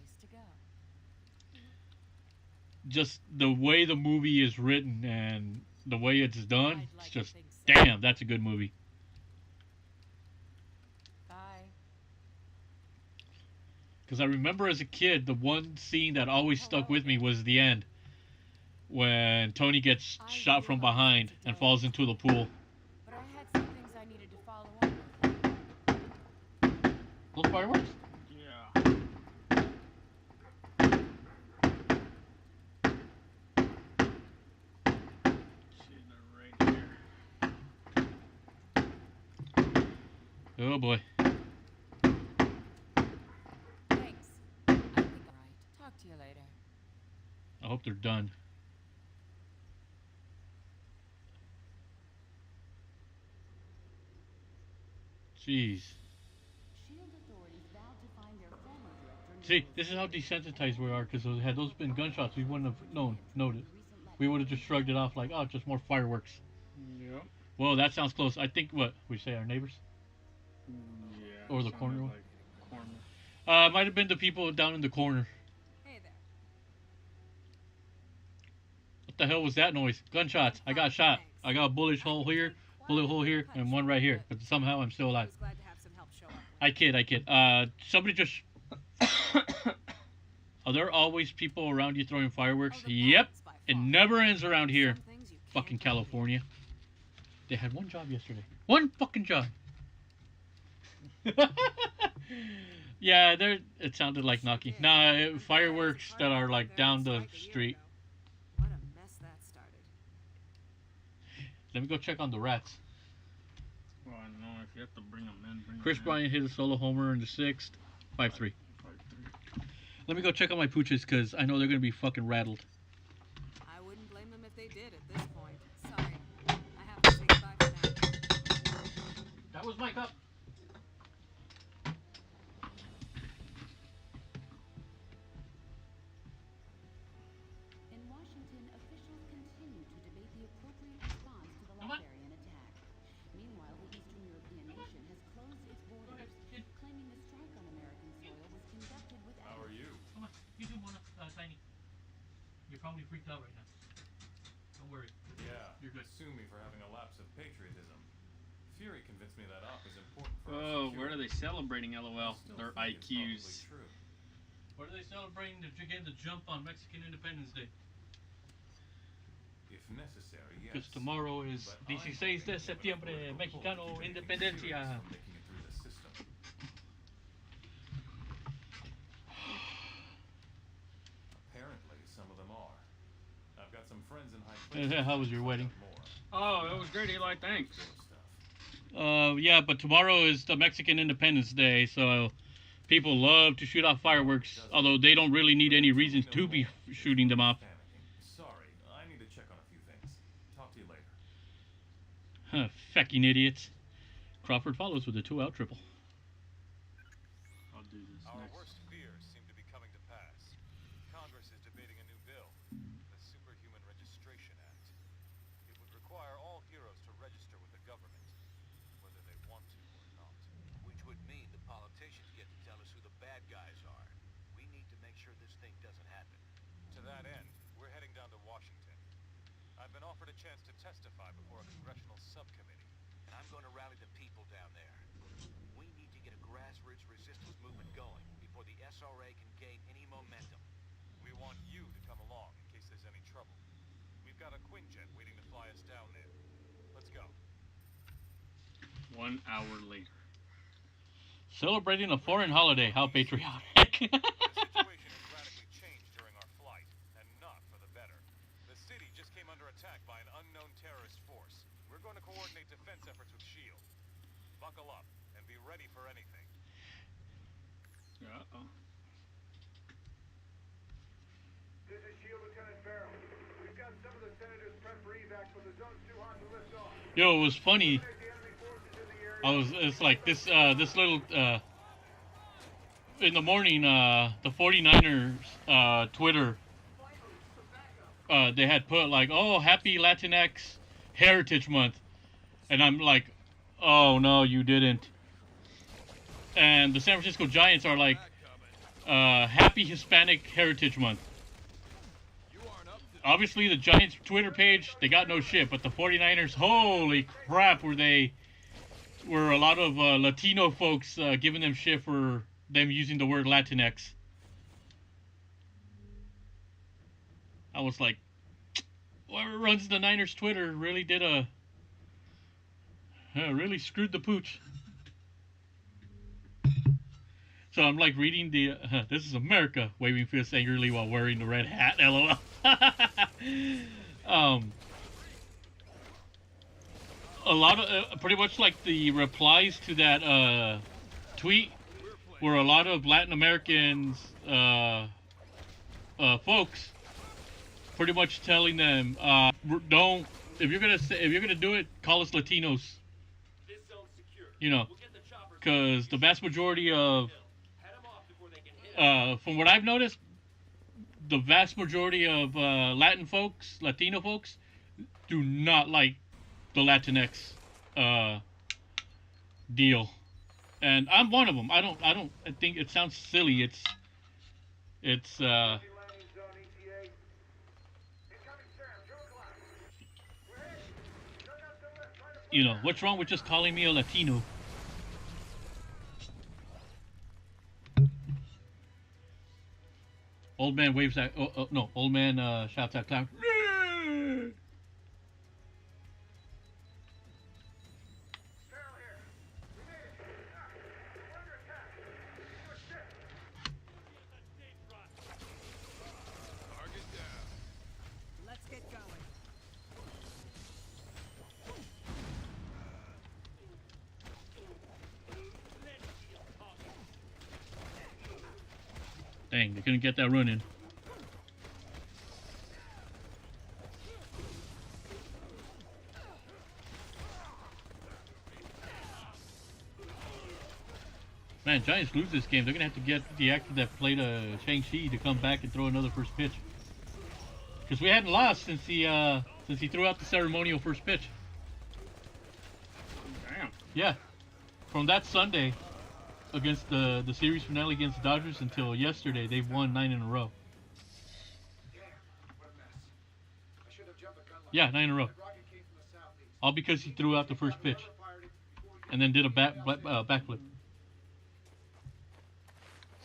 Just the way the movie is written and the way it's done, it's just Damn, that's a good movie. Bye. Because I remember as a kid, the one scene that always stuck with me was the end. When Tony gets shot from behind and falls into the pool. But I had some things I needed to follow up with. Those fireworks? Yeah. Right here. Oh boy. Thanks. I think all right. Talk to you later. I hope they're done. Jeez. See, this is how desensitized we are, because had those been gunshots, we wouldn't have noticed. We would have just shrugged it off like, oh, just more fireworks. Yep. Well, that sounds close. I think, what, we say our neighbors? Yeah. Or the corner one? Like corner. Might have been the people down in the corner. Hey there. What the hell was that noise? Gunshots. I got shot. I got a bullet hole here, and one right here. But somehow I'm still alive. Glad to have some help show up. I kid. Somebody just... Are there always people around you throwing fireworks? Yep. It never ends around here. Fucking California. They had one job yesterday. One fucking job. Yeah, it sounded like knocking. Nah, fireworks that are like down the street. What a mess that started. Let me go check on the rats. Well, I don't know if you have to bring them in. Chris Bryant hit a solo homer in the 6th. 5-3. Let me go check on my pooches, because I know they're going to be fucking rattled. I wouldn't blame them if they did at this point. Sorry. I have to say goodbye for now. That was my cup. In Washington, officials continue to debate the appropriate response to the Latvian attack. Meanwhile, the Eastern European nation has closed its borders, claiming the strike on American soil was conducted with... How are you? Come on, you do one, Tiny. You're probably freaked out right now. Don't worry. Yeah, you're good. Sue me for having a lapse of patriotism. Fury convinced me that op is important for Oh, where are they celebrating, LOL? Their IQs. What are they celebrating to get the jump on Mexican Independence Day? If necessary, yes. Because tomorrow is 16 de septiembre, Mexicano Independencia. Making it through the system. Apparently, some of them are. I've got some friends in high places. How was your wedding? Oh, it was great, Eli. Thanks. Yeah, but tomorrow is the Mexican Independence Day, so people love to shoot off fireworks, although they don't really need any reasons to be shooting them off. Sorry, I need to check on a few things. Talk to you later. Huh, fecking idiots. Crawford follows with a 2-out triple. I'll do this Our next. worst fears seem to be coming to pass. Congress is debating a new bill, the Superhuman Registration Act. It would require all heroes to register with the government, whether they want to or not. Which would mean the politicians get to tell us who the bad guys are. We need to make sure this thing doesn't happen. To that end, we're heading down to Washington. I've been offered a chance to testify before a congressional subcommittee. And I'm going to rally the people down there. We need to get a grassroots resistance movement going before the SRA can gain any momentum. We want you to come along in case there's any trouble. We've got a Quinjet waiting to fly us down there. Let's go. 1 hour later. Celebrating a foreign holiday. How patriotic. The situation has radically changed during our flight, and not for the better. The city just came under attack by an unknown terrorist force. We're going to coordinate defense efforts with S.H.I.E.L.D. Buckle up and be ready for anything. Uh-oh. This is S.H.I.E.L.D. Lieutenant Farrell. We've got some of the senators prep for evac, but the zone's too hot to lift off. Yo, it was funny. It's like this little, in the morning, the 49ers, Twitter, they had put like, oh, happy Latinx Heritage Month. And I'm like, oh, no, you didn't. And the San Francisco Giants are like, happy Hispanic Heritage Month. obviously the Giants Twitter page, they got no shit, but the 49ers, holy crap, were a lot of Latino folks giving them shit for them using the word Latinx. I was like, whoever runs the Niners Twitter really really screwed the pooch. So I'm like reading the, this is America, waving fists angrily while wearing the red hat, lol. A lot of, pretty much like the replies to that tweet were a lot of Latin Americans, folks, pretty much telling them, don't, if you're gonna do it, call us Latinos. You know, because the vast majority of, from what I've noticed, the vast majority of Latino folks, do not like the Latinx deal, and I'm one of them. I think it sounds silly. It's you know, what's wrong with just calling me a Latino? Old man waves at, no, old man shouts at clown. Let's get going. Dang, they couldn't get that run in. Man, Giants lose this game. They're gonna have to get the actor that played Shang-Chi to come back and throw another first pitch. Because we hadn't lost since he threw out the ceremonial first pitch. Damn. Yeah, from that Sunday against the series finale against the Dodgers until yesterday, they've won 9 in a row. Yeah, 9 in a row. All because he threw out the first pitch and then did a backflip.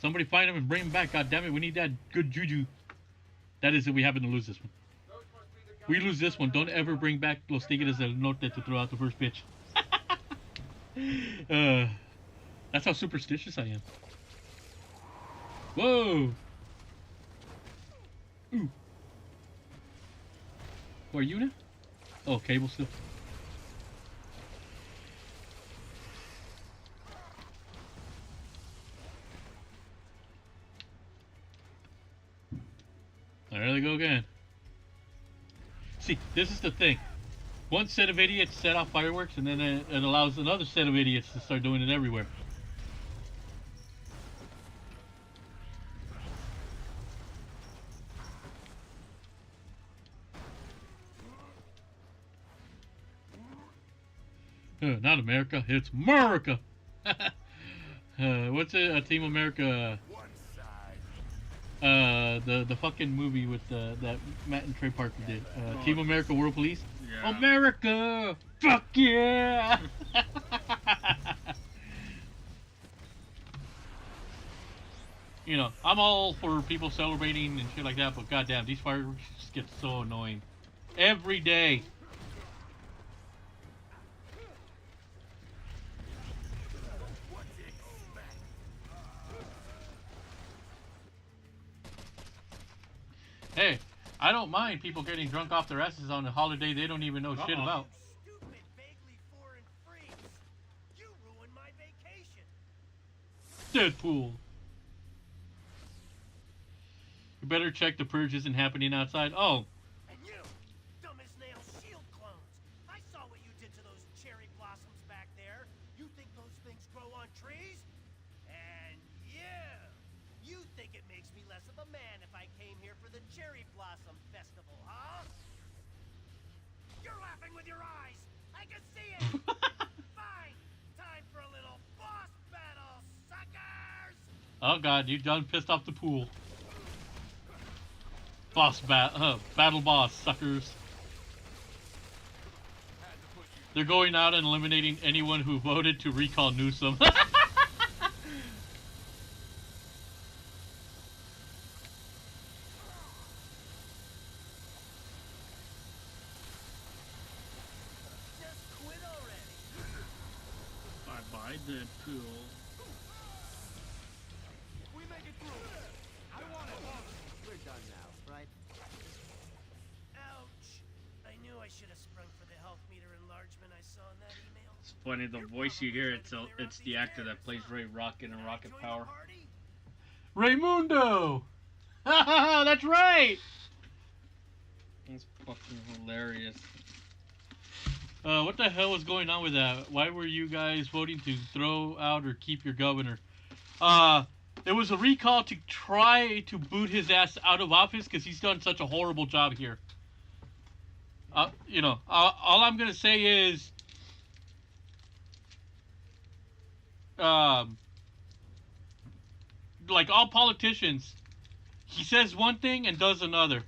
Somebody find him and bring him back. God damn it, we need that good juju. That is if we happen to lose this one. We lose this one, don't ever bring back Los Tigres del Norte to throw out the first pitch. That's how superstitious I am. Whoa! Ooh. Who are you now? Oh, cable still. There they go again. See, this is the thing. One set of idiots set off fireworks, and then it allows another set of idiots to start doing it everywhere. Not America, it's America! What's it? Team America? The fucking movie with that Matt and Trey Parker did. Team America World Police. Yeah. America! Fuck yeah! You know, I'm all for people celebrating and shit like that, but goddamn, these fireworks just get so annoying. Every day. Hey, I don't mind people getting drunk off their asses on a holiday they don't even know shit about. Stupid, vaguely foreign freaks. You ruined my vacation. Deadpool. You better check the purge isn't happening outside. Oh. And you, dumb as nails shield clones. I saw what you did to those cherry blossoms back there. You think those things grow on trees? And you think it makes me less of a man if I came here for the Cherry Blossom Festival, huh? You're laughing with your eyes! I can see it! Fine! Time for a little boss battle, suckers! Oh god, you done pissed off the pool. Battle boss, suckers. They're going out and eliminating anyone who voted to recall Newsom. Bye-bye, Deadpool. We make it through. I want it. We're done now, right? Ouch. I knew I should have sprung for the health meter enlargement I saw in that email. It's funny, the voice you hear, it's the actor that plays Ray Rocket in Rocket Power. Raymundo! That's right! That's fucking hilarious. What the hell was going on with that? Why were you guys voting to throw out or keep your governor? It was a recall to try to boot his ass out of office because he's done such a horrible job here. You know, all I'm gonna say is, like all politicians, he says one thing and does another.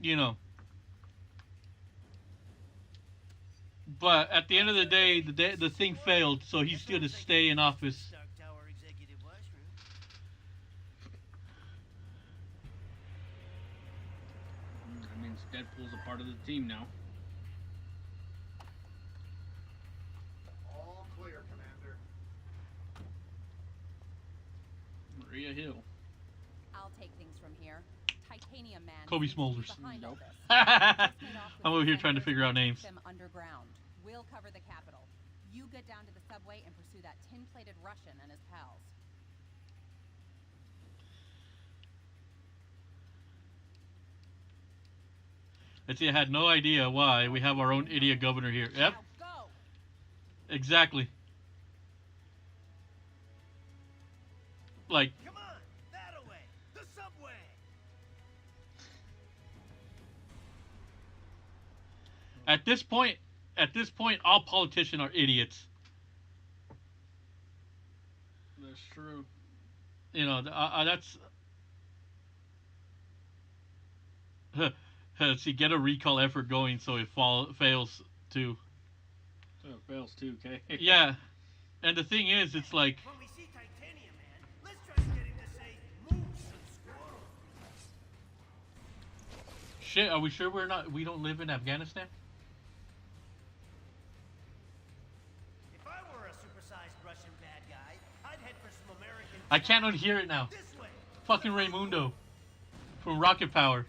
You know. But at the end of the day, the thing failed, so he's going to stay in office. That means Deadpool's a part of the team now. All clear, Commander. Maria Hill. I'll take things from here. Titanium Man. Kobe Smulders. Nope. I'm over here trying to figure out names. Underground. We'll cover the capital. You get down to the subway and pursue that tin-plated Russian and his pals. Let's see, I had no idea why we have our own idiot governor here. Yep. Exactly. Like, Come on, that away, the subway. at this point, all politicians are idiots. That's true. You know, that's. Let's see, get a recall effort going so it fails too. So it fails too, okay? Yeah, and the thing is, it's like. When we see Titanium Man, let's try to get him to say moose and squirrel. Shit, are we sure we don't live in Afghanistan? If I were a supersized Russian bad guy, I'd head for some American. I can't unhear it now. This way. Fucking Raymundo from Rocket Power.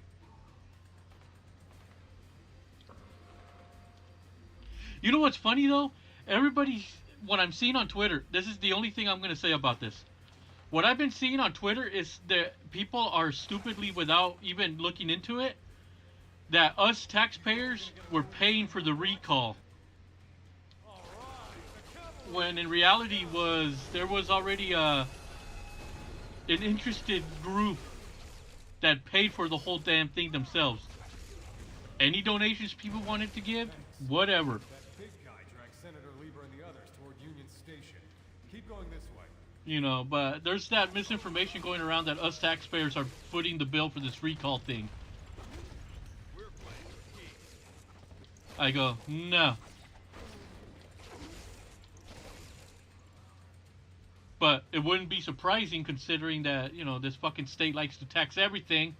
You know what's funny though? What I'm seeing on Twitter, this is the only thing I'm going to say about this. What I've been seeing on Twitter is that people are stupidly, without even looking into it, that us taxpayers were paying for the recall. When in reality there was already an interested group that paid for the whole damn thing themselves. Any donations people wanted to give, whatever. Senator Lieber and the others toward Union Station. Keep going this way. You know, but there's that misinformation going around that us taxpayers are footing the bill for this recall thing. I go, no. But it wouldn't be surprising considering that, you know, this fucking state likes to tax everything.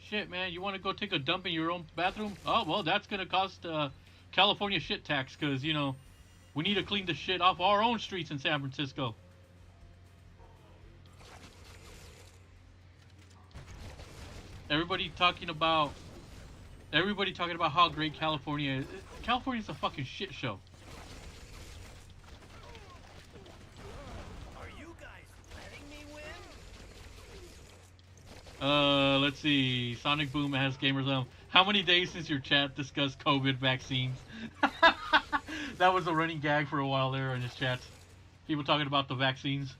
Shit, man, you want to go take a dump in your own bathroom? Oh, well, that's going to cost California shit tax because, you know, we need to clean the shit off our own streets in San Francisco. Everybody talking about how great California is. California's a fucking shit show. Are you guys letting me win? Let's see. Sonic Boom has Gamers. How many days since your chat discussed COVID vaccines? That was a running gag for a while there in his chat. People talking about the vaccines.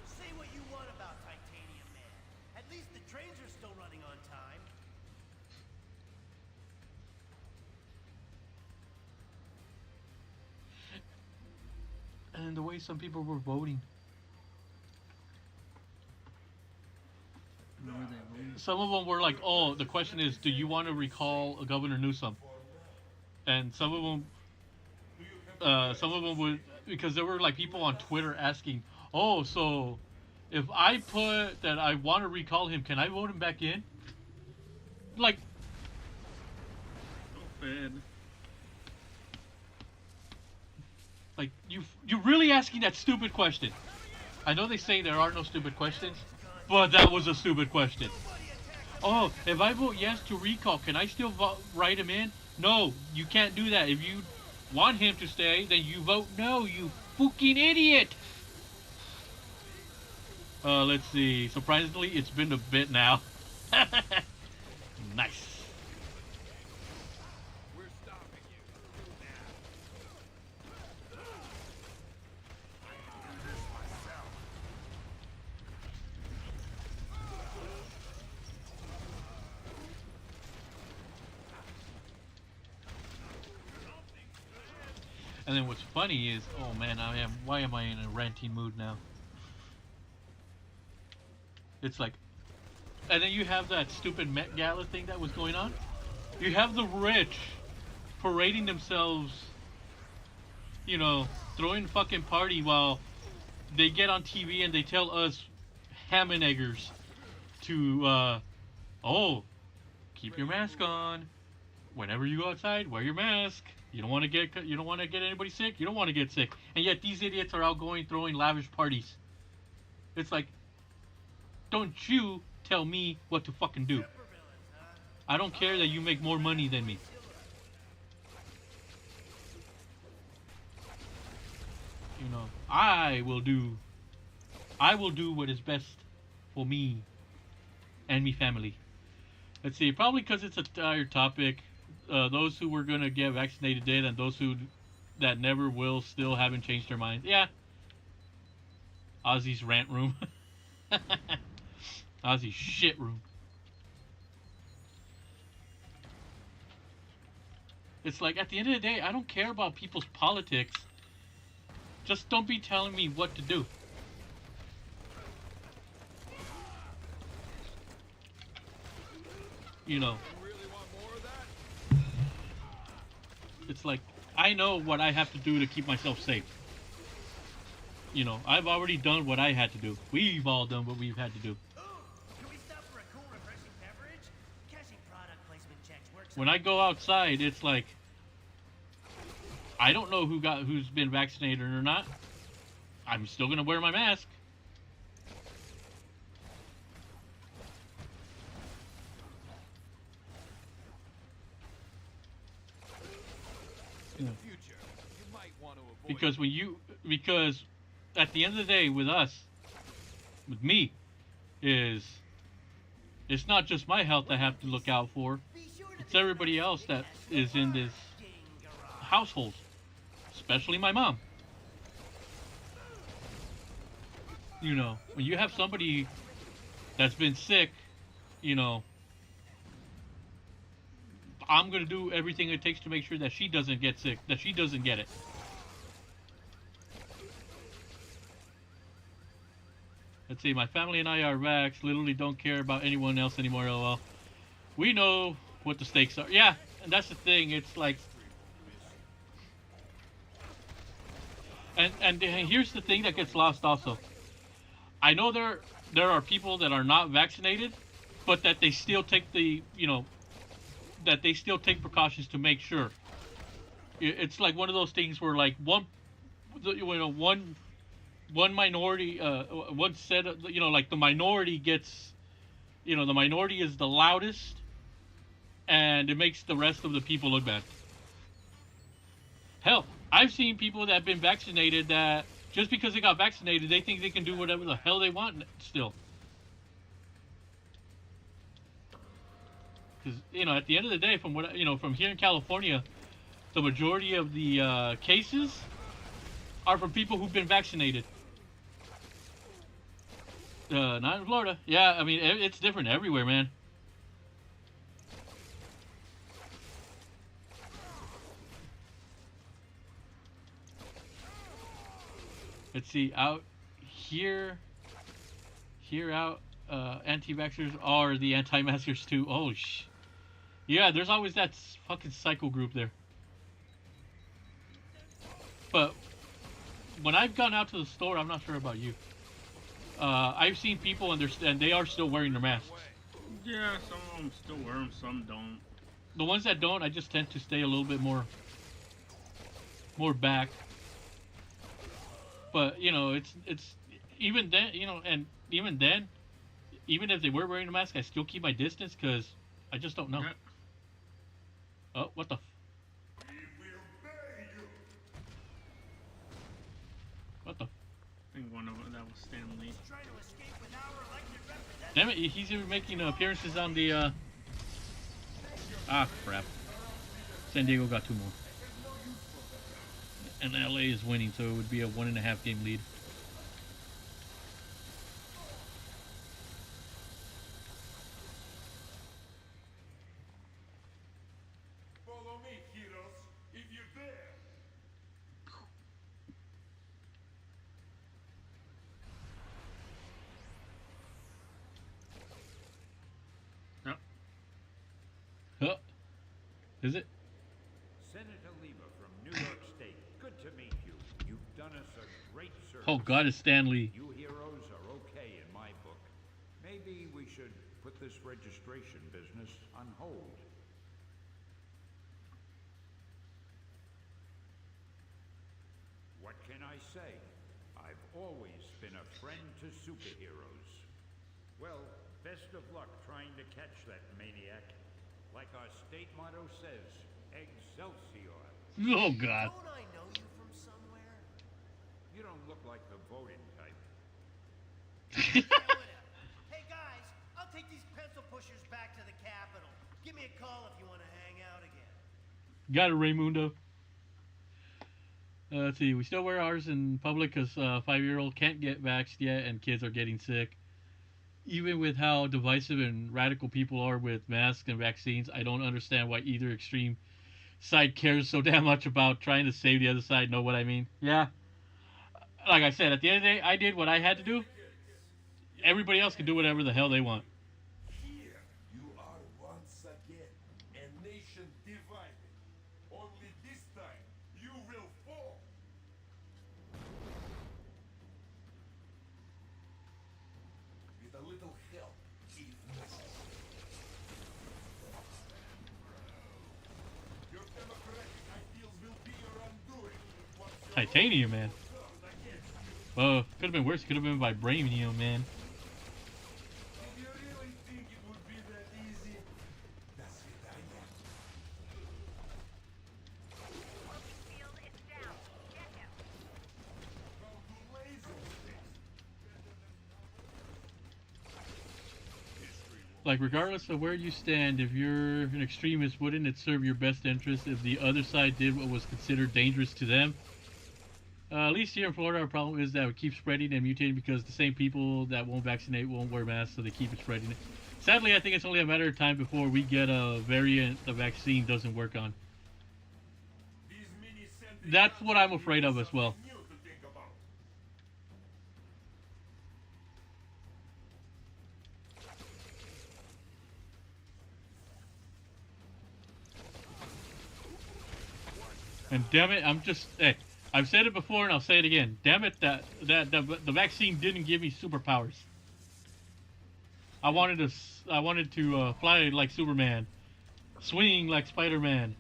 Say what you want about Titanium Man. At least the trains are still running on time. And the way some people were voting. some of them were like, oh, the question is, do you want to recall Governor Newsom? And some of them would, because there were like people on Twitter asking, oh, so if I put that I want to recall him, can I vote him back in? Like, Stupid. like you really asking that stupid question? I know they say there are no stupid questions, but that was a stupid question. Oh, if I vote yes to recall, can I still write him in? No, you can't do that. If you want him to stay, then you vote no, you fucking idiot. Let's see. Surprisingly, it's been a bit now. Nice. And then what's funny is, oh man, why am I in a ranting mood now? It's like, and then you have that stupid Met Gala thing that was going on. You have the rich parading themselves, you know, throwing fucking party while they get on TV and they tell us ham and eggers to, oh, keep your mask on. Whenever you go outside, wear your mask. You don't want to get anybody sick. You don't want to get sick. And yet these idiots are out going throwing lavish parties. It's like, don't you tell me what to fucking do. I don't care that you make more money than me. You know, I will do what is best for me and me family. Let's see, probably because it's a tired topic. Those who were gonna get vaccinated did, and those who that never will still haven't changed their minds. Yeah. Ozzy's rant room. Ozzy's shit room. It's like, at the end of the day, I don't care about people's politics. Just don't be telling me what to do. You know. It's like, I know what I have to do to keep myself safe. You know, I've already done what I had to do. We've all done what we've had to do. When I go outside, it's like, I don't know who's been vaccinated or not. I'm still gonna wear my mask. In the future, you might want to avoid Because at the end of the day, with me, it's not just my health I have to look out for. It's everybody else that is in this household, especially my mom. You know, when you have somebody that's been sick, you know, I'm going to do everything it takes to make sure that she doesn't get sick, that she doesn't get it. Let's see, my family and I are vaxxed, literally don't care about anyone else anymore, lol. We know what the stakes are. Yeah, and that's the thing, it's like... And here's the thing that gets lost also. I know there are people that are not vaccinated, but that they still take the, you know, that they still take precautions to make sure. It's like one of those things where like one minority, one set of, you know, like the minority gets, you know, the minority is the loudest, and it makes the rest of the people look bad. Hell, I've seen people that have been vaccinated that just because they got vaccinated, they think they can do whatever the hell they want still. Because, you know, at the end of the day, from what, you know, from here in California, the majority of the cases are from people who've been vaccinated. Not in Florida. Yeah, I mean, it's different everywhere, man. Let's see, out here, out anti-vaxxers are the anti-maskers too. Oh, yeah, there's always that fucking psycho group there. But when I've gone out to the store, I'm not sure about you. I've seen people and they are still wearing their masks. Yeah, some of them still wear them, some don't. The ones that don't, I just tend to stay a little bit more back. But you know, it's even then, you know, and even then, even if they were wearing a mask, I still keep my distance because I just don't know. Yeah. Oh, what the? What the? I think one of them, that was Stan Lee. Damn it, he's even making appearances on the, Ah, crap. San Diego got 2 more. And LA is winning, so it would be a 1.5 game lead. Follow me, heroes, if you dare. Yep. Huh? Is it? Senator Lieber from New York State. Good to meet you. You've done us a great service. Oh God, it's Stan Lee. You heroes are okay in my book. Maybe we should put this registration business on hold. What can I say? I've always been a friend to superheroes. Well, best of luck trying to catch that maniac. Like our state motto says, Excelsior. Oh God. Don't I know you from somewhere? You don't look like the voting type. Hey guys, I'll take these pencil pushers back to the Capitol. Give me a call if you want to hang out again. Got it, Raymundo. Let's see. We still wear ours in public because 5-year-old can't get vaxxed yet, and kids are getting sick. Even with how divisive and radical people are with masks and vaccines, I don't understand why either extreme side cares so damn much about trying to save the other side. Know what I mean? Yeah. Like I said, at the end of the day, I did what I had to do. Everybody else can do whatever the hell they want. Here you are once again, a nation divided. Only this time you will fall. With a little help, if necessary. Your democratic ideals will be your undoing. Titanium, man. Well, could have been worse. Could have been vibranium, man. Did you really think it would be that easy? That's it, I am. Field is down. Get him. Go to laser sticks. Like, regardless of where you stand, if you're an extremist, wouldn't it serve your best interest if the other side did what was considered dangerous to them? At least here in Florida, our problem is that we keep spreading and mutating because the same people that won't vaccinate won't wear masks, so they keep spreading it. Sadly, I think it's only a matter of time before we get a variant the vaccine doesn't work on. That's what I'm afraid of as well. And damn it, hey, I've said it before and I'll say it again. Damn it, that the vaccine didn't give me superpowers. I wanted to fly like Superman, swing like Spider-Man,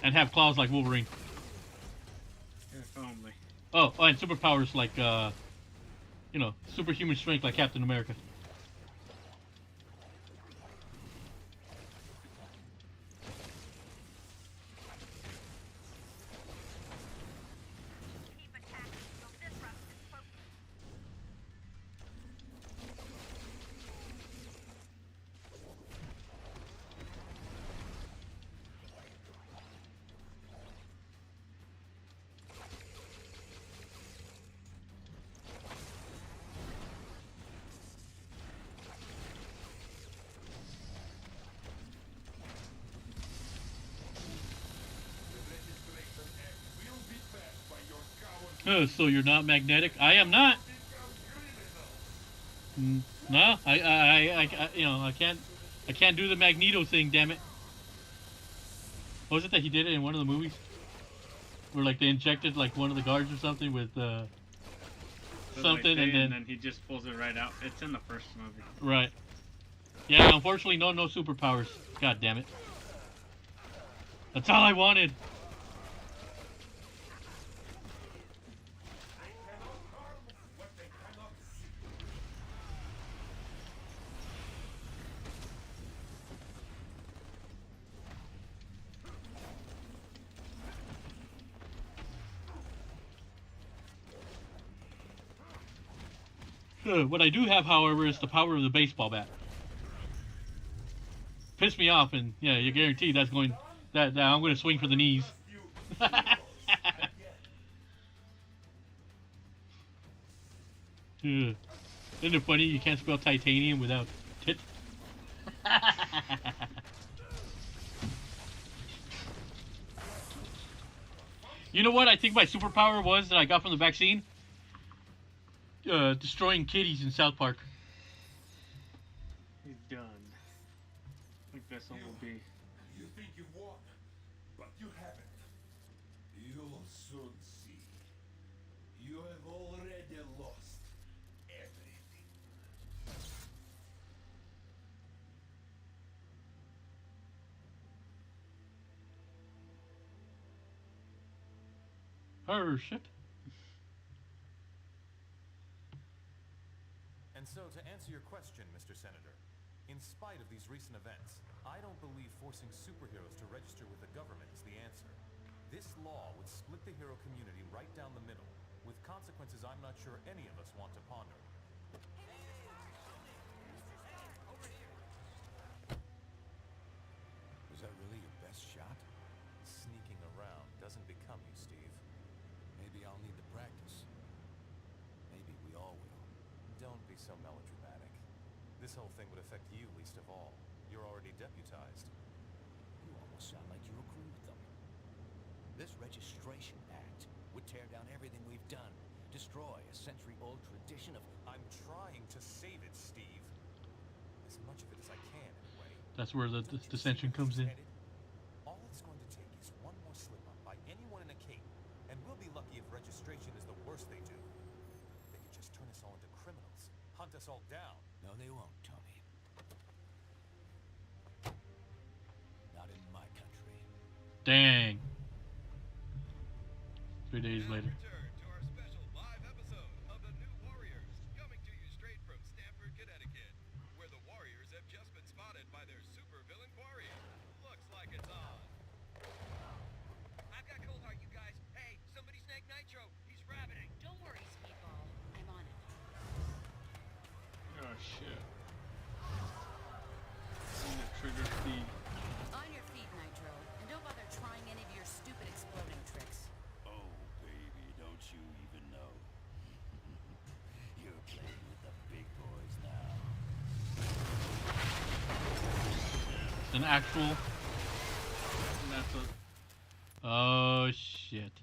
and have claws like Wolverine. If only. Oh, and superpowers like superhuman strength like Captain America. So you're not magnetic? I am not. No, I can't do the Magneto thing. Damn it! What was it that he did it in one of the movies? Where like they injected like one of the guards or something with something, like and then he just pulls it right out. It's in the first movie. right. Yeah, unfortunately, no superpowers. God damn it. That's all I wanted. What I do have, however, is the power of the baseball bat. Piss me off, and yeah, you're guaranteed that's going. That I'm going to swing for the knees. Isn't it funny you can't spell titanium without tit? You know what I think my superpower was that I got from the vaccine? Destroying kitties in South Park. He's done. I think this one will be. You think you won, but you haven't. You'll soon see. You have already lost everything. Oh shit. And so, to answer your question, Mr. Senator, in spite of these recent events, I don't believe forcing superheroes to register with the government is the answer. This law would split the hero community right down the middle, with consequences I'm not sure any of us want to ponder. Was that really your best shot? Sneaking around doesn't become you, Steve. Maybe I'll need to practice. Maybe we all will. Don't be so melodramatic. This whole thing would affect you least of all. You're already deputized. You almost sound like you agree with them. This Registration Act would tear down everything we've done, destroy a century-old tradition of... I'm trying to save it, Steve. As much of it as I can, anyway. That's where the dissension comes in. All it's going to take is one more slip-up by anyone in a cape, and we'll be lucky if registration is the worst they do. They could just turn us all into criminals, hunt us all down. No, they won't, Tony. Not in my country. Dang. 3 days later. Return to our special live episode of The New Warriors, coming to you straight from Stamford, Connecticut, where the Warriors have just been spotted by their supervillain quarry. Looks like it's on. I've got cold heart, you guys. Hey, somebody snag Nitro. He's rabbiting. Don't worry, Speedball. I'm on it. Oh shit. And the trigger speed. On your feet, Nitro. And don't bother trying any of your stupid exploding tricks. Oh, baby, don't you even know? You're playing with the big boys now. An actual. And that's what. Oh shit.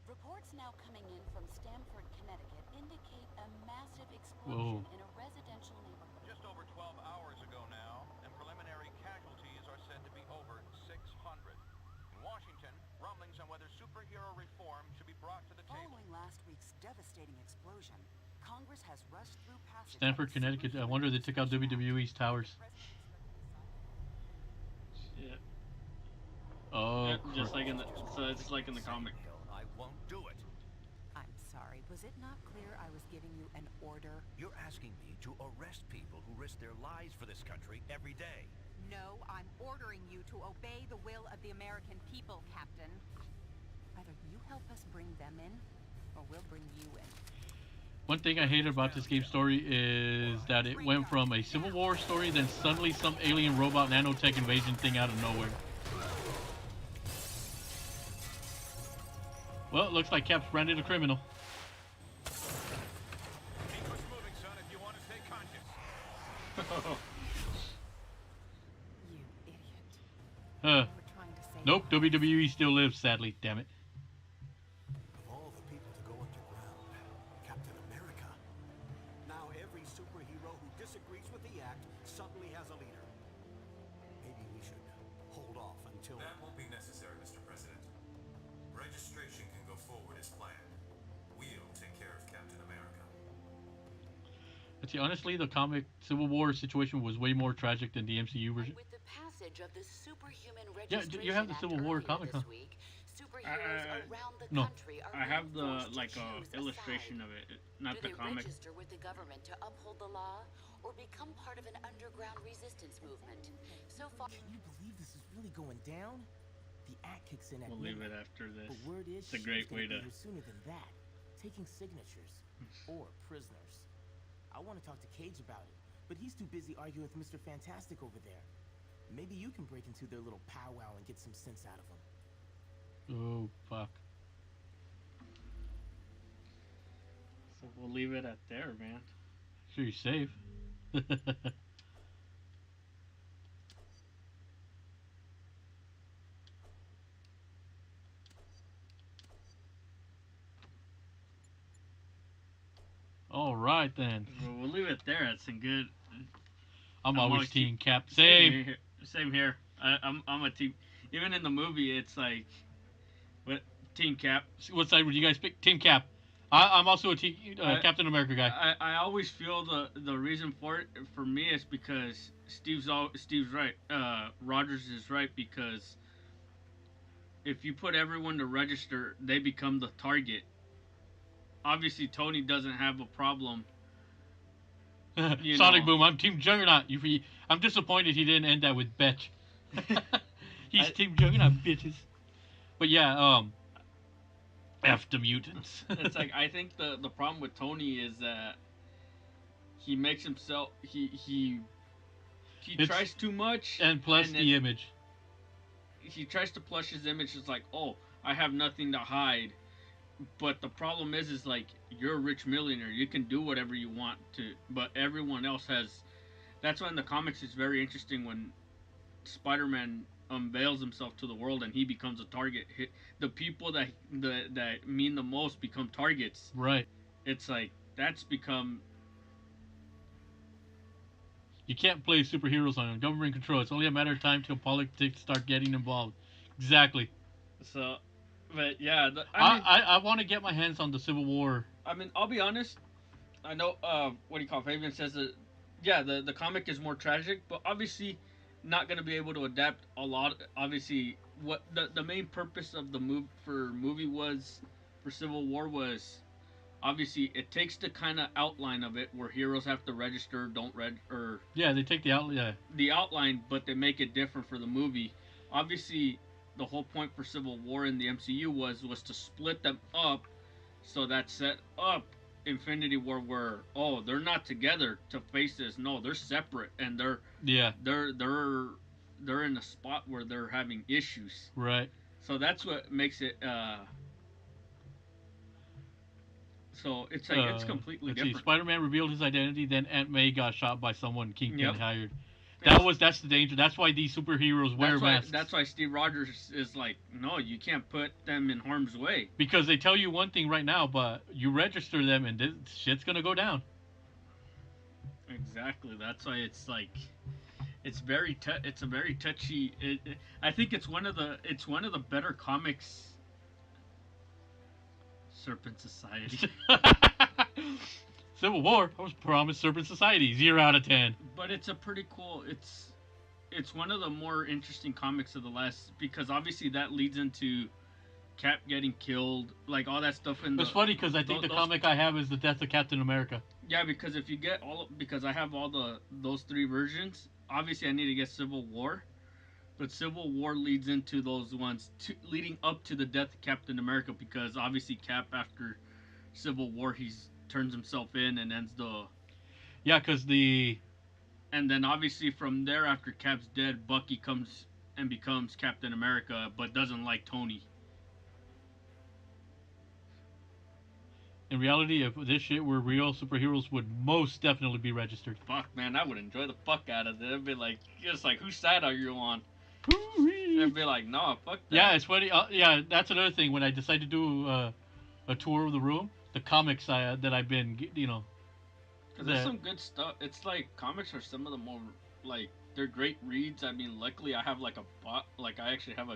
Reports now coming in from Stamford, Connecticut indicate a massive Whoa. explosion in a residential neighborhood. Just over 12 hours ago now, and preliminary casualties are said to be over 600. In Washington, rumblings on whether superhero reform should be brought to the table. Following last week's devastating explosion, Congress has rushed through passage. Stanford, Connecticut. I wonder they took out WWE's towers. Yeah. Oh, just like in the. So it's like in the comic. I won't do it. I'm sorry, was it not clear I was giving you an order? You're asking me to arrest people who risk their lives for this country every day. No, I'm ordering you to obey the will of the American people, Captain. Either you help us bring them in, or we'll bring you in. One thing I hated about this game story is that it went from a Civil War story, then suddenly some alien robot nanotech invasion thing out of nowhere. Well, it looks like Cap's branded a criminal. Keep us moving, son, if you want to stay conscious. You idiot. Huh. You were trying to say Nope, WWE still lives, sadly. Damn it. Of all the people to go underground, See, honestly, the comic Civil War situation was way more tragic than the MCU version. With the passage of the Superhuman Yeah, Registration you have the Act Civil War earlier comic, huh? this week, superheroes around the No. country are I have being the forced to like choose a illustration side. of it, not Do the they comic. register with the government to uphold the law, or become part of an underground resistance movement? So far, Can you believe this is really going down? The act kicks in at We'll leave it midnight, after this. but word is It's a Shield's great gonna way be to. here sooner than that, taking signatures or prisoners. I want to talk to Cage about it, but he's too busy arguing with Mr. Fantastic over there. Maybe you can break into their little powwow and get some sense out of them. Oh, fuck. So we'll leave it at there, man. Sure, you're safe. All right then. Well, we'll leave it there. It's some good. I'm always Team Cap. Same. Same here. I'm a team. Even in the movie, it's like, what Team Cap. What side would you guys pick? Team Cap. I'm also a team, Captain America guy. I always feel the reason for it for me is because Steve's right. Rogers is right, because if you put everyone to register, they become the target. Obviously, Tony doesn't have a problem. Sonic Boom. I'm Team Juggernaut. I'm disappointed he didn't end that with Betch. He's Team Juggernaut, bitches. But yeah, F the mutants. It's like, I think the problem with Tony is that he makes himself he tries too much, and plus the image. He tries to plush his image. It's like, oh, I have nothing to hide. But the problem is like, you're a rich millionaire. You can do whatever you want to, but everyone else has. That's why in the comics it's very interesting when Spider-Man unveils himself to the world and he becomes a target. The people that mean the most become targets. Right. It's like, that's become. You can't play superheroes on government control. It's only a matter of time till politics start getting involved. Exactly. So, but yeah, I want to get my hands on the Civil War. I mean, I'll be honest. I know, what do you call it? Fabian says that, yeah, the comic is more tragic, but obviously not going to be able to adapt a lot. Obviously, what the main purpose of the movie was, for Civil War, was, obviously, it takes the kind of outline of it where heroes have to register, yeah, they take the outline, but they make it different for the movie. Obviously, the whole point for Civil War in the MCU was to split them up, so that set up Infinity War, where they're not together to face this. No, they're separate, and they're in a spot where they're having issues. Right. So that's what makes it. So it's like, it's completely different. Spider-Man revealed his identity, then Aunt May got shot by someone Kingpin hired. That's the danger. That's why these superheroes wear masks. That's why Steve Rogers is like, no, you can't put them in harm's way. Because they tell you one thing right now, but you register them and this shit's gonna go down. Exactly. That's why it's like, it's a very touchy. I think it's one of the better comics. Serpent Society. Civil War. I was promised Serpent Society. 0 out of 10. But it's a pretty cool. It's one of the more interesting comics of the last, because obviously that leads into Cap getting killed, like all that stuff in the. It's funny because I think the comic I have is the death of Captain America. Yeah, because if you get because I have all those 3 versions. Obviously, I need to get Civil War, but Civil War leads into those ones leading up to the death of Captain America, because obviously Cap, after Civil War, turns himself in and ends the. Yeah, because And then obviously from there, after Cap's dead, Bucky comes and becomes Captain America, but doesn't like Tony. In reality, if this shit were real, superheroes would most definitely be registered. Fuck, man, I would enjoy the fuck out of it. It'd be like, just like, whose side are you on? It'd be like, no, fuck that. Yeah, it's funny. Yeah, that's another thing. When I decided to do a tour of the room, the comics that I've been, Because there's some good stuff. It's like, comics are some of the more, like, they're great reads. I mean, luckily I have like I actually have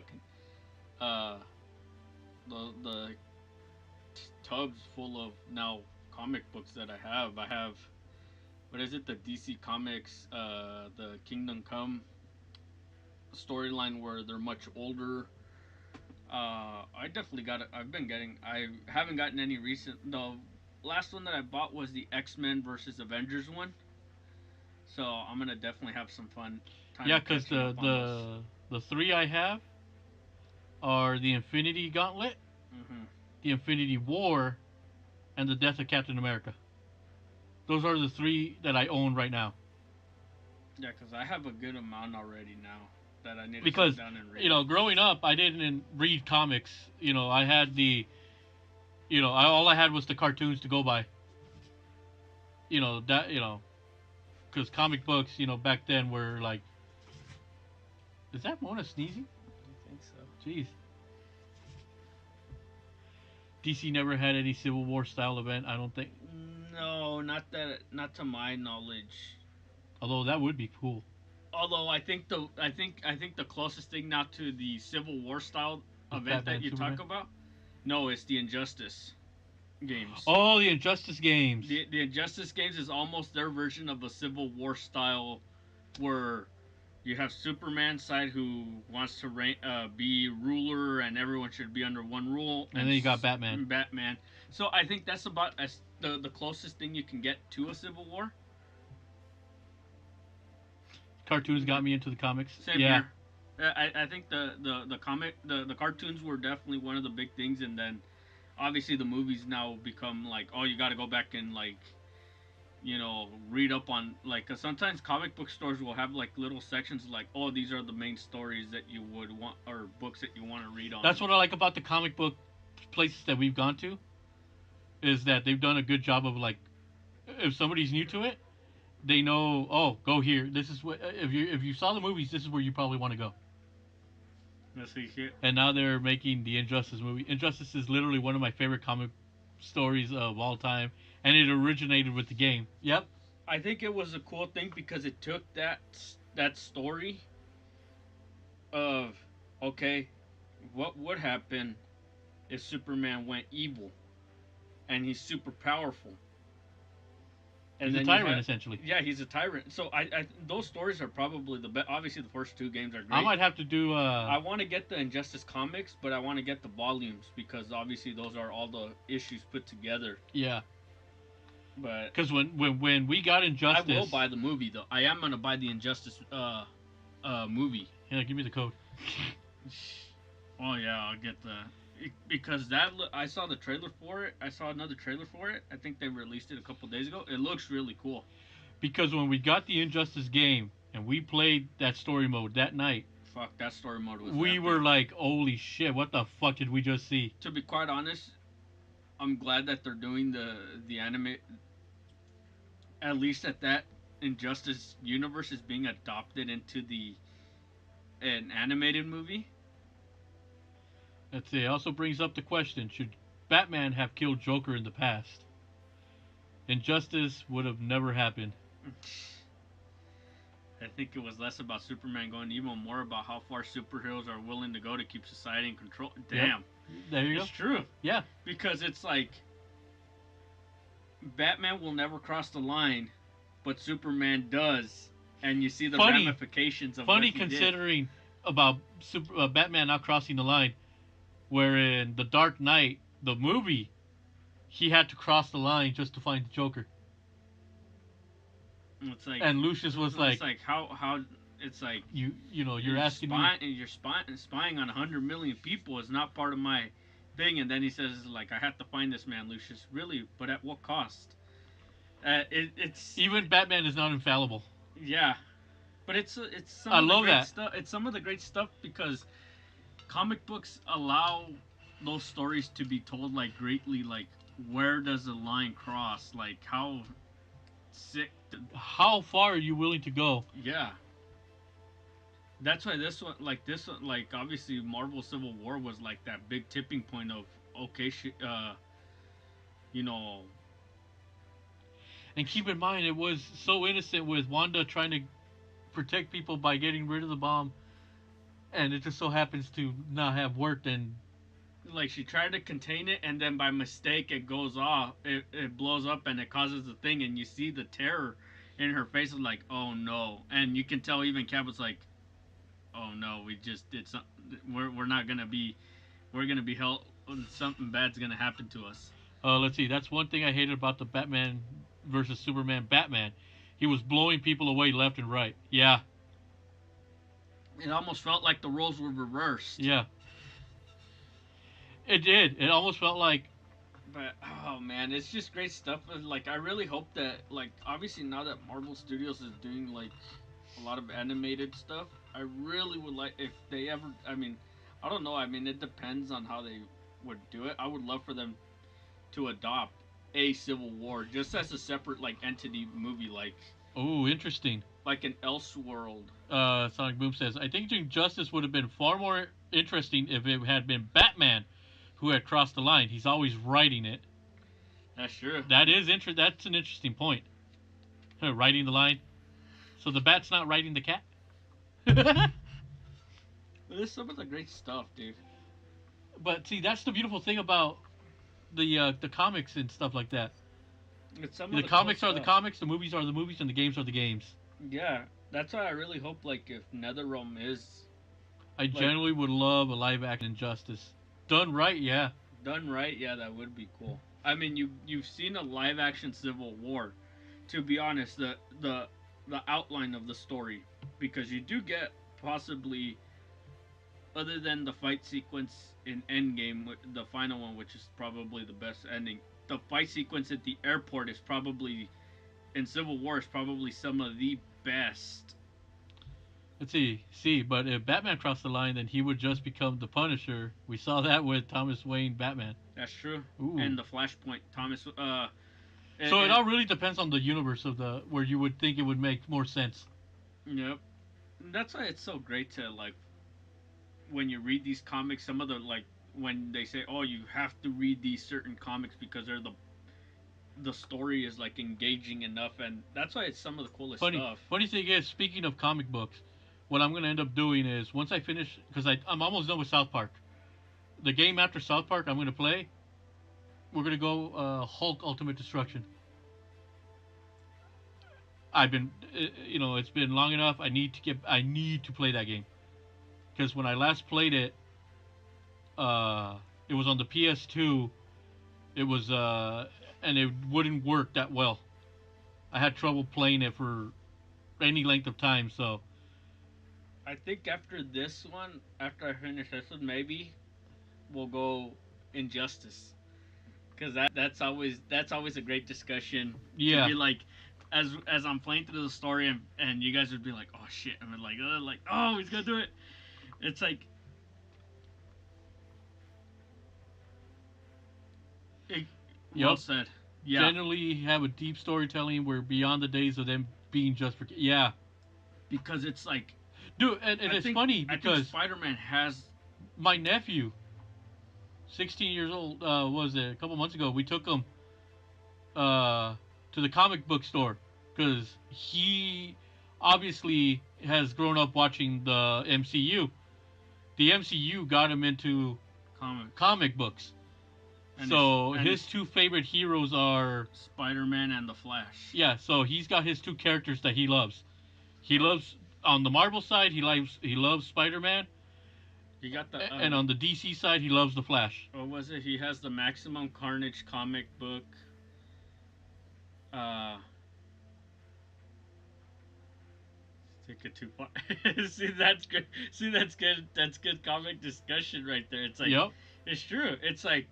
the tubs full of now comic books that I have. I have what is it? The DC Comics, the Kingdom Come storyline where they're much older. I definitely got it. I've been getting. I haven't gotten any recent. The last one that I bought was the X Men versus Avengers one. So I'm gonna definitely have some fun time Yeah, because catching up on those. the three I have are the Infinity Gauntlet, Hmm. the Infinity War, and the Death of Captain America. Those are the three that I own right now. Yeah, because I have a good amount already now that I need to Because sit down and read. growing up, I didn't read comics. I had all I had was the cartoons to go by. That because comic books, back then were like, is that Mona sneezing? I think so. Jeez. DC never had any Civil War style event, I don't think. No, not to my knowledge. Although that would be cool. Although I think the closest thing now to the Civil War style Is event Batman that you Superman? talk about, no, it's the Injustice games. Oh, the Injustice games. The Injustice games is almost their version of a Civil War style, where you have Superman's side who wants to be ruler and everyone should be under one rule, And then you got Batman. Batman. So I think that's about as the closest thing you can get to a Civil War. Cartoons got me into the comics. Same here. I think the cartoons were definitely one of the big things, and then obviously the movies now become like, oh, you got to go back and like, read up on like, 'cause sometimes comic book stores will have like little sections like, oh, these are the main stories that you would want, or books that you want to read on. That's what I like about the comic book places that we've gone to, is that they've done a good job of like, if somebody's new to it, they know, oh, go here. This is what if you saw the movies, this is where you probably want to go. Let's see shit. And now they're making the Injustice movie. Injustice is literally one of my favorite comic stories of all time, and it originated with the game. Yep. I think it was a cool thing because it took that story of, okay, what would happen if Superman went evil and he's super powerful. And He's a then tyrant, essentially. Yeah, he's a tyrant. So those stories are probably the best. Obviously, the first two games are great. I might have to do. I want to get the Injustice comics, but I want to get the volumes because obviously those are all the issues put together. Yeah. But because when we got Injustice, I will buy the movie though. I am gonna buy the Injustice movie. Yeah, give me the code. Oh yeah, I'll get because I saw the trailer for it. I saw another trailer for it. I think they released it a couple days ago. It looks really cool. Because when we got the Injustice game and we played that story mode that night, fuck, that story mode was. We were like, holy shit! What the fuck did we just see? To be quite honest, I'm glad that they're doing the anime. At least that Injustice universe is being adopted into an animated movie. Let's see. It also brings up the question: should Batman have killed Joker in the past? Injustice would have never happened. I think it was less about Superman going evil, more about how far superheroes are willing to go to keep society in control. Damn. Yep. There you go. It's true. Yeah. Because it's like Batman will never cross the line, but Superman does, and you see the ramifications of what he considering about Batman not crossing the line, where in The Dark Knight, the movie, he had to cross the line just to find the Joker. It's like, and Lucius was like, it's like how it's like you're asking spying on 100 million people is not part of my thing, and then he says like, I have to find this man, Lucius. Really, but at what cost? It's even Batman is not infallible. Yeah, but it's some I of love the great that stuff. It's some of the great stuff because comic books allow those stories to be told like greatly, like where does the line cross, like how far are you willing to go? Yeah. That's why this one, like obviously Marvel Civil War was like that big tipping point of okay, And keep in mind, it was so innocent with Wanda trying to protect people by getting rid of the bomb, and it just so happens to not have worked. And like she tried to contain it, and then by mistake it goes off, it blows up, and it causes the thing, and you see the terror and her face was like, "Oh no!" And you can tell even Cap was like, "Oh no, we just did something. We're not gonna be. We're gonna be held. Something bad's gonna happen to us." Let's see. That's one thing I hated about the Batman versus Superman Batman. He was blowing people away left and right. Yeah. It almost felt like the roles were reversed. Yeah. It did. It almost felt like. But oh man, it's just great stuff. Like I really hope that like obviously now that Marvel Studios is doing like a lot of animated stuff, I really would like if they ever. I mean, I don't know. I mean, it depends on how they would do it. I would love for them to adopt a Civil War just as a separate like entity movie, Oh, interesting. like an Elseworld. Sonic Boom says, I think Justice would have been far more interesting if it had been Batman who had crossed the line. He's always writing it. That's true. That's an interesting point. Writing the line. So the bat's not riding the cat? But there's some of the great stuff, dude. But see, that's the beautiful thing about the comics and stuff like that. The comics are the comics, the movies are the movies, and the games are the games. Yeah, that's why I really hope like if NetherRealm is. I generally would love a live action Injustice. Done right, yeah. Done right, yeah, that would be cool. I mean, you've seen a live action Civil War. To be honest, the outline of the story, because you do get possibly, other than the fight sequence in Endgame, the final one, which is probably the best ending. The fight sequence at the airport is probably in Civil War is probably some of the best. Let's see, but if Batman crossed the line, then he would just become the Punisher. We saw that with Thomas Wayne Batman. That's true. Ooh. And the Flashpoint, Thomas. So it all really depends on the universe of where you would think it would make more sense. Yep. That's why it's so great to like when you read these comics. Some of the like when they say, "Oh, you have to read these certain comics because they're the story is like engaging enough," and that's why it's some of the coolest stuff. Funny thing is, speaking of comic books, what I'm gonna end up doing is once I finish, because I'm almost done with South Park. The game after South Park I'm gonna play. We're gonna go Hulk Ultimate Destruction. I've been, it's been long enough. I need to play that game because when I last played it, it was on the PS2. It was and it wouldn't work that well. I had trouble playing it for any length of time. So I think after this one, after I finish this one, maybe we'll go Injustice. Because that's always a great discussion. Yeah. To be like, as I'm playing through the story and you guys would be like, oh shit, and we're like, oh, he's gonna do it. It's like, well said. Yeah. Generally have a deep storytelling. We're beyond the days of them being just for Because it's like, dude, and it's funny because I think Spider-Man has my nephew. 16 years old, was it a couple months ago? We took him to the comic book store because he obviously has grown up watching the MCU. The MCU got him into comic books. And so his two favorite heroes are Spider-Man and the Flash. Yeah, so he's got his two characters that he loves. He loves on the Marvel side. He loves Spider-Man. He got the and on the DC side, he loves the Flash. What was it? He has the Maximum Carnage comic book. Take it too far. See, that's good. See, that's good. That's good comic discussion right there. It's like, yep. It's true. It's like,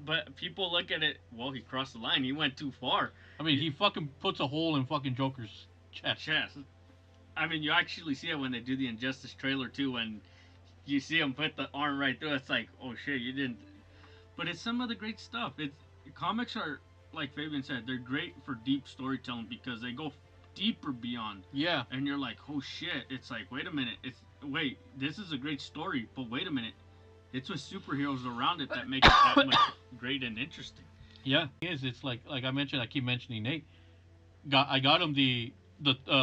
but people look at it. Well, he crossed the line. He went too far. I mean, he fucking puts a hole in fucking Joker's chest. I mean, you actually see it when they do the Injustice trailer too. When you see him put the arm right through, it's like, oh shit, you didn't. But it's some of the great stuff. Comics are, like Fabian said, they're great for deep storytelling because they go deeper beyond. Yeah. And you're like, oh shit. It's like, wait a minute. Wait, this is a great story, but wait a minute. It's with superheroes around it that makes it that much great and interesting. Yeah, it's like I mentioned. I keep mentioning Nate. I got him the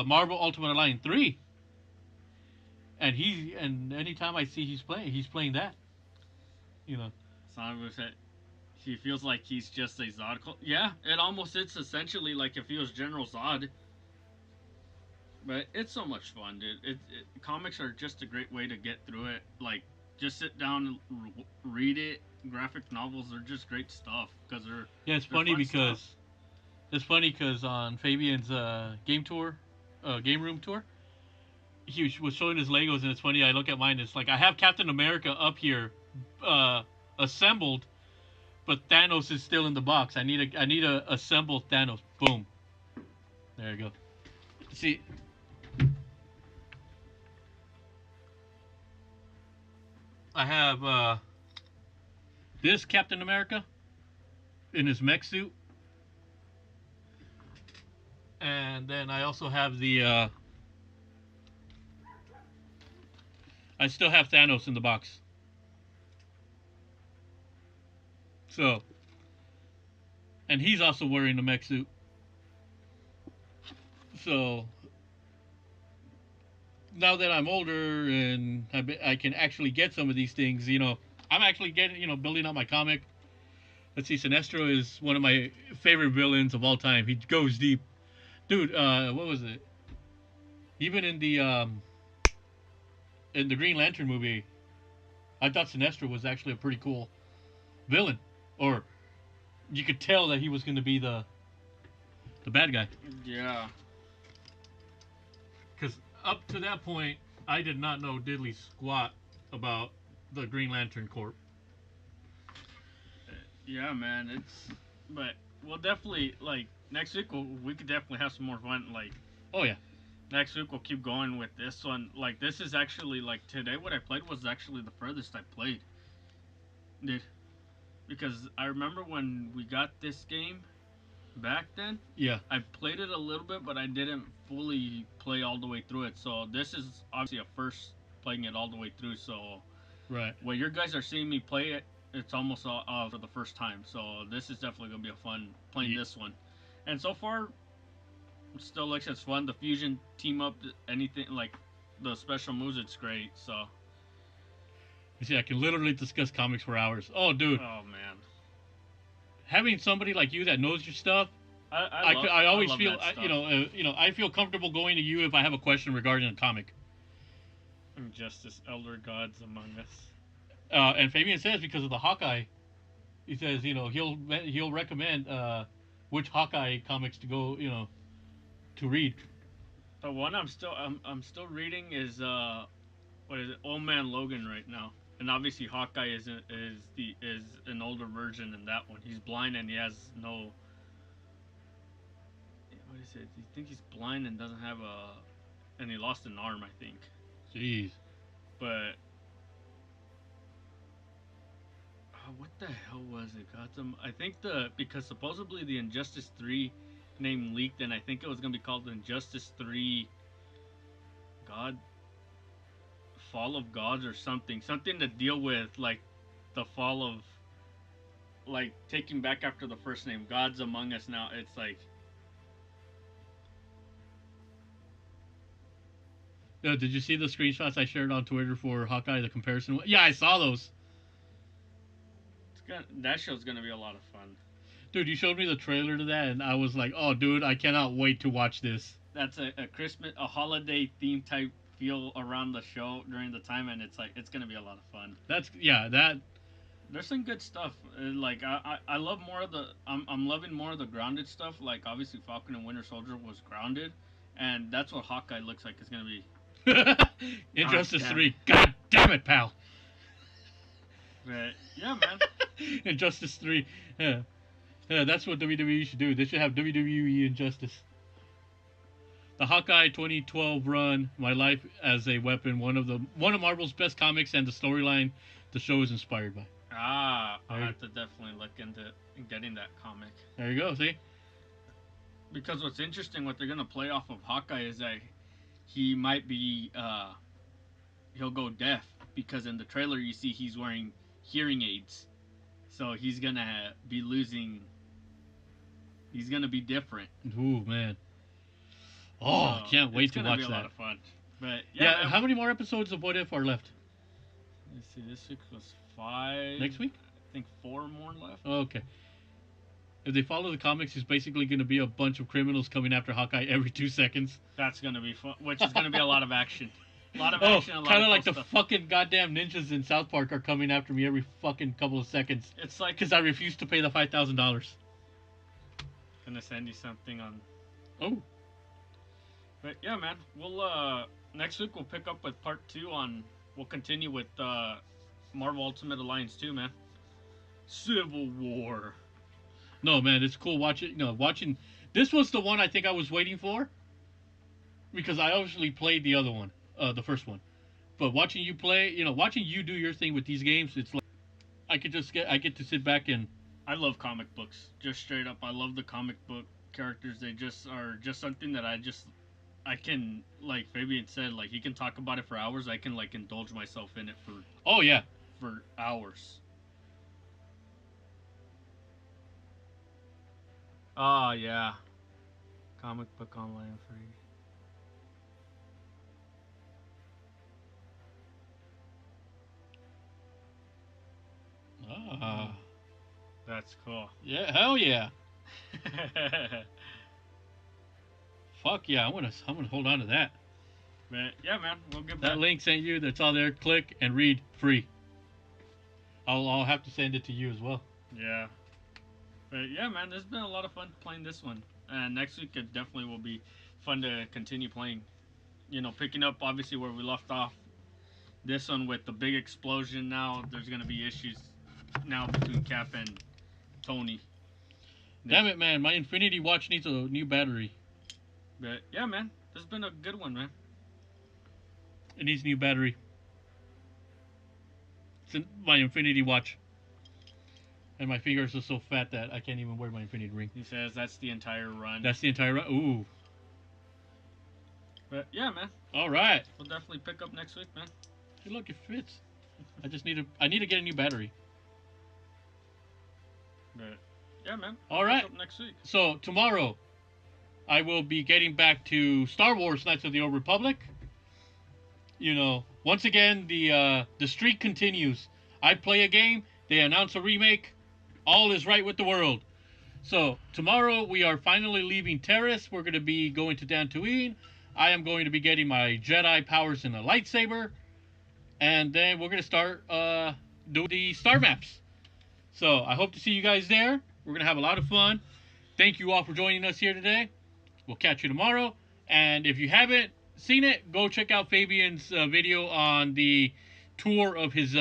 Marvel Ultimate Alliance 3. And anytime I see he's playing that. Son said he feels like he's just a Zod. Yeah, it almost is essentially like if he was General Zod. But it's so much fun, dude. Comics are just a great way to get through it. Like, just sit down and read it. Graphic novels are just great stuff because they're Yeah, it's they're funny fun because stuff. on Fabian's game room tour, he was showing his Legos, and it's funny. I look at mine. It's like I have Captain America up here, uh, assembled, but Thanos is still in the box. I need a assembled Thanos. Boom. There you go. See, I have this Captain America in his mech suit, and then I also have the. I still have Thanos in the box. So, and he's also wearing the mech suit. So now that I'm older and I can actually get some of these things, I'm actually getting, building out my comic. Let's see, Sinestro is one of my favorite villains of all time. He goes deep, dude. What was it? Even in the Green Lantern movie, I thought Sinestro was actually a pretty cool villain, or you could tell that he was going to be the bad guy. Yeah. Because up to that point, I did not know diddly squat about the Green Lantern Corps. Yeah, man. But we'll definitely like next week. We could definitely have some more fun. Like, oh yeah, next week we'll keep going with this one. Like, this is actually like today. What I played was actually the furthest I played. Did because I remember when we got this game back then. Yeah. I played it a little bit, but I didn't fully play all the way through it. So this is obviously a first playing it all the way through. So right, when you guys are seeing me play it, it's almost for the first time. So this is definitely gonna be a fun playing this one. And so far, it still looks it's fun. The fusion team up, anything like the special moves, it's great. So you see, I can literally discuss comics for hours. Oh, dude. Oh man. Having somebody like you that knows your stuff, I always feel, I feel comfortable going to you if I have a question regarding a comic. Injustice, Elder Gods Among Us. And Fabian says because of the Hawkeye, he says he'll recommend which Hawkeye comics to go to read. The one I'm still reading is what is it, Old Man Logan right now. And obviously Hawkeye is an older version in that one. He's blind and he has no. What is it? I think he's blind and doesn't have and he lost an arm, I think. Jeez. But what the hell was it? I think because supposedly the Injustice 3 name leaked, and I think it was gonna be called Injustice 3 Fall of Gods or something to deal with like the fall of like taking back after the first name Gods Among Us. Now it's like did you see the screenshots I shared on Twitter for Hawkeye, the comparison? Yeah, I saw those. That show's gonna be a lot of fun. Dude, you showed me the trailer to that, and I was like, "Oh, dude, I cannot wait to watch this." That's a Christmas, a holiday theme type feel around the show during the time, and it's gonna be a lot of fun. There's some good stuff. Like I love more of I'm loving more of the grounded stuff. Like obviously Falcon and Winter Soldier was grounded, and that's what Hawkeye looks like it's gonna be. Injustice 3. God damn it, pal. But yeah, man. Injustice 3. Yeah, that's what WWE should do. They should have WWE Injustice. The Hawkeye 2012 run, My Life as a Weapon, one of Marvel's best comics, and the storyline the show is inspired by. I'll have to definitely look into getting that comic. There you go, see? Because what's interesting, what they're gonna play off of Hawkeye is that he might be he'll go deaf, because in the trailer you see he's wearing hearing aids. So he's gonna be losing. He's gonna be different. Ooh, man. Oh, so can't wait to watch that. It's gonna be a lot of fun. But yeah, how many more episodes of What If are left? Let's see. This week was 5. Next week? think 4 more left. Okay. If they follow the comics, it's basically going to be a bunch of criminals coming after Hawkeye every 2 seconds. That's going to be fun, which is going to be a lot of action. A lot of Oh, action, a lot kind of of like cool the stuff. fucking goddamn ninjas in South Park are coming after me every fucking couple of seconds. It's like because I refuse to pay the $5,000. Gonna send you something on. Oh. But yeah, man, we'll next week we'll pick up with part 2 on. We'll continue with Marvel Ultimate Alliance 2, man. Civil War. No, man, it's cool watching. This was the one I think I was waiting for, because I obviously played the other one, the first one. But watching you play, watching you do your thing with these games, it's like I get to sit back and. I love comic books, just straight up. I love the comic book characters. They just are just something that I can, like Fabian said, like he can talk about it for hours. I can like indulge myself in it for. Oh yeah. For hours. Oh yeah. Comic book online free. Ah. That's cool. Yeah, hell yeah. Fuck yeah, I'm gonna hold on to that. But yeah, man, we'll get that back. link sent you. That's all there. Click and read free. I'll have to send it to you as well. Yeah. But yeah, man, there's been a lot of fun playing this one, and next week it definitely will be fun to continue playing. Picking up obviously where we left off. This one with the big explosion. Now there's gonna be issues now between Cap and Tony. Damn it, man! My Infinity Watch needs a new battery. But yeah, man, this has been a good one, man. It needs a new battery. It's in my Infinity Watch. And my fingers are so fat that I can't even wear my Infinity ring. He says that's the entire run. That's the entire run? Ooh. But yeah, man. All right. We'll definitely pick up next week, man. Hey, look, it fits. I need to get a new battery. But yeah, man. All right. Pick up next week. So tomorrow, I will be getting back to Star Wars: Knights of the Old Republic. Once again, the streak continues. I play a game, they announce a remake, all is right with the world. So tomorrow we are finally leaving Terrace. We're going to be going to Dantooine. I am going to be getting my Jedi powers in a lightsaber, and then we're going to start doing the star maps. So I hope to see you guys there. We're going to have a lot of fun. Thank you all for joining us here today. We'll catch you tomorrow. And if you haven't seen it, go check out Fabian's video on the tour of his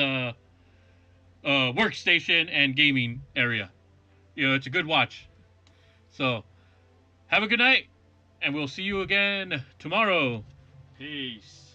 workstation and gaming area. It's a good watch. So, have a good night, and we'll see you again tomorrow. Peace.